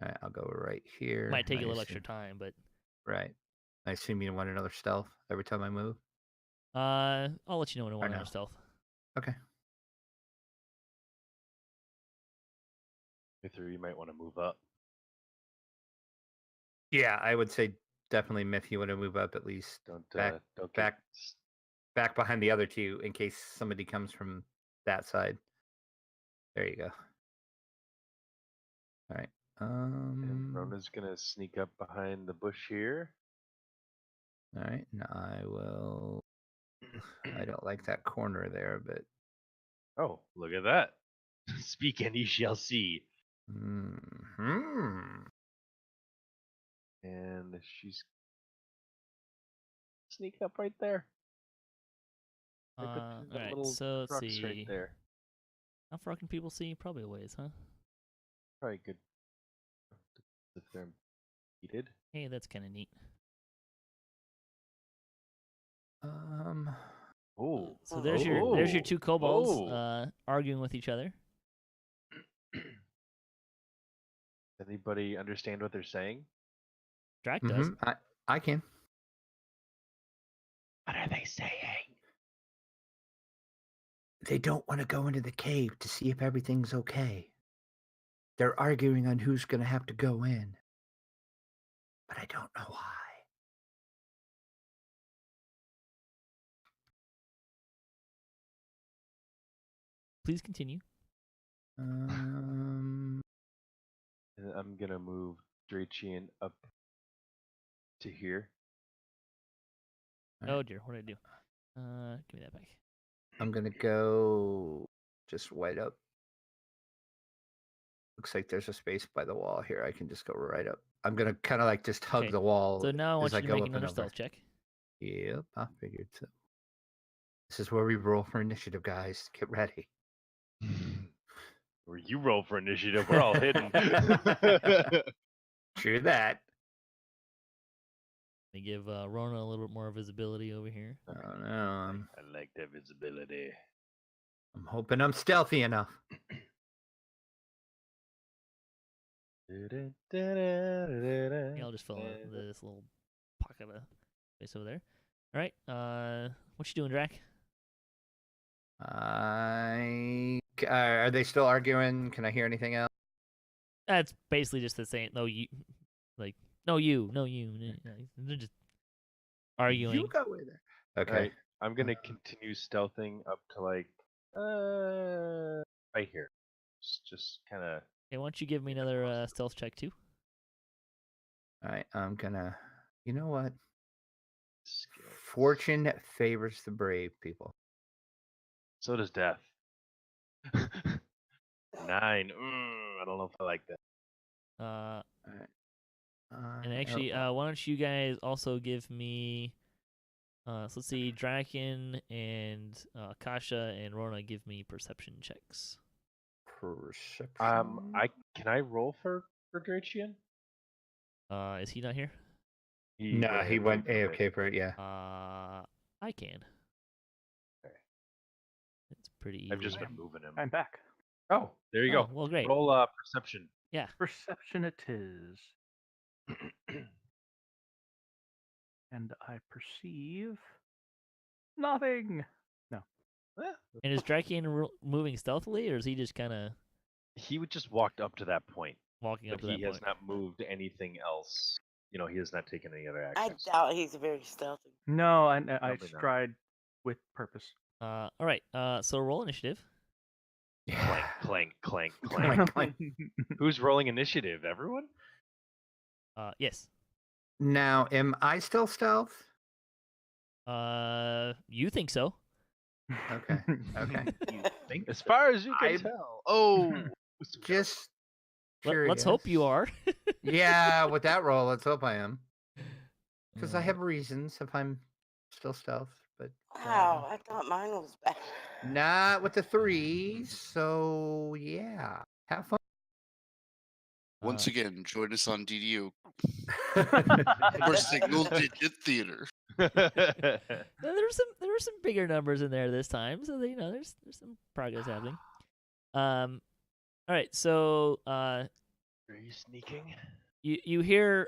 All right, I'll go right here. Might take I a little assume- extra time, but Right. I assume you want another stealth every time I move. I'll let you know when I Or want no? another stealth. Okay. Mythery, you might want to move up. Yeah, I would say definitely Myth. You want to move up at least Don't back don't back back behind the other two in case somebody comes from that side. There you go. All right. And Rhona's gonna sneak up behind the bush here. All right. And I will. I don't like that corner there, but. Oh, look at that! Speak and ye shall see. Hmm. And she's sneak up right there. Right between the All right. little So let's trucks see. right there. How far can people see? Probably a ways, huh? Probably good if they're impeded. Hey, that's kind of neat. Oh, So there's your two kobolds Oh. arguing with each other. Anybody understand what they're saying? Drac does. I can. What are they saying? They don't want to go into the cave to see if everything's okay. They're arguing on who's going to have to go in. But I don't know why. Please continue. And I'm gonna move Drachien up to here. Oh dear, what did I do? Give me that back. I'm going to go just right up. Looks like there's a space by the wall here. I can just go right up. I'm going to kind of like just hug Okay, the wall. So now I want as you to go make up and another over. stealth check. Yep, I figured so. This is where we roll for initiative, guys. Get ready. Where you roll for initiative, we're all hidden. True that. They give Rona a little bit more visibility over here. Oh no, I like that visibility. I'm hoping I'm stealthy enough. Yeah, I'll just fill in this little pocket of space over there. All right. What you doing, Drac? Are they still arguing? Can I hear anything else? That's basically just the same. No, you. Like, no, you. No, you. They're just arguing. You go with her. Okay. Right, I'm gonna continue stealthing up to like right here. Just kind of. Hey, why don't you give me another stealth check too? All right, I'm gonna. You know what? Skills. Fortune favors the brave, people. So does death. 9. I don't know if I like that. All right. And actually, why don't you guys also give me? So let's see, Drachien and Akasha and Rona give me perception checks. Perception. Can I roll for Drachien? Is he not here? No, he went AFK for it. Yeah. I can. Okay. It's pretty easy. I've just been moving him. I'm back. Oh, there you go. Well, great. Roll perception. Yeah. Perception it is. And I perceive nothing. No. And is Drachien moving stealthily, or is he just kind of He would just walked up to that point, walking up but to he that has point? not moved anything else. You know, he has not taken any other I actions. doubt he's very stealthy. No, I Probably not. stride with purpose. All right. So roll initiative. Clank, clank, clank, clank. Clank, clank. Who's rolling initiative? Everyone? Yes. Now, am I still stealth? You think so? Okay. Okay. You think? As far as you can tell. Oh. Just. Let's hope you are. Yeah, with that roll, let's hope I am. Because I have reasons if I'm still stealth, but Wow, I thought mine was bad. not with the 3s. So yeah, have fun. Once again, join us on DDO Exactly. for single digit theater. There were some bigger numbers in there this time, so there's some progress happening. All right, so Are you sneaking? you hear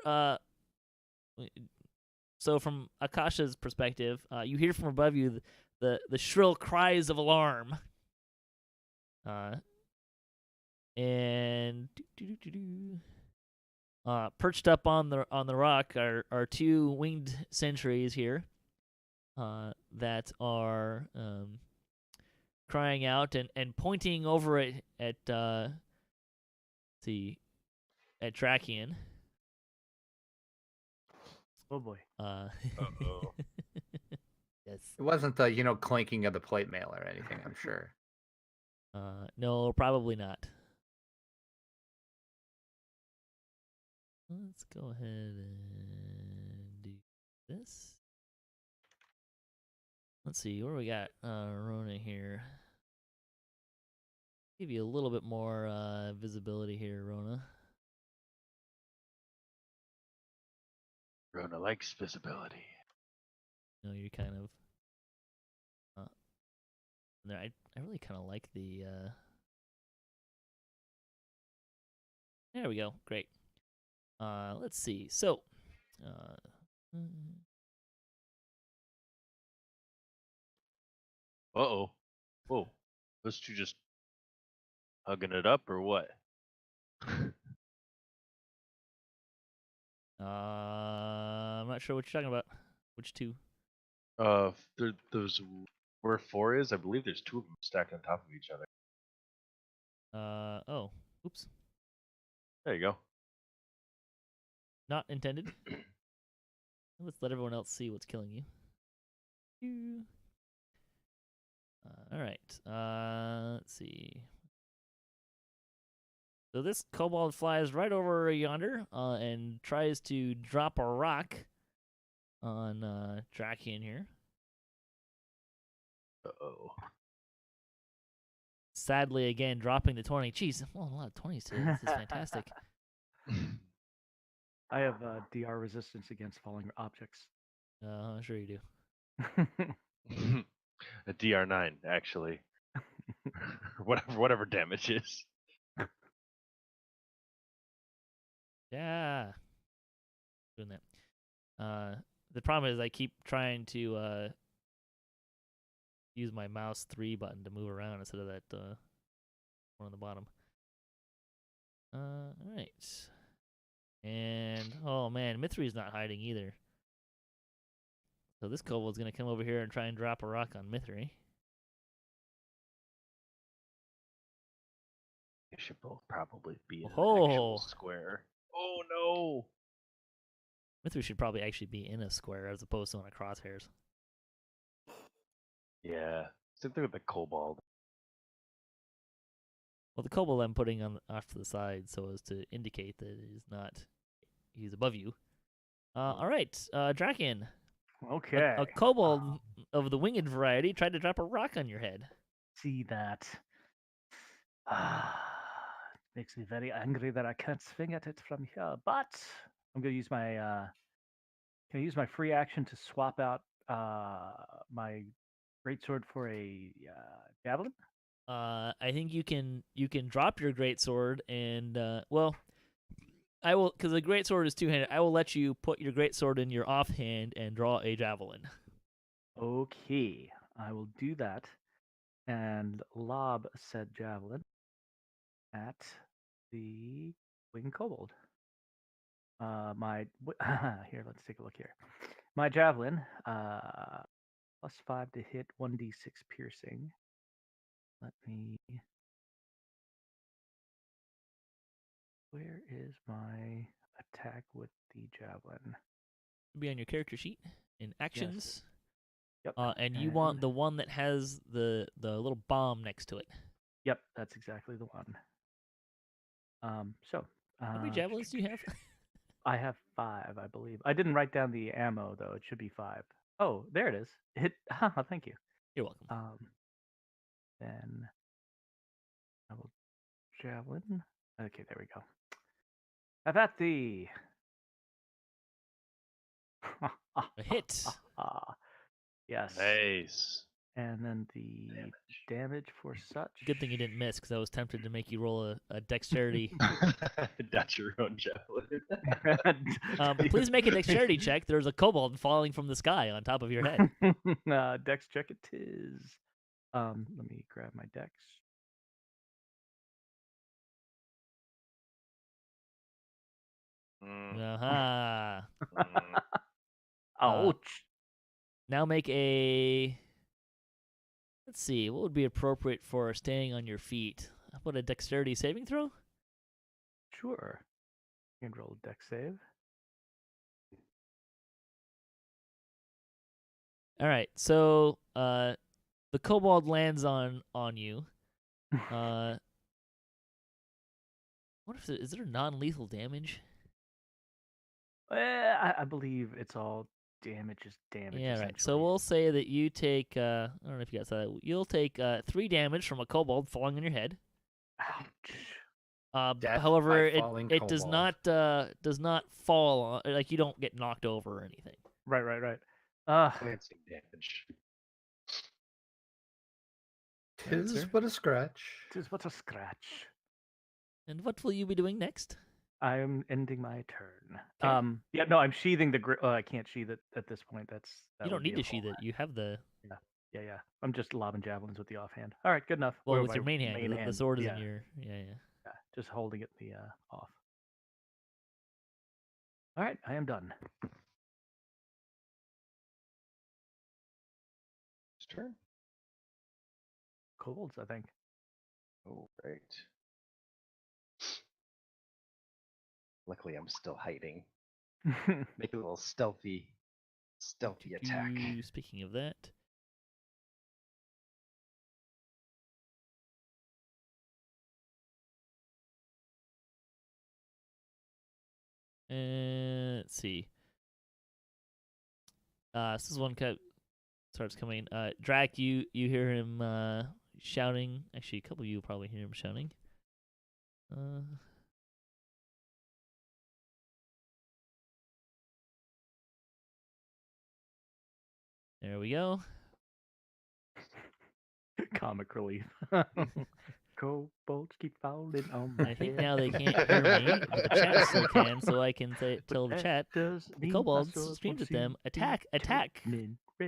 so from Akasha's perspective, you hear from above you the shrill cries of alarm. And perched up on the rock are two winged sentries here that are crying out and pointing over at Drachien. Oh boy. Uh-oh. Yes. It wasn't the clinking of the plate mail or anything, I'm sure. No, probably not. Let's go ahead and do this. Let's see, where we got Rona here. Give you a little bit more visibility here, Rona. Rona likes visibility. You're kind of there. I really kind of like the there we go. Great. Let's see. So Uh-oh. Whoa. Those two just hugging it up or what? I'm not sure what you're talking about. Which two? Those where 4 is, I believe there's 2 of them stacked on top of each other. Oh. Oops. There you go. Not intended. Let's let everyone else see what's killing you. All right. Let's see. So this kobold flies right over yonder and tries to drop a rock on Drachien here. Uh-oh. Sadly, again, dropping the 20. Jeez, well, a lot of 20s today. This is fantastic. I have DR resistance against falling objects. I'm sure you do. A DR9, actually. whatever damage is. Yeah. Doing that. The problem is I keep trying to use my mouse 3 button to move around instead of that one on the bottom. All right. And, oh man, Mythery's not hiding either. So this kobold's going to come over here and try and drop a rock on Mythery. They should both probably be in an Oh. actual square. Oh no! Mythery should probably actually be in a square as opposed to on a crosshairs. Yeah. Same thing with the kobold. Well, the kobold I'm putting on off to the side so as to indicate that he's above you. All right, Drachien. Okay. A kobold of the winged variety tried to drop a rock on your head. See that. Makes me very angry that I can't swing at it from here. But I'm gonna use my can I use my free action to swap out my greatsword for a javelin? I think you can drop your greatsword and well, I will, because the greatsword is two-handed. I will let you put your greatsword in your offhand and draw a javelin. Okay, I will do that and lob said javelin at the winged kobold. Here, let's take a look here. My javelin, +5 to hit, 1d6 piercing. Let me. Where is my attack with the javelin? It'll be on your character sheet in actions. Yep. And you want the one that has the little bomb next to it. Yep, that's exactly the one. How many javelins do you have? I have 5, I believe. I didn't write down the ammo though. It should be 5. Oh, there it is. Thank you. You're welcome. Then I will javelin. Okay, there we go. Have at thee. A hit. Yes. Nice. And then the damage for such. Good thing you didn't miss, because I was tempted to make you roll a dexterity. That's your own javelin. Please make a dexterity check. There's a kobold falling from the sky on top of your head. Dex check it is. Let me grab my dex. Aha. Ouch. Now make a. Let's see. What would be appropriate for staying on your feet? How about a dexterity saving throw? Sure. You can roll a dex save. All right. So the kobold lands on you. What if is there non-lethal damage? I believe it's all damage is damage. Yeah, right. So essentially. we'll say that you take. I don't know if you guys saw that. You'll take 3 damage from a kobold falling on your head. Ouch. Death However, by falling it does not fall on, like you don't get knocked over or anything. Right. Glancing damage. Tis but a scratch. Tis but a scratch. And what will you be doing next? I am ending my turn. Okay. Yeah, no, I'm sheathing the. I can't sheath it at this point. That You don't would be need a to sheath full it. You have the. Yeah. I'm just lobbing javelins with the offhand. All right, good enough. Well, Or with my your main hand. The hand, sword is yeah, in your. Yeah. yeah, just holding it the off. All right, I am done. Turn. Kobolds, I think. Oh, right. Luckily, I'm still hiding. Make a little stealthy attack. Speaking of that. Let's see. This is one cut starts coming. Drac, you hear him shouting. Actually, a couple of you will probably hear him shouting. There we go. Comic relief. Kobolds keep falling on my I think head. now they can't hear me, but the chat still can, so I can tell the chat. The kobolds screamed at them, attack, attack!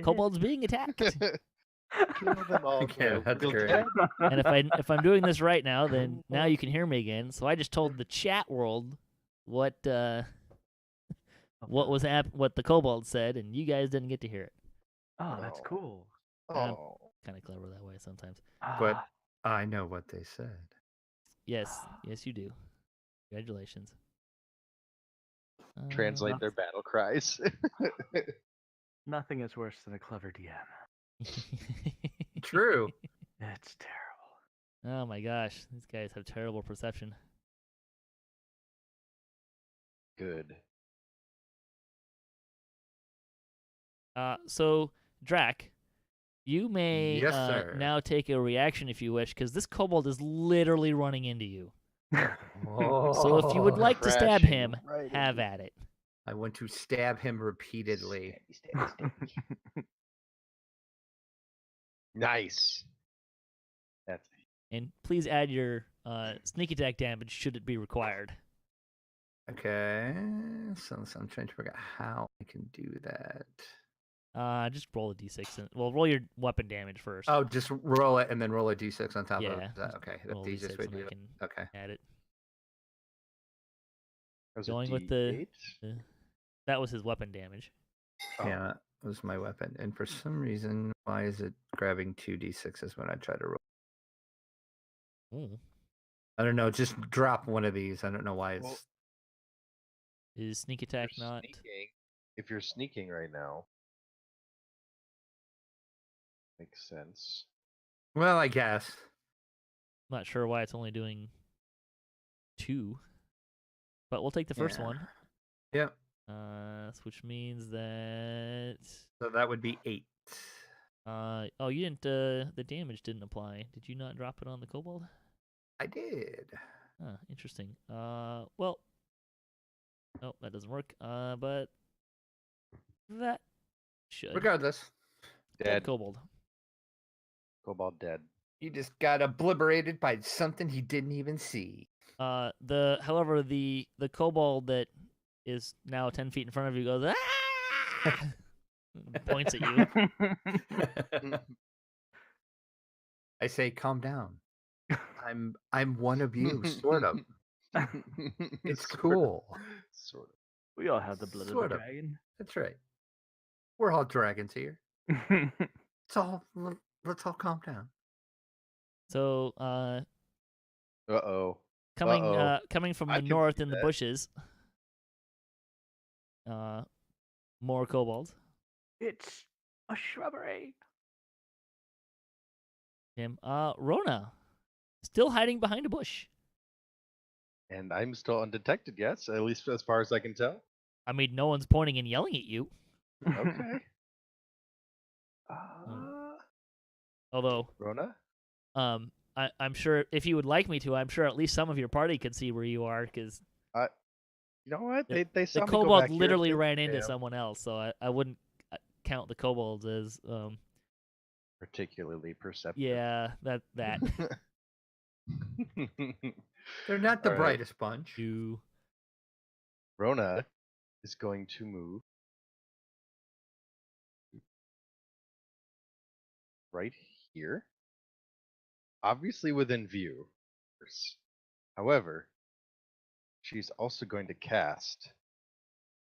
Kobolds being attacked! Kill them all. Yeah, that's Real great. dead. And if I'm doing this right now, then now you can hear me again. So I just told the chat world what what the kobold said, and you guys didn't get to hear it. Oh, that's cool. Oh. Kind of clever that way sometimes. But I know what they said. Yes, you do. Congratulations. Translate their battle cries. Nothing is worse than a clever DM. True. It's terrible. Oh my gosh, these guys have terrible perception. Good. So Drac, you may Yes, sir. now take a reaction if you wish, because this kobold is literally running into you. So if you would like to stab Crashing him, right have into at it. I want to stab him repeatedly. Stabby. Nice. That's And please add your sneak attack damage should it be required. Okay. So I'm trying to figure out how I can do that. Just roll a d6. Roll your weapon damage first. Oh, just roll it and then roll a d6 on top of Yeah, that. Okay, that's roll the easiest d6 way and to I do it. can Okay. add it. was Going a with the- D8? That was his weapon damage. Oh. Yeah, that was my weapon. And for some reason, why is it grabbing 2d6s when I try to roll? Ooh. I don't know. Just drop one of these. I don't know why it's. Well, Is sneak If attack you're not? sneaking- If you're sneaking right now, makes sense. Well, I guess. Not sure why it's only doing 2. But we'll take the first Yeah. one. Yep. Which means that So that would be 8. oh, you didn't the damage didn't apply. Did you not drop it on the kobold? I did. Interesting. Well, Oh, that doesn't work. But that should. Regardless, Dead. Kobold. Kobold dead. he just got obliterated by something he didn't even see. However, the kobold that is now 10 feet in front of you goes, ah! Points at you. I say, calm down. I'm one of you, sort of. It's cool. Sort of. We all have the blood Sort of the of. dragon. That's right. We're all dragons here. Let's all calm down. So, Uh-oh. coming Uh-oh. coming from I the can north see in the that. bushes, more kobolds. It's a shrubbery. Him. Rona, still hiding behind a bush. And I'm still undetected, yes? At least as far as I can tell. I mean, no one's pointing and yelling at you. Okay. Although, Rona? I'm sure if you would like me to, I'm sure at least some of your party could see where you are, because You know what? The- They saw the me go kobold back here. literally They- ran into yeah, someone else, so I wouldn't count the kobolds as particularly perceptive. yeah, that. They're not the All right. brightest bunch. You. Rona is going to move right here. Obviously within view. of course. However, she's also going to cast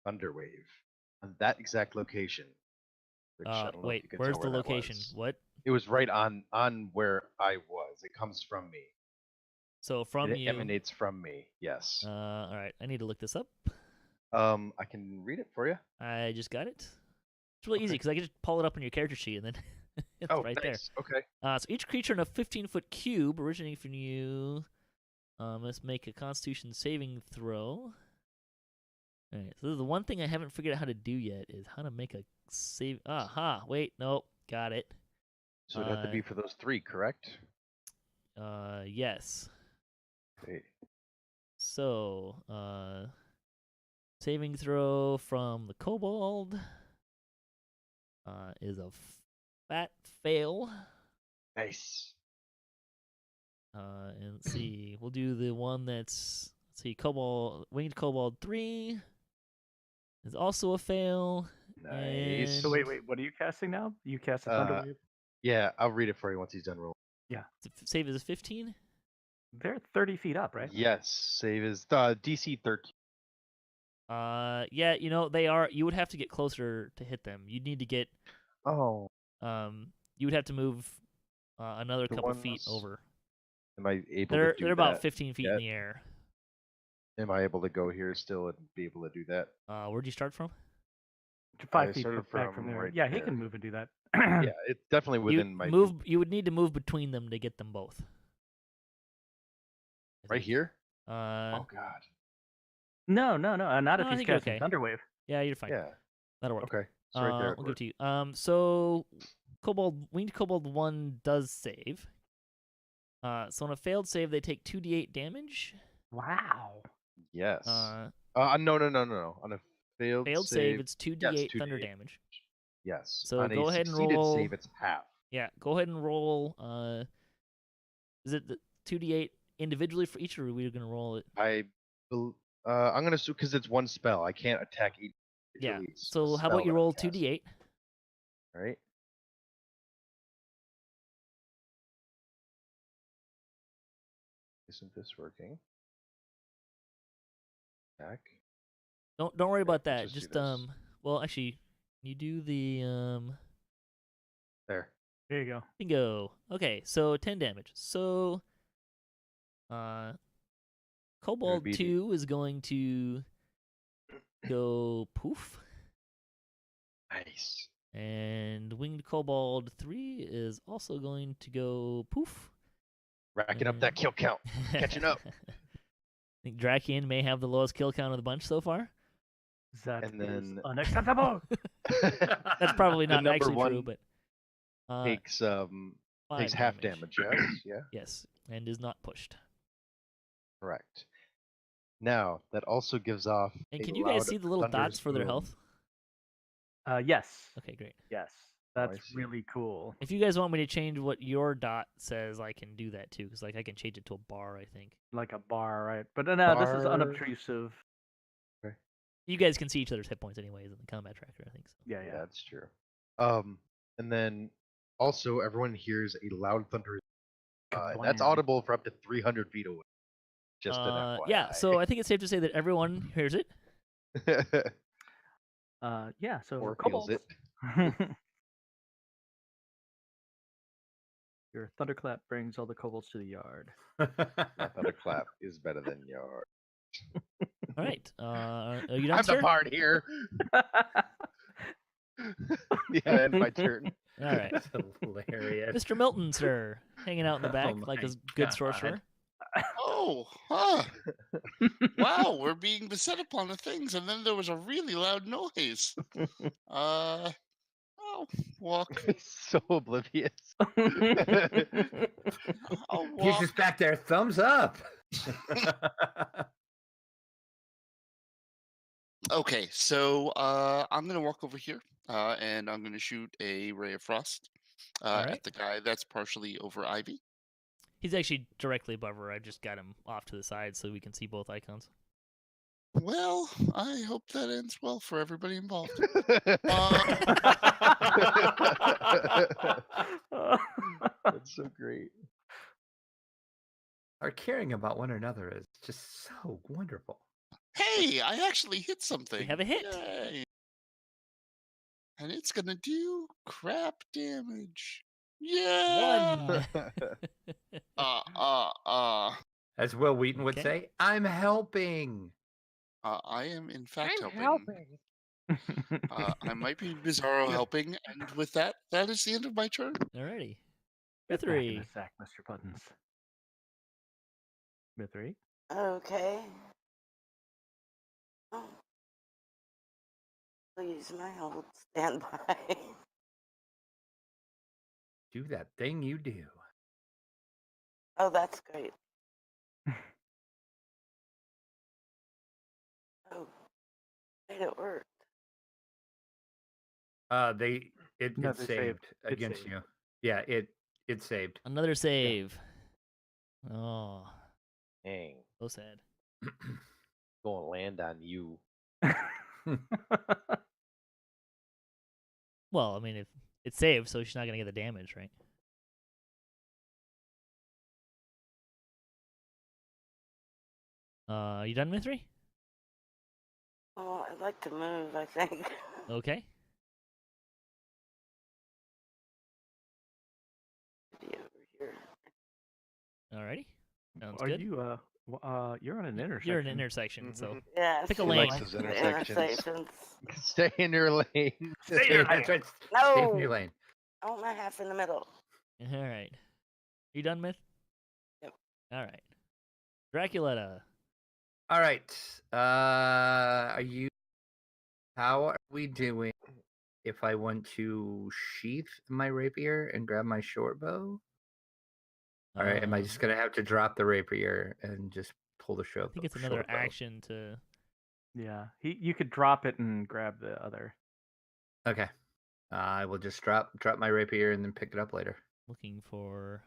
Thunderwave on that exact location. Which I don't know if Wait, you can where's tell the where that location? was. What? It was right on where I was. It comes from me. So from It you. emanates from me. Yes. All right, I need to look this up. I can read it for you. I just got it. It's really easy Okay. because I can just pull it up on your character sheet and then it's Oh, right nice. Okay. there. So each creature in a 15-foot cube originating from you must make a Constitution saving throw. All right, so the one thing I haven't figured out how to do yet is how to make a save. Aha! Wait, nope, got it. So it'd have to be for those 3, correct? Yes. Wait. So, saving throw from the kobold is a fat fail. Nice. And let's see, we'll do the one that's, let's see, winged kobold 3 is also a fail. Nice. So wait, what are you casting now? You cast a Thunderwave? Yeah, I'll read it for you once he's done rolling. Save is a 15. They're 30 feet up, right? Yes, save is DC 13. Yeah, they are. You would have to get closer to hit them. You'd need to get. Oh. You would have to move another The couple feet ones- over. Am I able They're to do they're about that 15 feet in yet? the air. Am I able to go here still and be able to do that? Where'd you start from? 5 feet started back from from there. right Yeah, he there. can move and do that. Yeah, it's definitely within my You would need to move between them to get them both. I right think. here. Uh, Oh God. No, not No, if I he's think you're casting okay. Thunderwave. yeah, you're fine. Yeah. That'll work. Okay. It's right there. I'll give it to you. So winged kobold 1 does save. So on a failed save, they take 2d8 damage. Wow. Yes. Uh, No. On a failed save, it's 2d8 thunder 2d8. damage. Yes. So on go a ahead and succeeded roll- save, it's half. Yeah, go ahead and roll. Is it the 2d8 individually for each, or are we going to roll it? I'm gonna assume because it's one spell, I can't attack each. Yeah. individually. It's So a how about spell you that I'm roll casting, 2d8? Right. Isn't this working? Attack. Don't worry about let's that. just do Just this. well, actually, you do the There. There you go. bingo. Okay, so 10 damage. So Kobold be the- 2 is going to go poof, Nice. and Winged Kobold 3 is also going to go poof. Racking up that kill count. Catching up. I think Drachien may have the lowest kill count of the bunch so far. That And is then- unacceptable. That's probably The not number actually one true, but takes 5 half damage. Yes. Yeah. Yes, and is not pushed. Correct. Now, that also gives off And a can you guys loud see the little dots thunderous for their boom. health? Yes. Okay, great. Yes. Oh, I That's see. really cool. If you guys want me to change what your dot says, I can do that too, because like I can change it to a bar, I think. Like a bar, right? But no, this is Bar. unobtrusive. You guys can see each other's hit points anyways in the combat tracker, I think. So. Yeah, Yeah, yeah. that's true. And then also everyone hears a loud thunderous. That's Kablam. audible for up to 300 feet away. Just an FYI. Yeah, so I think it's safe to say that everyone hears it. Yeah, so Or kobolds. feels it. Your thunderclap brings all the kobolds to the yard. My thunderclap is better than yours. All right. Are you done, I'm the sir? bard here. Yeah, and my turn. All right. That's hilarious. Mr. Milton, sir, hanging out in the back Oh like a my good God. sorcerer. Oh, huh. Wow, we're being beset upon the things, and then there was a really loud noise. Oh, walk. He's so oblivious. I'll He's walk. just back there. Thumbs up. Okay, so I'm gonna walk over here, and I'm gonna shoot a ray of frost Alright. at the guy that's partially over Ivy. He's actually directly above her. I just got him off to the side so we can see both icons. Well, I hope that ends well for everybody involved. That's so great. Our caring about one another is just so wonderful. Hey, I actually hit something. have a hit. Yay. And it's gonna do crap damage. Yeah. One. As Will Wheaton would Okay. say, I'm helping. I am in fact I'm helping. helping. I might be Bizarro helping, and with that, that is the end of my turn. Alrighty. Get back in Mythery. the sack, Mr. Buttons. Mythery. Okay. Oh. Please, my hold stand by. Do that thing you do. Oh, that's great. Oh, wait, it worked. No, It they saved. saved It against saved. you. Yeah, it saved. Another save. Oh, Dang. so sad. Gonna land on you. Well, I mean, if it's saved, so she's not gonna get the damage, right? You done, Mythery? Oh, I'd like to move, I think. Okay. Be over here. Alrighty. Sounds Are good. you you're on an intersection. You're in an intersection, so Mhm. Yeah, Pick a she lane. likes Those the intersections. intersections. Stay in your lane. Stay in your lane. That's right. Stay No! in your lane. I want my half in the middle. all right. You done, Myth? Yep. All right. Draculetta. All right. How are we doing if I want to sheath my rapier and grab my short bow? All right. Am I just going to have to drop the rapier and just pull the short I think it's another short bow? action to. Yeah. You could drop it and grab the other. Okay. I will just drop my rapier and then pick it up later. Looking for.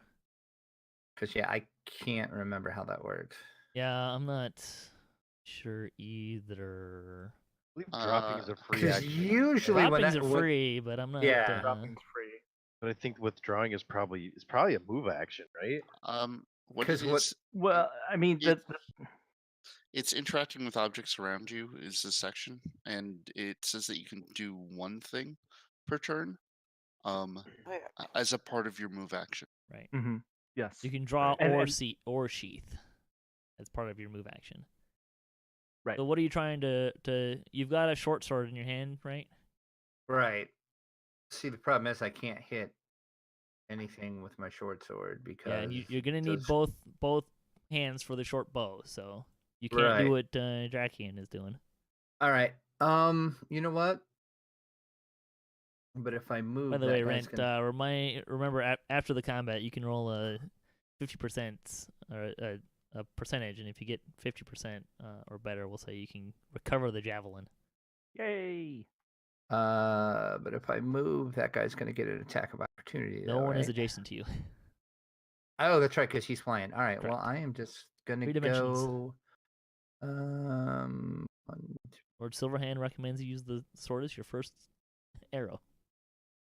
Because, yeah, I can't remember how that works. Yeah, I'm not sure either. I believe dropping is a free Because action. usually when Droppings are free, but I'm not. Yeah. Dropping's free. But I think withdrawing is probably a move action, right? What 'Cause it what- is, Well, I mean, it's interacting with objects around you is this section, and it says that you can do one thing per turn, Where? as a part of your move action. Right. mhm, yes. You can draw And- or and- or sheath as part of your move action. Right. So what are you trying to? You've got a short sword in your hand, right? Right. See, the problem is I can't hit anything with my short sword because Yeah, and you're gonna need those- both hands for the short bow, so you can't do Right. what Drachien is doing. All right. You know what? But if I move, By the that way, guy's Rent, gonna... remember after the combat, you can roll a 50% or a percentage, and if you get 50% or better, we'll say you can recover the javelin. Yay! But if I move, that guy's going to get an attack of opportunity. No though, one is right? adjacent to you. Oh, that's right, because he's flying. All right. Well, Correct. I am just going 3 to dimensions. go. One, Lord Silverhand recommends you use the sword as your first arrow.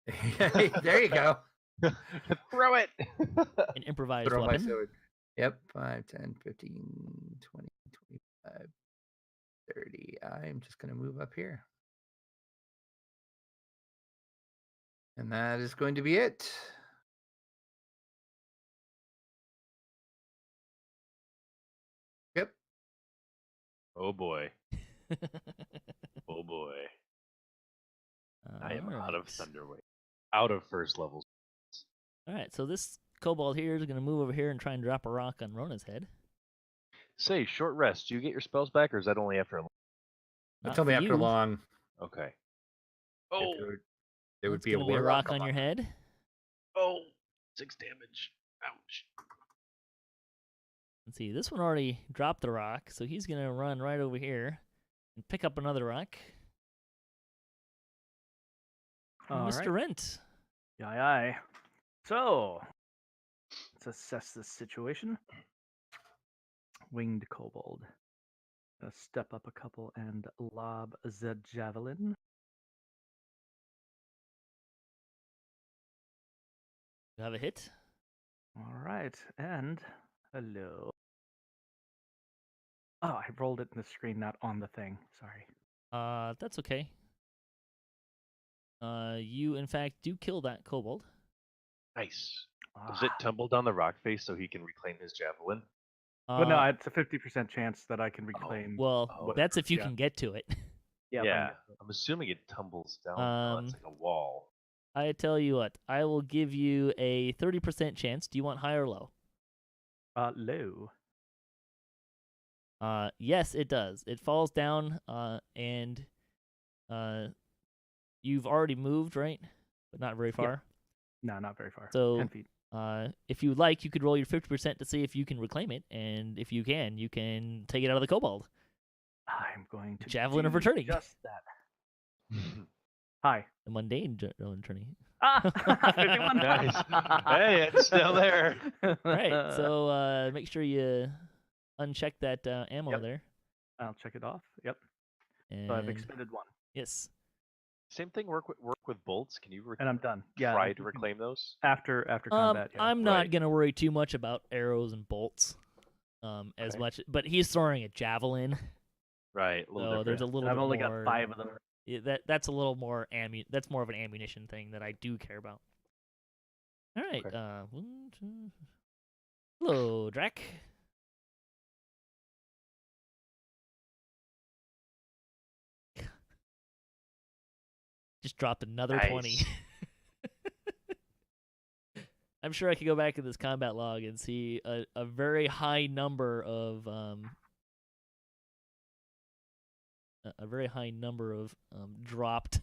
there you go. Throw it. An improvised Throw my weapon. sword. Yep. 5, 10, 15, 20, 25, 30. I'm just going to move up here. And that is going to be it. Yep. Oh boy. Oh boy. I am out of Alright. Thunderwave. Out of first level. Alright, so this kobold here is going to move over here and try and drop a rock on Rona's head. Say, short rest. Do you get your spells back, or is that only after a... Not Tell me for after you. long. Okay. If Oh, there would It's be a going to be a warlock rock on your head. oh, 6 damage. Ouch. Let's see, this one already dropped the rock, so he's going to run right over here and pick up another rock. All Mr. right. Rent. Aye, aye. So, let's assess this situation. Winged kobold. Step up a couple and lob the javelin. You have a hit? All right, and hello. Oh, I rolled it in the screen, not on the thing. Sorry. That's okay. You, in fact, do kill that kobold. Nice. Does it tumble down the rock face so he can reclaim his javelin? But no, it's a 50% chance that I can Oh, reclaim. Well, whatever, that's if you yeah. can get to it. Yeah. Yeah. I'm assuming it tumbles down. It's like a wall. I tell you what, I will give you a 30% chance. Do you want high or low? Low. Yes, it does. It falls down, and you've already moved, right? But not very far. No, not very far. So, 10 feet. If you would like, you could roll your 50% to see if you can reclaim it, and if you can take it out of the kobold. I'm going to Javelin of do returning. just that. Hi. The mundane returning. Ah, 51. Nice. Hey, it's still there. Right. So make sure you uncheck that ammo Yep. there. I'll check it off. Yep. And So I've expended one, yes. Same thing. Work with bolts. Can you and I'm done. Yeah. try you to can- reclaim those? after combat. Yeah. I'm not Right. gonna worry too much about arrows and bolts, as Okay. much. But he's throwing a javelin, Right. A little so different. there's a little. I've bit only more, got 5 of them. Yeah, that's a little more That's more of an ammunition thing that I do care about. All right. Okay. 1, 2. Hello, Drac. Just dropped another 20. Nice. I'm sure I could go back in this combat log and see a very high number of dropped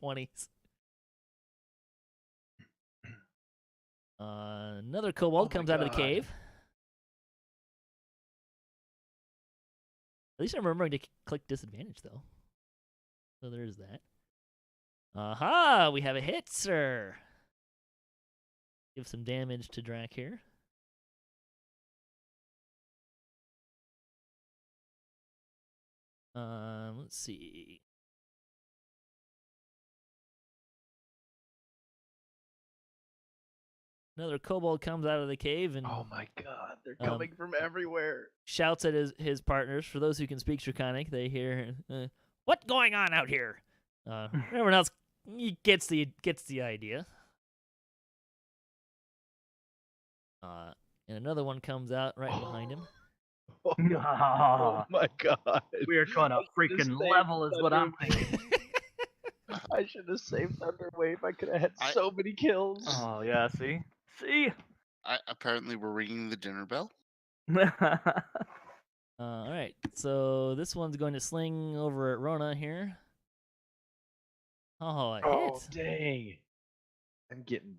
20s. Another kobold Oh my comes out of the God. cave. At least I'm remembering to click disadvantage, though. So there's that. Aha! We have a hit, sir. Give some damage to Drac here. Let's see. Another kobold comes out of the cave and Oh my God! They're Um, coming from everywhere. shouts at his partners. For those who can speak Draconic, they hear, "What's going on out here?" Everyone else gets the idea. And another one comes out right behind him. Oh Ah, my God! we are going to I should've freaking saved level, is what I'm Thunder- thinking. I should have saved Thunderwave. I could have had I- so many kills. Oh yeah, see. Apparently, we're ringing the dinner bell. All right, so this one's going to sling over at Rona here. Oh, a Oh hit. dang! I'm getting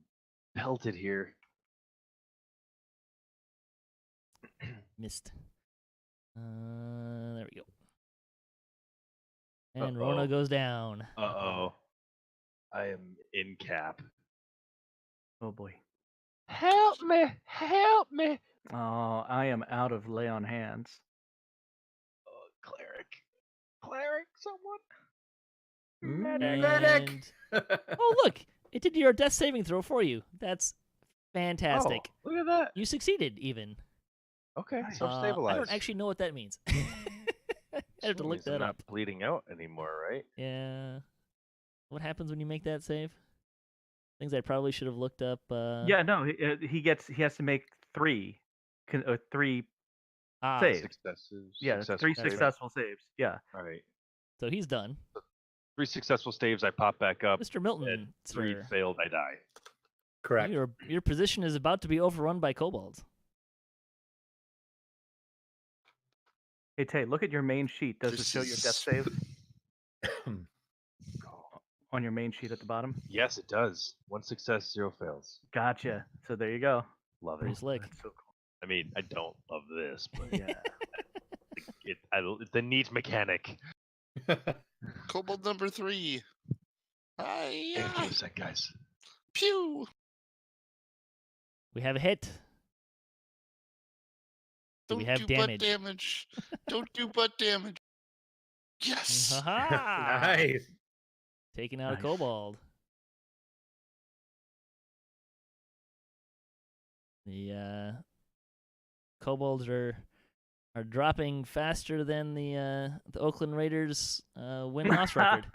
pelted here. Missed. There we go. And Rona goes down. Uh-oh. I am in cap. Oh boy. Help me! Help me! Oh, I am out of lay on hands. Cleric. Cleric, someone? And... oh, look! It did your death saving throw for you. That's fantastic. Oh, look at that. You succeeded, even. Okay, Nice. self-stabilize. I don't actually know what that means. I have to look Means I'm that not up. bleeding out anymore, right? Yeah. What happens when you make that save? Things I probably should have looked up. Yeah, no, he has to make three saves. Successes. Yeah, it's successful 3 saves. successful saves. Yeah. All right. So he's done. 3 successful saves, I pop back up. Mr. Milton, And 3 sir, failed, I die. Correct. your position is about to be overrun by kobolds. Hey Tay, look at your main sheet. Does it This show your death is- save on your main sheet at the bottom? Yes, it does. 1 success, 0 fails. Gotcha. So there you go. Love Pretty it. slick. That's so I mean, I don't love this, but cool. Yeah. it's a neat mechanic. Kobold number 3. Give me a sec, guys. Pew! We have a hit. Do Don't we have do damage? butt damage. Don't do butt damage. Yes! Ha-ha! Nice. Taking out Nice. a kobold. The kobolds are dropping faster than the Oakland Raiders win-loss record.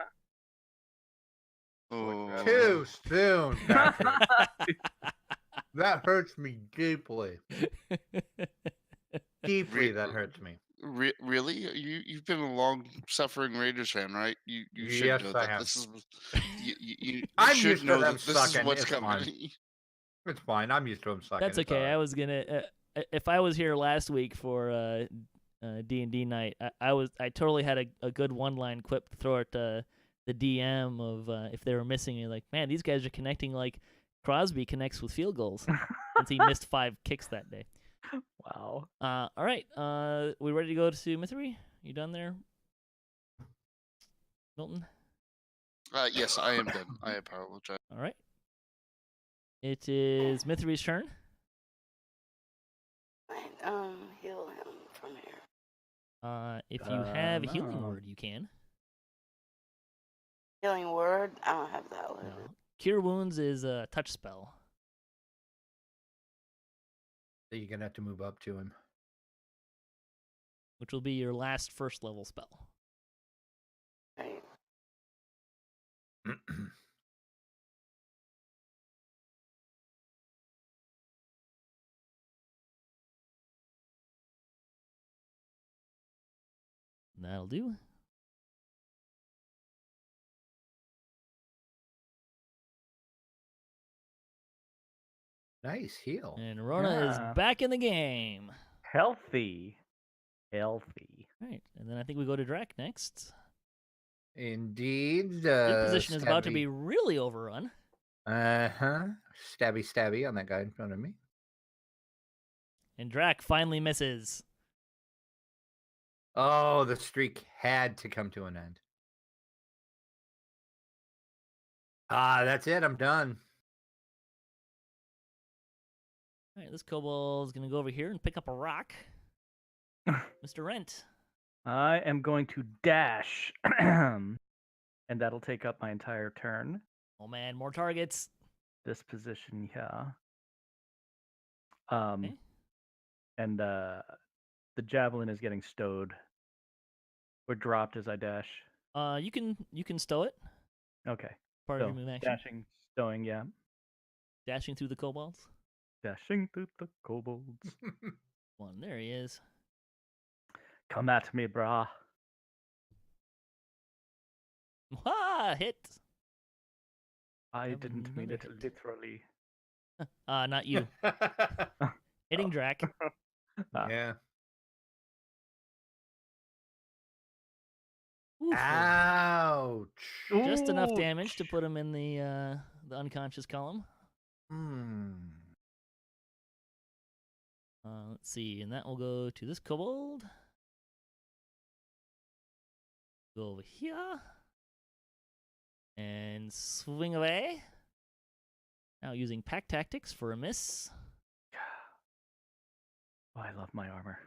Oh. Too soon, Patrick. That hurts me deeply. Deeply, that hurts me. Really? You've been a long-suffering Raiders fan, right? You should Yes, know I that have. this is. You I'm should used to know them that this is sucking, what's it's coming. fine. It's fine. I'm used to him sucking. That's it's okay. I alright. was gonna if I was here last week for D&D night, I totally had a good one-line quip to throw at the DM of if they were missing me, like, man, these guys are connecting like Crosby connects with field goals since he missed 5 kicks that day. Wow. All right, we ready to go to Mythery? You done there, Milton? Yes, I am done. I apologize. All right. It is Mythery's turn. Right, heal him from here. If you have a healing no. word, you can. Healing word? I don't have that one. No. Cure wounds is a touch spell. So you're gonna have to move up to him. Which will be your last first level spell. Right. That'll do. Nice heal. And Rona Yeah. is back in the game. Healthy. All right, and then I think we go to Drac next. Indeed. His position is about to be really overrun. Stabby stabby on that guy in front of me. And Drac finally misses. Oh, the streak had to come to an end. That's it. I'm done. All right, this kobold's going to go over here and pick up a rock. Mr. Rent. I am going to dash, and that'll take up my entire turn. Oh, man, more targets. This position, yeah. Okay. And the javelin is getting stowed or dropped as I dash. You can stow it. Okay. Part So, of your move action. dashing, stowing, yeah. Dashing through the kobolds. Dashing through the kobolds. One, there he is. Come at me, brah. Ha! Hit. I Have didn't mean another it hit. literally. Not you. Hitting Drac. Yeah. Oof. Ouch. Just enough damage to Ouch. put him in the unconscious column. Hmm. Let's see, and that will go to this kobold. Go over here. And swing away. Now using pack tactics for a miss. Oh, I love my armor.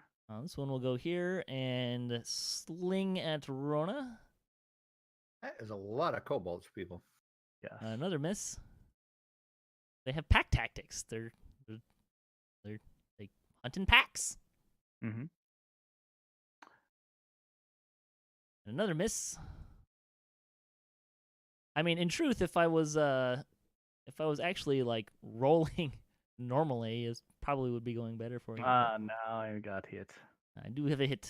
This one will go here and sling at Rhonda. That is a lot of kobolds, people. Yes. Another miss. They have pack tactics. They're like hunting packs. Mm-hmm. Another miss. I mean, in truth, if I was actually like rolling normally, it probably would be going better for you. Now I got hit. I do have a hit.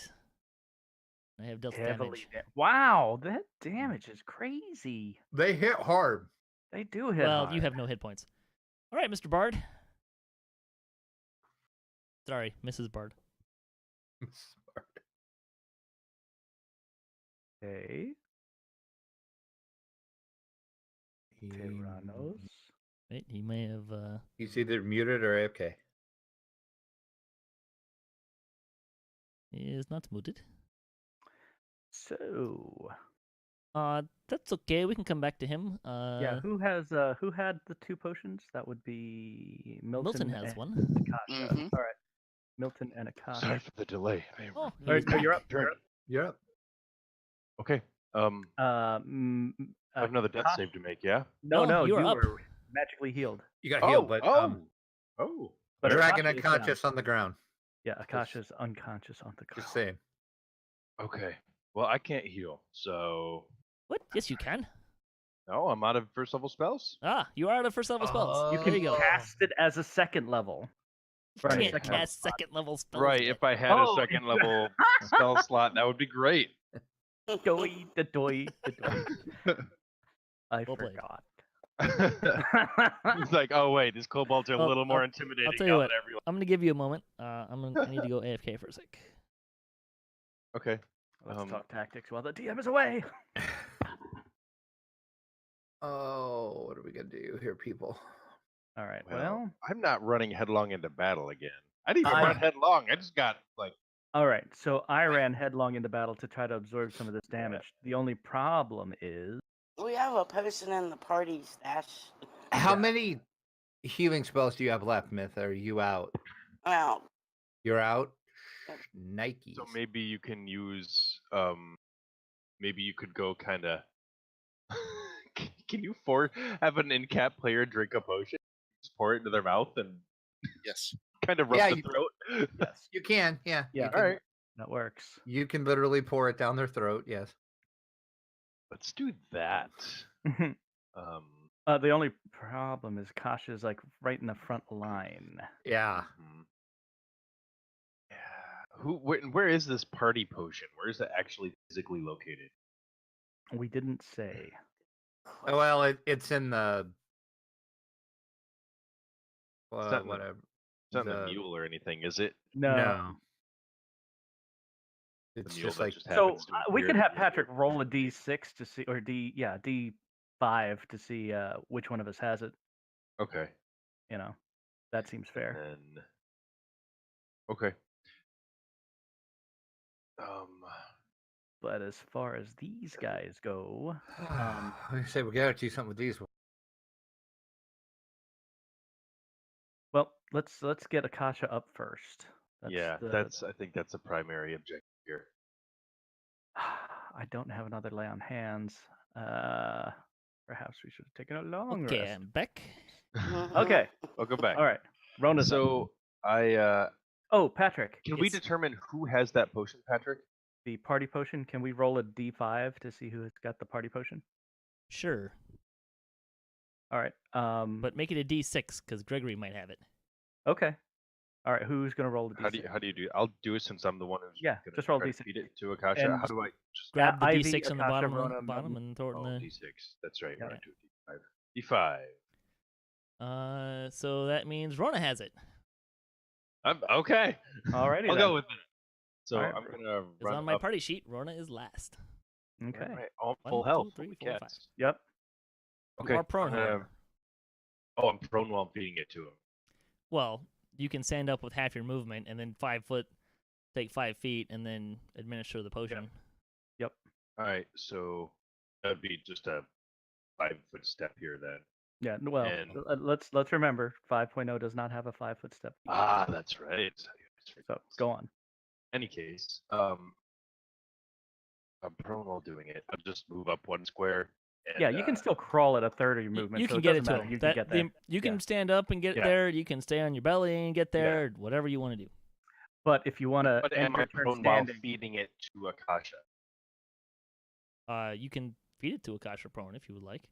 I have dealt damage. Wow, that damage is crazy. They hit hard. They do hit Well, hard. you have no hit points. All right, Mr. Bard. Sorry, Mrs. Bard. Okay. Taeranos. Wait, he may have. He's either muted or AFK. He is not muted. So. That's okay. We can come back to him. Yeah, who had the 2 potions? That would be Milton. Milton has and one. Akasha. All right, Milton and Akasha. Sorry for the delay. I am Oh, All right, he's you're back. up. You're up. You're up. Okay. I have another death Akasha- save to make. Yeah. No, No, you you are up. were magically healed. You got healed, but But Dragon Akasha is unconscious on the ground. Yeah, Akasha's unconscious on the ground. Just saying. Okay. Well, I can't heal, so What? Yes, you can. no, I'm out of first level spells. You are out of first level spells. You There can you go. cast it as a 2nd level. You Right. can't cast second level spells. Right. yet. If I had a second level spell slot, that would be great. Doy, the doy, the doy. I Well played. forgot. It's like, oh wait, these kobolds are a Well, little more I'll intimidating tell you now what. than everyone. I'm gonna give you a moment. I need to go AFK for a sec. Okay. Let's talk tactics while the DM is away. Oh, what are we gonna do here, people? All right. Well, Well, I'm not running headlong into battle again. I didn't even I- run headlong. I just got like. all right. So I ran headlong into battle to try to absorb some of this damage. The only problem is We have a potion in the party stash. How many healing spells do you have left, Myth? Are you out? Well, You're out? Yep. Nike. So maybe you can use. Maybe you could go kind of. Can you have an in-cap player drink a potion, just pour it into their mouth, and Yes. kind of rub Yeah, the you- throat? yes, You can, yeah. Yeah. You can, All right. that works. You can literally pour it down their throat, yes. Let's do that. the Um. only problem is Kasha's like right in the front line. Yeah. mhm. Yeah. Where is this party potion? Where is it actually physically located? We didn't say. Well, it's in the not in the- whatever. It's not in the The- mule or anything, is it? No. The It's mule just that like just So happens to we appear could in have the- Patrick roll a d6 to see, or d5 to see which one of us has it. Okay. You know, that seems fair. And okay. But as far as these guys go, I say we gotta do something with these. well, let's get Akasha up first. Yeah, I think that's a primary objective here. I don't have another lay on hands. Perhaps we should have taken a long Okay, rest. I'm back. Okay, I'll go back. all right. Rhona's up. So I Oh, Patrick, can we Yes. determine who has that potion, Patrick? the party potion. Can we roll a d5 to see who has got the party potion? Sure, All right. but make it a D6 because Gregory might have it. Okay. All right. Who's gonna roll the d6? How do you do? I'll do it since I'm the one who's Yeah, gonna just roll try to D6. feed it to Akasha. And How do I just Grab the Ivy, D6 on the Akasha, bottom, Rhonda, and throw it in roll the. D6? That's right. Yeah. We're gonna do D5. D5. So that means Rona has it. Okay. Alrighty I'll then. go with it. So Alright. I'm gonna Because run on my up. party sheet, Rona is last. Okay. Right, oh, I'm 1, full 2, health. 3, Holy 4, 5. cats. Yep. You Okay. are prone, I'm gonna- however. Oh, I'm prone while I'm feeding it to him. Well, you can stand up with half your movement, and then 5 foot, take 5 feet, and then administer the potion. Yep. All right, so that would be just a 5-foot step here then. Yeah. Well, And- let's remember 5.0 does not have a 5-foot step. Ah, that's right. So go on. Any case, I'm prone while doing it. I'll just move up 1 square. And, Yeah, you can still crawl at a third of your movement. You so can it get it doesn't to matter. him. You can get there. You can Yeah. stand up and get Yeah. there. You can stay on your belly and get there. Whatever you want to do. But if you want to But end am I your turn prone while standing, feeding it to Akasha? You can feed it to Akasha prone if you would like.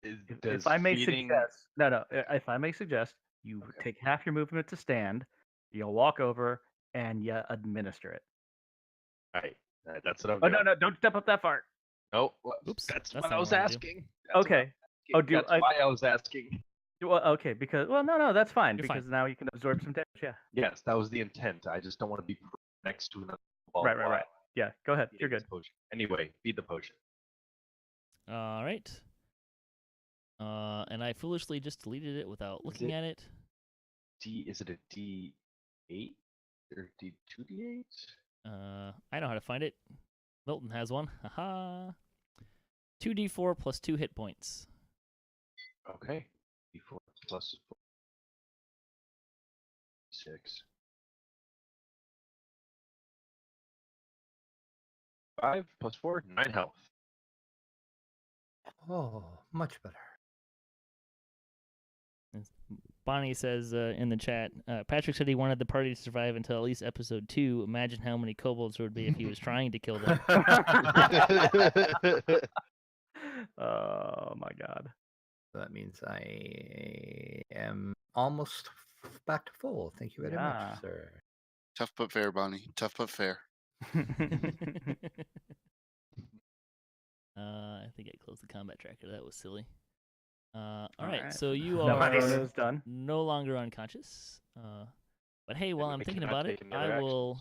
if I may suggest, if I may suggest, you take half your movement to stand, you'll walk over and you administer it. All right, that's what I'm Oh doing. no, don't step up that far. No, Oops, that's that's what not I was what I wanna do. asking. That's what Okay. I'm Oh, asking. That's why I was asking. Well, okay, because no, that's fine You're because fine. now you can absorb some damage. Yeah. Yes, that was the intent. I just don't want to be next to another ball. Right. Yeah, go ahead. Feeding You're good. this potion. Anyway, feed the potion. All right. And I foolishly just deleted it without looking at it. Is it a D8 or D2D8? I know how to find it. Milton has one. Haha. 2d4 plus 2 hit points. Okay. D4 plus 4. 6. 5 plus 4, 9 health. Oh, much better. Bonnie says in the chat, Patrick said he wanted the party to survive until at least episode 2. Imagine how many kobolds there would be if he was trying to kill them. Oh my god. That means I am almost back to full. Thank you very Yeah. much, sir. Tough but fair, Bonnie. Tough but fair. I think I closed the combat tracker. That was silly. All right, Alright. so you Now are Rhona's done. no longer unconscious. But hey, while we I'm thinking cannot about it, take any other I will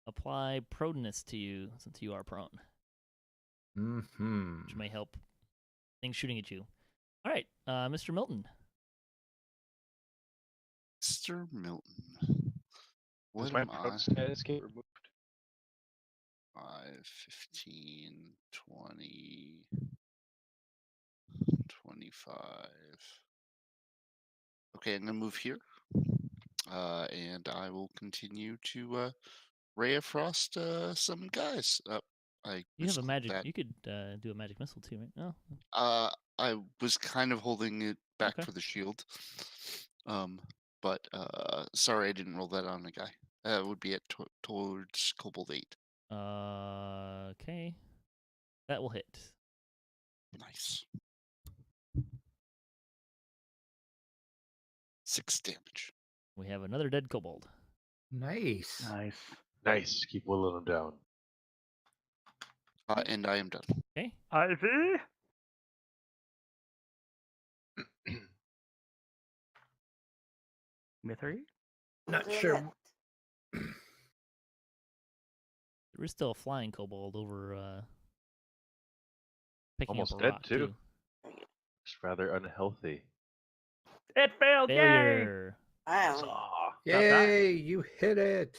apply proneness to you since you are prone, Mm-hmm. which may help things shooting at you. All right, Mr. Milton. Mr. Milton. Was What my am I? prone status get removed? 5, 15, 20, 25. Okay, I'm gonna move here. And I will continue to Ray of Frost some guys. I You have a misclicked magic. that. You could do a magic missile too, right? I was kind of holding it back Okay. for the shield. But sorry I didn't roll that on a guy. It would be at towards Kobold 8. Okay, that will hit. Nice. 6 damage. We have another dead kobold. Nice. Nice. Nice. Keep whittling them down. And I am done. Okay. Ivy? Mythery? Not Damn sure. it. There is still a flying kobold over picking Almost up a dead, rock too. It's rather unhealthy. It failed! Yay! Failure. Wow. Aw. Yay, you hit it.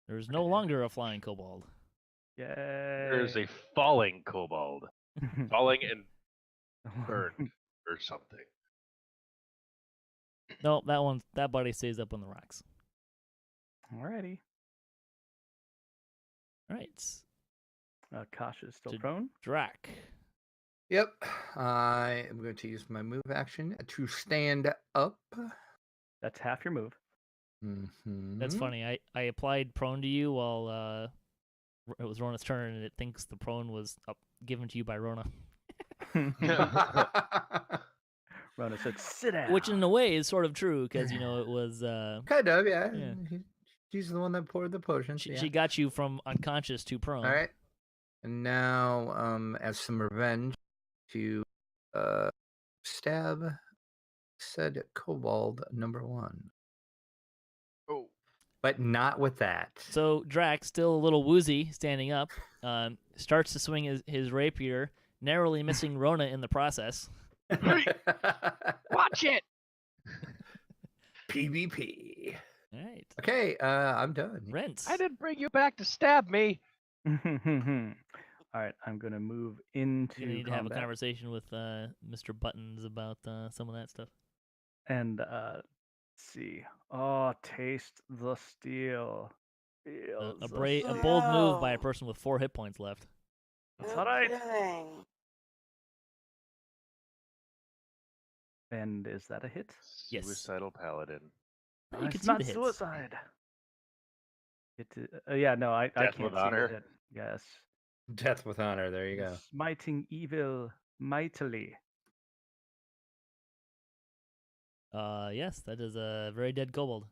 There's no longer a flying kobold. Yay! There's a falling kobold. Falling and burned or something. No, that buddy stays up on the rocks. Alrighty. All right, Akasha is still To- prone. Drac. Yep. I am going to use my move action to stand up. That's half your move. Mm-hmm. That's funny. I applied prone to you while it was Rona's turn, and it thinks the prone was given to you by Rona, Rhonda said, "Sit down." which in a way is sort of true because it was Kind of, yeah. Yeah. She's the one that poured the potions. she got you from unconscious to prone. All right. And now, as some revenge, to stab said kobold number 1. Oh. but not with that. So Drax, still a little woozy, standing up, starts to swing his rapier, narrowly missing Rhonda in the process. Watch it. PvP. All right. Okay, I'm done. Rent. I didn't bring you back to stab me. All right, I'm gonna move into You're gonna need to have a combat. conversation with Mr. Buttons about some of that stuff. And let's see. Oh, taste the steel. Feels A the bold move by a No. person with 4 hit points left. That's No all right. kidding. And is that a hit? Yes. Suicidal paladin. Oh, you can It's see not the hits. suicide. Yeah, no, I Death can't with see honor. the hit. Yes. Death with honor. There you go. Smiting evil mightily. Yes, that is a very dead kobold.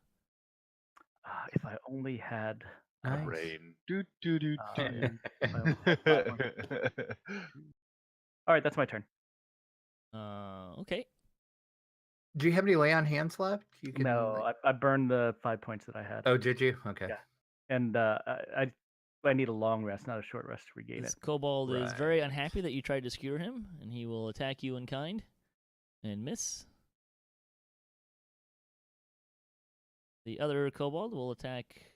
If I only had. Nice. Brain. Do do do yeah. do. All right, that's my turn. Okay. Do you have any lay on hands left? You can. No, I burned the 5 points that I had. Oh, did you? Okay. Yeah. And I need a long rest, not a short rest to regain This it. kobold is Right. very unhappy that you tried to skewer him, and he will attack you in kind and miss. The other kobold will attack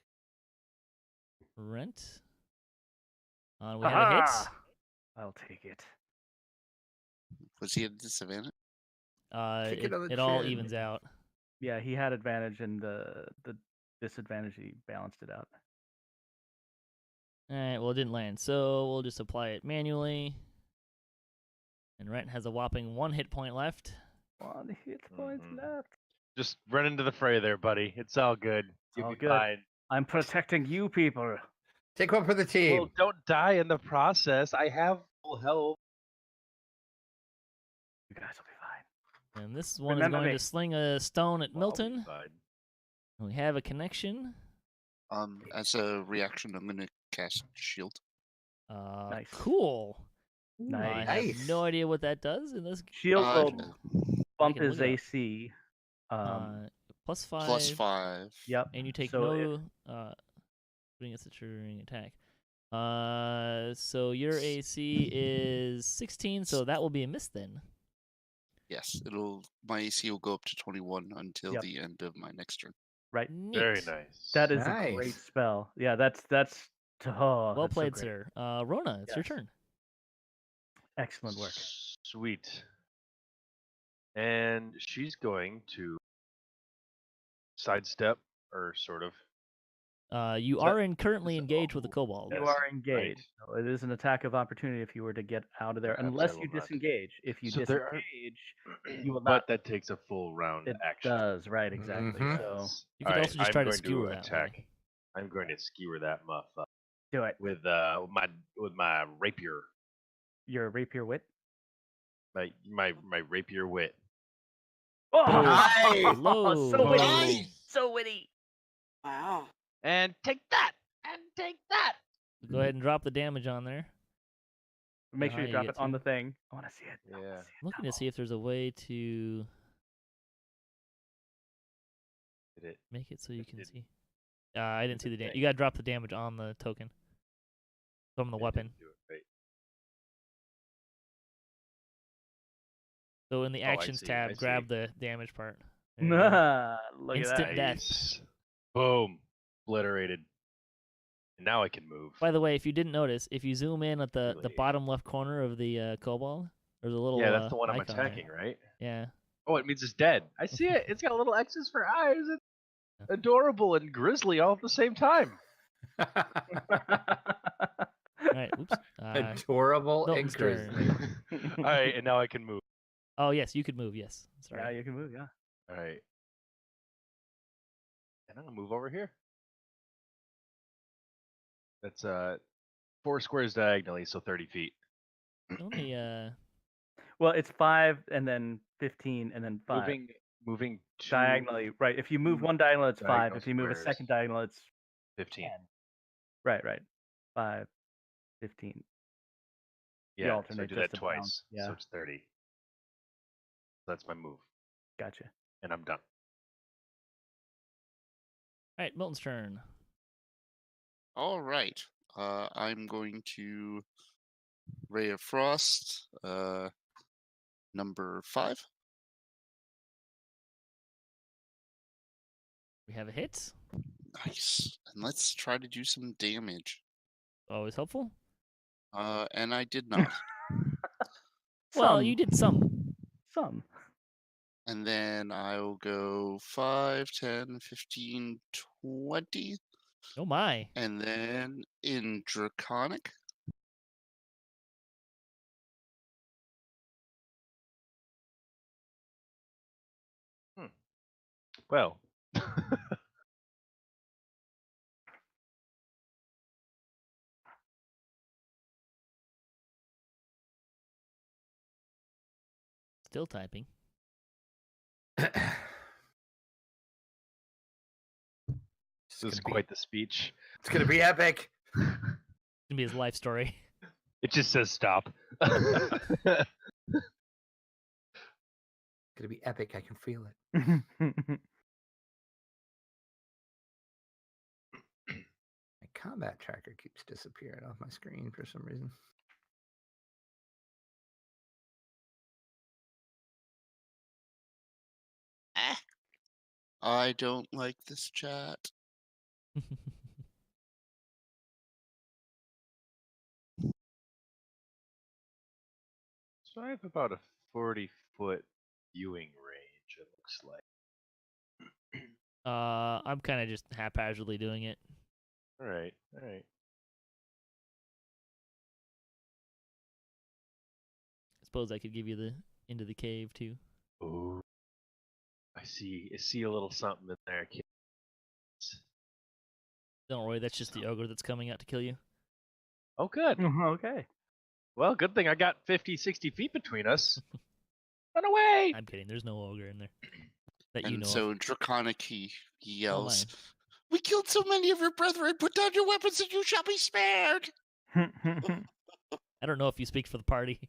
Rent. We have a hit. Aha! I'll take it. Was he at disadvantage? Kick it on the It all chin. evens out. Yeah, he had advantage, and the disadvantage he balanced it out. All right, well, it didn't land, so we'll just apply it manually. And Rent has a whopping 1 hit point left. 1 hit point Mhm. left. Just run into the fray there, buddy. It's all good. You'll all be good. fine. I'm protecting you people. Take one for the team. Well, don't die in the process. I have full health. You guys will be fine. And this one is Remember going me. to sling a stone at Well, I'll be Milton. fine. And we have a connection. As a reaction, I'm gonna cast shield. Nice. Cool. Nice. I have no idea what that does in this. Shield Uh, will bump can look his it up. AC. Plus 5. +5. Yep. And you take so putting a situating attack. So your AC is 16, so that will be a miss then. Yes, my AC will go up to 21 until Yep. the end of my next turn. right. Very Neat. nice. That is a great Nice. spell. Yeah, that's oh, Well that's so played, great. sir. Rona, it's your Yes. turn. Excellent work. Sweet. And she's going to sidestep, or sort of. You Is that- are currently is- engaged with the oh, kobold. You Yes, are engaged. So it is an attack of opportunity if you were to get out of there, Perhaps I unless will you not. disengage. If you So there are- disengage, you will But not. that takes a full round It action. does, right? Exactly. Mhm. So You could also just try to skewer that attack. way. I'm going to skewer that muff up do it. with my rapier, Your rapier wit. my rapier wit. Oh, Nice. Low. so witty. Nice. So witty. Wow. And take that. And take that. Go ahead and drop the damage on there. Make How sure you you drop get it on to? the thing. I want to see it. I wanna Yeah. see it I'm looking to double. see if there's a way to Did it? make it so you It can did- see. I didn't see the did damage. thing. You gotta drop the damage on the token from the it weapon. didn't do it right. So in the Oh, I actions see, tab, I grab see. the damage part. There you go. Look Instant at that. death. Nice. Boom. Obliterated. And now I can move. By the way, if you didn't notice, if you zoom in at the Really? bottom left corner of the kobold, there's a little Yeah, that's the one I'm icon there. attacking, right? Yeah. Oh, it means it's dead. I see it. It's got little X's for eyes. It's adorable and grisly all at the same time. All right. Oops. Adorable Milton's and grizzly. turn. All right, and now I can move. Oh yes, you could move. Yes. Yeah, Sorry. you can move. Yeah. All right. And I'm gonna move over here. That's 4 squares diagonally, so 30 feet. Only Well, it's 5 and then 15 and then 5. Moving two Diagonally, right. If you move one diagonal, it's 5. diagonal If you move a squares. second diagonal, it's 15. 10. Right. 5, 15. You Yeah, so I alternate do that just around. twice. Yeah. So it's 30. That's my move, Gotcha. and I'm done. All right, Milton's turn. All right. I'm going to Ray of Frost, number 5. We have a hit. Nice. And let's try to do some damage. Always helpful. And I did not. Well, you did some. Some. And then I'll go 5, 10, 15, 20. Oh my. And then in Draconic, Well. Still typing. This is quite the speech. It's gonna be epic. It's gonna be his life story. It just says stop. It's gonna be epic. I can feel it. My combat tracker keeps disappearing off my screen for some reason. I don't like this chat. So I have about a 40-foot viewing range, it looks like. I'm kind of just haphazardly doing it. All right, all right. I suppose I could give you the into the cave too. Oh, I see a little something in there, kids. Don't worry, that's just the ogre that's coming out to kill you. Oh, good. Okay. Well, good thing I got 50, 60 feet between us. Run away! I'm kidding. There's no ogre in there. That And you know so of. Draconic, he yells, my. "We killed so many of your brethren. Put down your weapons and you shall be spared." I don't know if you speak for the party.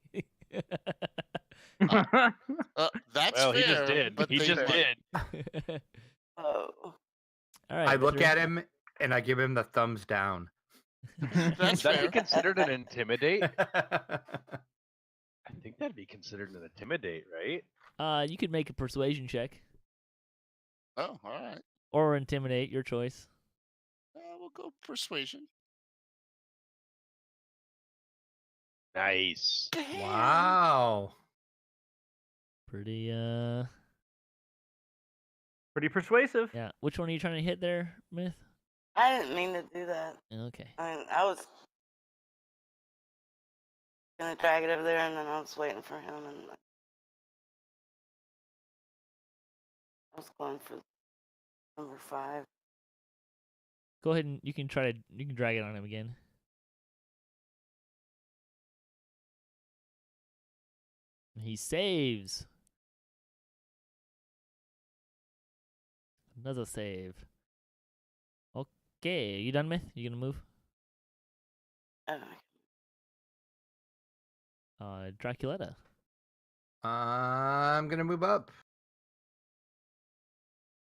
That's Well, fair. he just did. But He they just won. did. Oh. All right. I look Mythery. at him and I give him the thumbs down. That's Would that fair. be considered an intimidate? I think that'd be considered an intimidate, right? You could make a persuasion check Oh, all right. or intimidate, your choice. We'll go persuasion. Nice. Wow. Pretty Pretty persuasive. yeah. Which one are you trying to hit there, Myth? I didn't mean to do that. Okay. I was gonna drag it over there, and then I was waiting for him, and I was going for number 5. Go ahead and you can drag it on him again. He saves. Another save. Okay, you done, Myth? You gonna move? Draculetta. I'm gonna move up.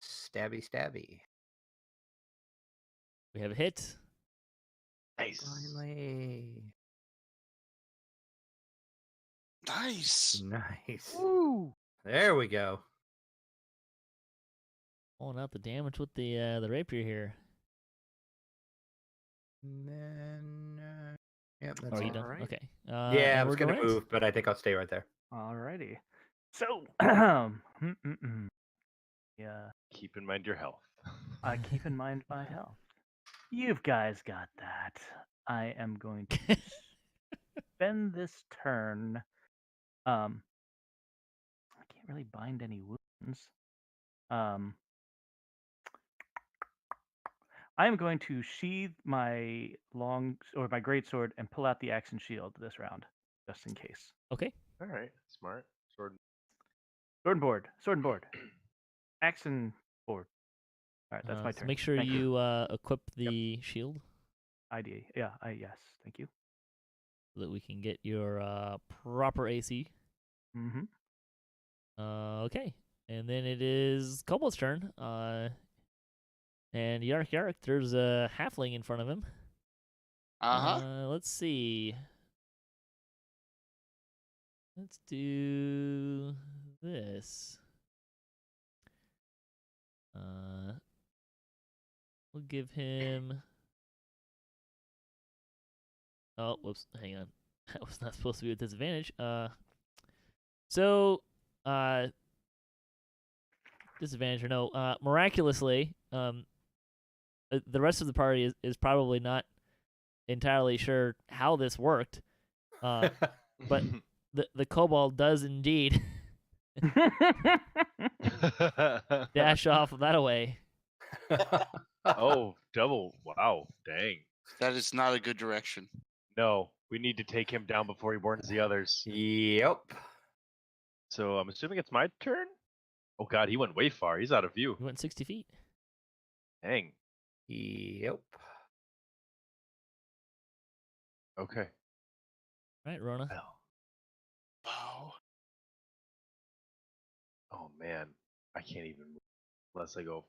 Stabby, stabby. We have a hit. Nice. Finally. Nice. Nice. Woo! There we go. Pulling out the damage with the rapier here. And then, yep, Oh, that's are you it. done? Alright. Okay. Yeah, I and was we're gonna going. move, but I think I'll stay right there. Alrighty. So, yeah, Keep in mind your health. keep in mind my health. You guys got that. I am going to spend this turn. I can't really bind any wounds. I am going to sheathe my my greatsword and pull out the axe and shield this round, just in case. Okay. All right, smart. Sword. Sword and board. Axe and board. All right, that's my So turn. make sure Thank you equip the shield ID. Yeah, yes. Thank you. so that we can get your proper AC. Mm-hmm. Okay. And then it is Kobold's turn. And yark yark, there's a halfling in front of him. Let's see. Let's do this. We'll give him. Oh, whoops! Hang on. That was not supposed to be with disadvantage. Disadvantage or no? Miraculously, the rest of the party is probably not entirely sure how this worked. But the kobold does indeed dash off that away. Oh, double! Wow, dang. That is not a good direction. No, we need to take him down before he warns the others. Yep. So I'm assuming it's my turn? Oh god, he went way far. He's out of view. He went 60 feet. Dang. Yep. Okay. Right, Rona. Wow. Oh man, I can't even move unless I go.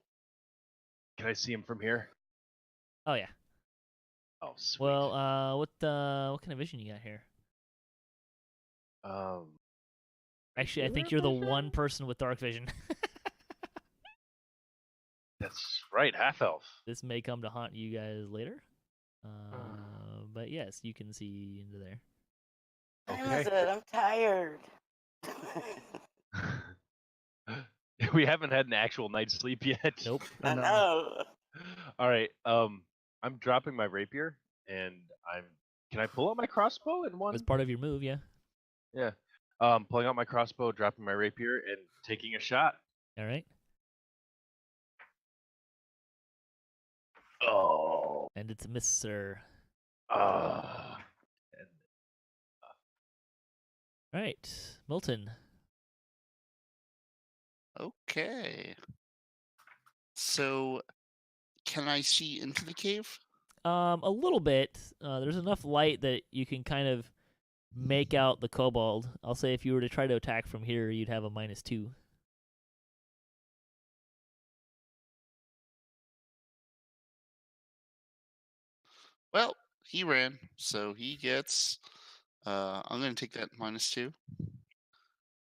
Can I see him from here? Oh yeah. Oh sweet. Well, what kind of vision you got here? Actually, I think you're the one person with dark vision. That's right, half elf. This may come to haunt you guys later. But yes, you can see into there. Time is it? I'm tired. We haven't had an actual night's sleep yet. Nope. I know. All right. I'm dropping my rapier, and Can I pull out my crossbow in one? As part of your move, yeah. Yeah. Pulling out my crossbow, dropping my rapier, and taking a shot. All right. Oh. And it's a miss, sir. Ah. All right, Milton. Okay. So, can I see into the cave? A little bit. There's enough light that you can kind of make out the kobold. I'll say if you were to try to attack from here, you'd have a -2. Well, he ran, so he gets. I'm going to take that -2.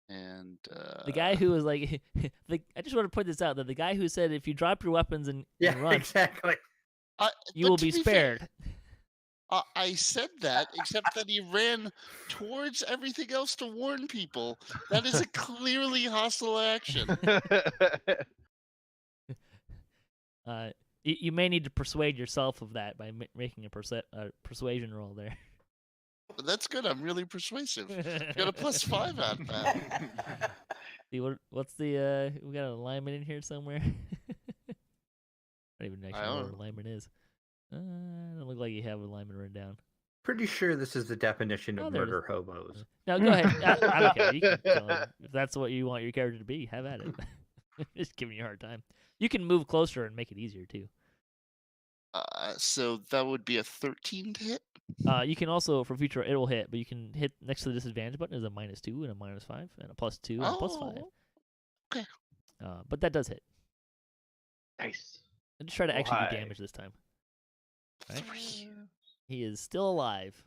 And the guy who was like, I just want to point this out that the guy who said if you drop your weapons and run, exactly. you will be spared. I said that, except that he ran towards everything else to warn people. That is a clearly hostile action. You may need to persuade yourself of that by making a persuasion roll there. But that's good. I'm really persuasive. Got a +5 out of that. See what's the we got an alignment in here somewhere. I don't even actually know what alignment is. Doesn't look like you have alignment written down. Pretty sure this is the definition of murder hobos. No, go ahead. I don't care. You can tell him. If that's what you want your character to be, have at it. Just giving you a hard time. You can move closer and make it easier too. So that would be a 13 to hit. You can also, for future, it will hit, but you can hit next to the disadvantage button is a -2 and a -5 and a +2 and a +5. Okay. But that does hit. Nice. And just try to actually do damage this time. Right? 3. He is still alive.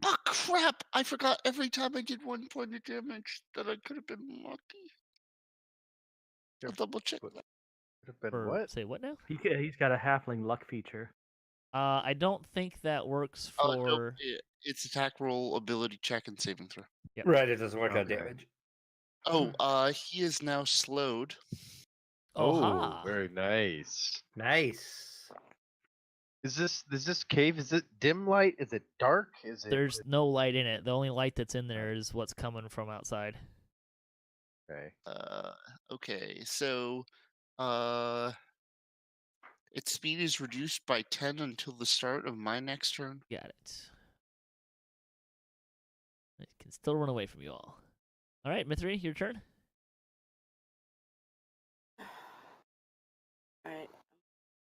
Oh crap! I forgot every time I did 1 point of damage that I could have been lucky. I'll double check that. Could have been what? Say what now? He's got a halfling luck feature. I don't think that works for. Oh, no, it's attack roll, ability check, and saving throw. Yep. Right, it doesn't work on damage. Oh, he is now slowed. Oh, very nice. Nice. Is this cave? Is it dim light? Is it dark? There's no light in it. The only light that's in there is what's coming from outside. Okay. Okay, so its speed is reduced by 10 until the start of my next turn. Got it. It can still run away from you all. All right, Mythery, your turn. All right,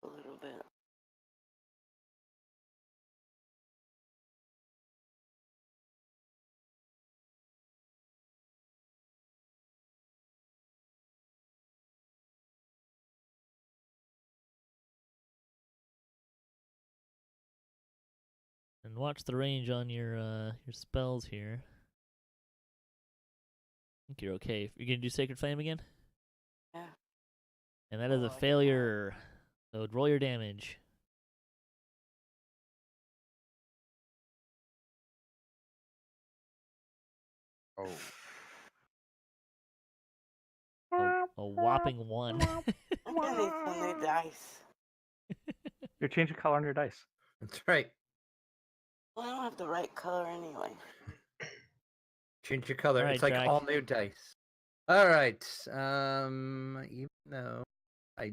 a little bit. And watch the range on your spells here. I think you're okay. You're gonna do Sacred Flame again? Yeah. And that is Oh, a I got- failure. So roll your damage. Oh, A whopping 1. I'm gonna need some new dice. You're changing color on your dice. That's right. Well, I don't have the right color anyway. Change your color. Alright, It's like Drac. all new dice. All right. Even though I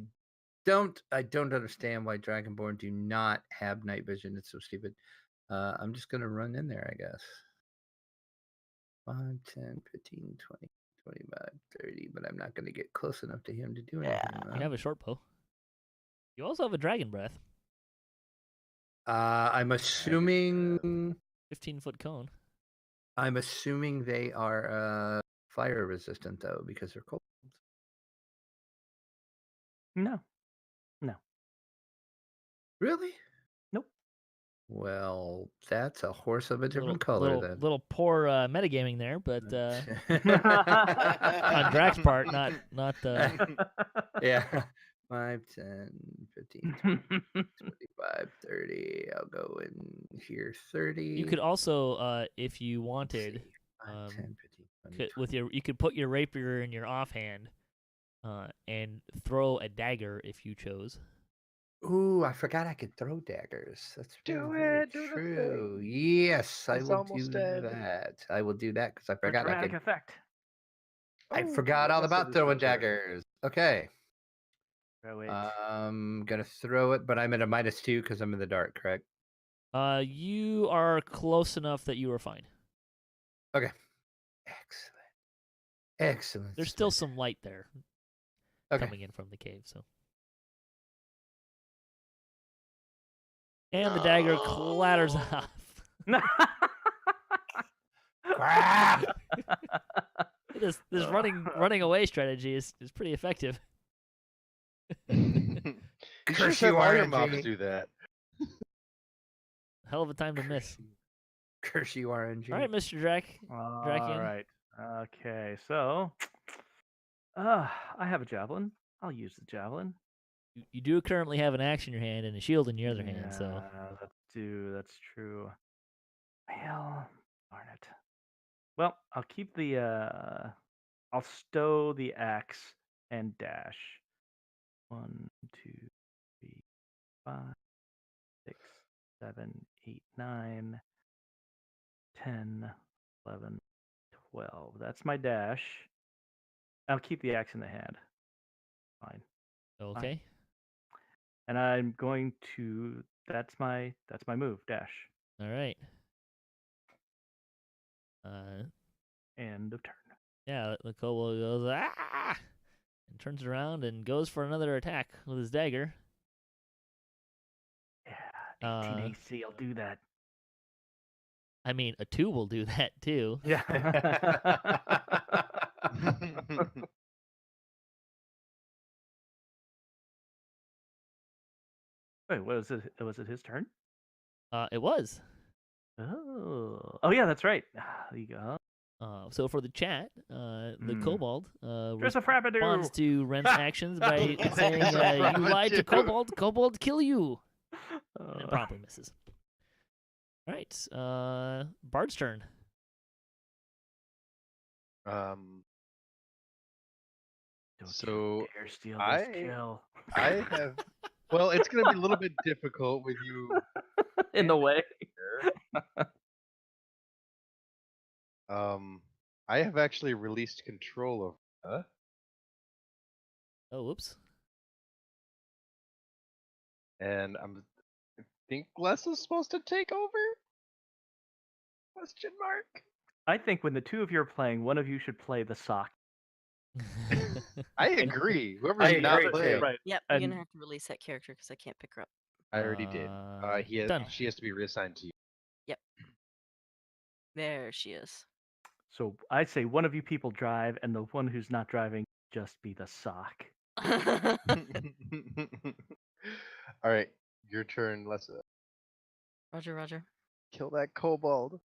don't understand why Dragonborn do not have night vision. It's so stupid. I'm just gonna run in there, I guess. 5, 10, 15, 20, 25, 30, but I'm not gonna get close enough to him to do anything. Yeah. You have a short bow. You also have a dragon breath. I'm assuming 15-foot cone. I'm assuming they are fire resistant though, because they're cold. No. Really? Nope. Well, that's a horse of a different color Little, then. little poor metagaming there, but on Drac's part, not Yeah. 5, 10, 15, 20, 25, 30. I'll go in here 30. You could also, if you Let's wanted, see, 5, 10, 15, 20, with you could put your rapier in your offhand, and throw a dagger if you chose. Ooh, I forgot I could throw daggers. That's Do very it, do the true. Yes, I He's will almost do dead. that. I will do that because I For forgot I dramatic could. effect. I Oh, forgot all Lessah about is throwing your turn. daggers. Okay, Throw it. I'm gonna throw it, but I'm at a -2 because I'm in the dark. Correct? You are close enough that you are fine. Okay. Excellent. Excellent. There's still some light there Okay. coming in from the cave, so. And the dagger clatters off. Crap! This running away strategy is pretty effective. You Curse should have you, all your RNG. mobs do that. Hell of a time to miss. Curse you, RNG. All right, Mr. Drach. All Drachien. right. Okay. So, I have a javelin. I'll use the javelin. You do currently have an axe in your hand and a shield in your other hand, so. That's true. Well, darn it. Well, I'll keep the I'll stow the axe and dash. 1, 2, 3, 5, 6, 7, 8, 9, 10, 11, 12. That's my dash. I'll keep the axe in the hand. Fine. Okay. And I'm going to that's my move, dash. All right. End of turn. Yeah, the kobold goes, ah! And turns around and goes for another attack with his dagger. Yeah, 18 AC, I'll do that. I mean, a 2 will do that too. Yeah. Wait, was it his turn? It was. Oh yeah, that's right. There you go. So for the chat, the kobold There's a frappadoo. responds to Rent's actions by Yeah, saying, there's a "You lied to frappadoo. kobold kill you." And it promptly misses. All right, Bard's turn. Um, Don't So, you dare steal this I- kill. I have. Well, it's going to be a little bit difficult with you. In the way. here. I have actually released control of. Oh, whoops. And I think Lessah's supposed to take over? Question mark. I think when the two of you are playing, one of you should play the sock. I agree. Whoever's I not agree, playing, too. Right. Yep, you're And gonna have to release that character because I can't pick her up. I already did. Done. She has to be reassigned to you. There she is. so I say one of you people drive, and the one who's not driving just be the sock. All right, your turn, Lessah. Roger, Roger. Kill that kobold.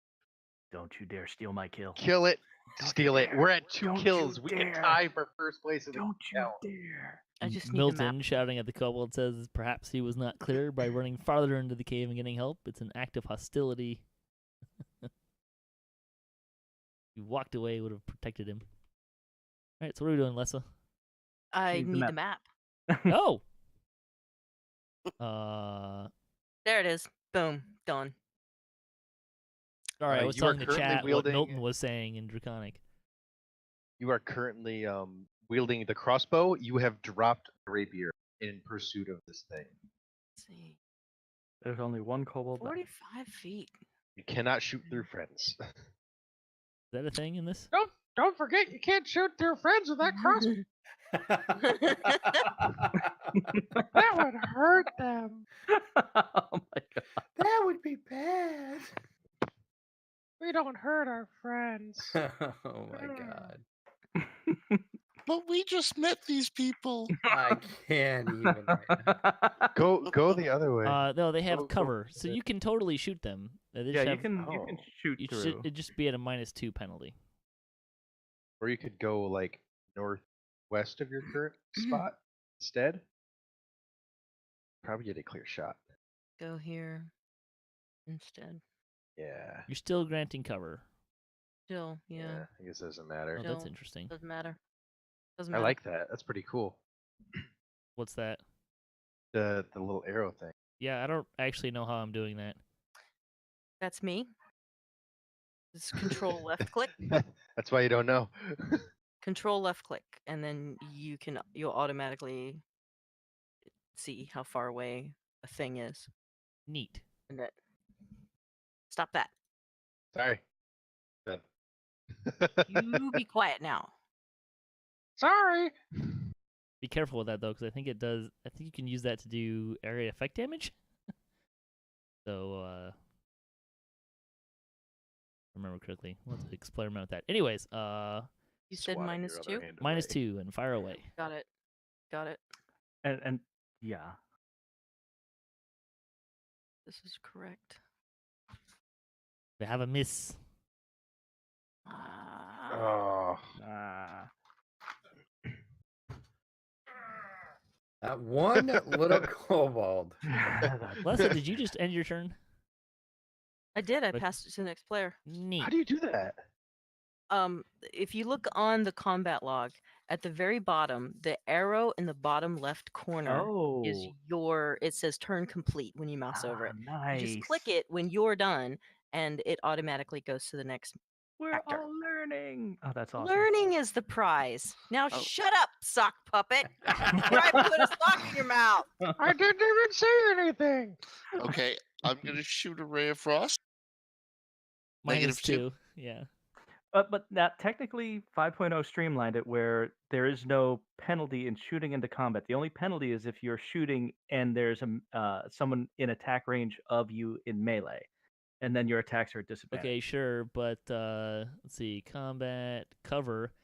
Don't you dare steal my kill. Kill it. Don't you Steal it. dare. We're at 2 Don't you kills. We can dare. tie for first place in the Don't you count. dare. I just need a map. Milton shouting at the kobold says perhaps he was not clear by running farther into the cave and getting help. It's an act of hostility. If he walked away, would have protected him. All right, so what are we doing, Lessah? I Need the need the map. map. Oh! There it is. Boom. Done. Sorry, I was you are telling the currently chat what wielding- Milton was saying in Draconic. You are currently wielding the crossbow. You have dropped the rapier in pursuit of this thing. Let's see. There's only one kobold left. 45 feet. You cannot shoot through friends. Is that a thing in this? Don't forget, you can't shoot through friends with that crossbow. That would hurt them. Oh my god. That would be bad. We don't hurt our friends. Oh my god. But we just met these people. I can't even right now. Go the other way. No, they have Go cover, for so it. you can totally shoot them. They just Yeah, you have- can Oh. shoot you through. should it'd just be at a -2 penalty. Or you could go like northwest of your current spot instead. Probably get a clear shot. Go here instead. Yeah. You're still granting cover. Still, yeah. I guess it doesn't matter. Oh, that's Still. interesting. Doesn't matter. Doesn't I matter. like that. That's pretty cool. What's that? The little arrow thing. Yeah, I don't actually know how I'm doing that. That's me. Just control left click. That's why you don't know. Control left click, and then you'll automatically see how far away a thing is. Neat. And that. Stop that. Sorry. Done. You be quiet now. Sorry. Be careful with that though, because I think it does. I think you can use that to do area effect damage. So, if I remember correctly. Let's experiment with that. Anyways, You said Swatting your other -2. hand -2 away. and fire away. Got it. Got it. And yeah. This is correct. They have a miss. Ah. Oh. Ah. That one little kobold. Lessah, did you just end your turn? I did. I But- passed it to the next player. Neat. How do you do that? If you look on the combat log at the very bottom, the arrow in the bottom left corner is Oh. your. It says turn complete when you mouse over it. Nice. You just click it when you're done, and it automatically goes to the next. We're actor. all learning. Oh, that's awesome. Learning is the prize. Now Oh. shut up, sock puppet. Before I put a sock in your mouth. I didn't even say anything. Okay, I'm gonna shoot a ray of frost. -2. Yeah. But that technically 5.0 streamlined it where there is no penalty in shooting into combat. The only penalty is if you're shooting and there's someone in attack range of you in melee, and then your attacks are at disadvantage. Okay, sure, but let's see. Combat cover.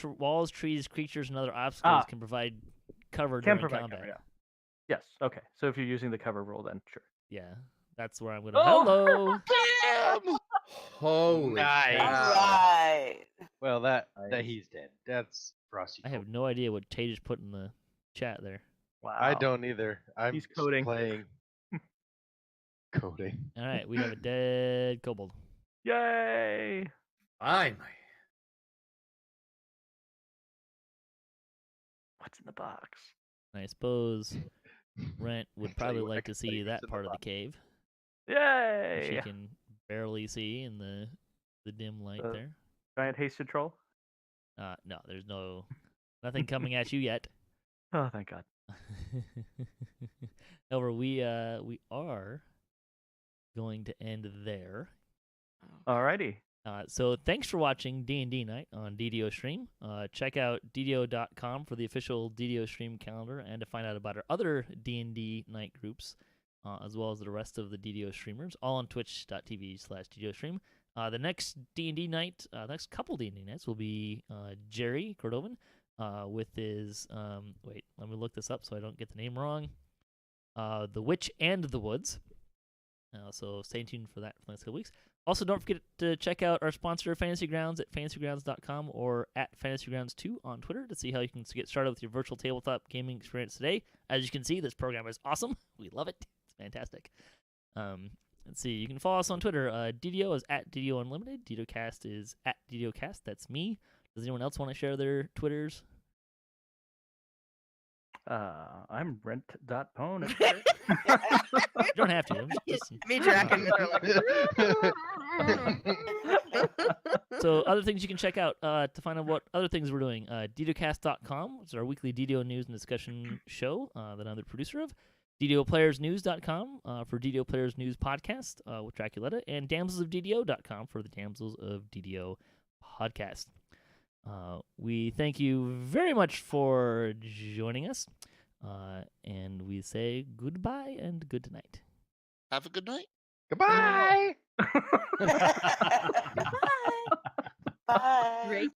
Walls, trees, creatures, and other obstacles can provide cover Can during provide combat. cover, yeah. Yes. Okay. So if you're using the cover rule, then sure. Yeah, that's where I'm gonna. Oh! Hello. Damn! Holy Nice. cow. Right. Well, that Nice. he's dead. That's Frosty. I have no idea what Tay just put in the chat there. Wow. I don't either. I'm He's just coding. playing. Coding. All right, we have a dead kobold. Yay! Finally. What's in the box? And I suppose Rent would Tell probably you what, I like can to tell see you what's that in the part of the box. cave. Which Yay! you can barely see in the dim light Uh, there. Giant hasted troll. No, there's nothing coming at you yet. Oh, thank God. However, we are going to end there. Alrighty. So thanks for watching D&D Night on DDOstream. Check out DDO.com for the official DDOstream calendar and to find out about our other D&D Night groups, as well as the rest of the DDO streamers, all on twitch.tv/DDOstream. The next D&D Night, next couple D&D Nights will be Jerry Cordovan with his, wait, let me look this up so I don't get the name wrong. The Witch and the Woods. So stay tuned for that for the next couple weeks. Also, don't forget to check out our sponsor, Fantasy Grounds, at fantasygrounds.com or at fantasygrounds2 on Twitter to see how you can get started with your virtual tabletop gaming experience today. As you can see, this program is awesome. We love it. It's fantastic. Let's see. You can follow us on Twitter. DDO is at DDO Unlimited. DDOcast is at DDOcast. That's me. Does anyone else want to share their Twitters? I'm Renttopwn. You don't have to. Me, Drachien. So other things you can check out to find out what other things we're doing. DDOcast.com is our weekly DDO news and discussion show that I'm the producer of. DDOplayersnews.com for DDO Players News podcast with Draculetta. And damselsofddo.com for the Damsels of DDO podcast. We thank you very much for joining us. And we say goodbye and good night. Have a good night. Goodbye. Bye. Great.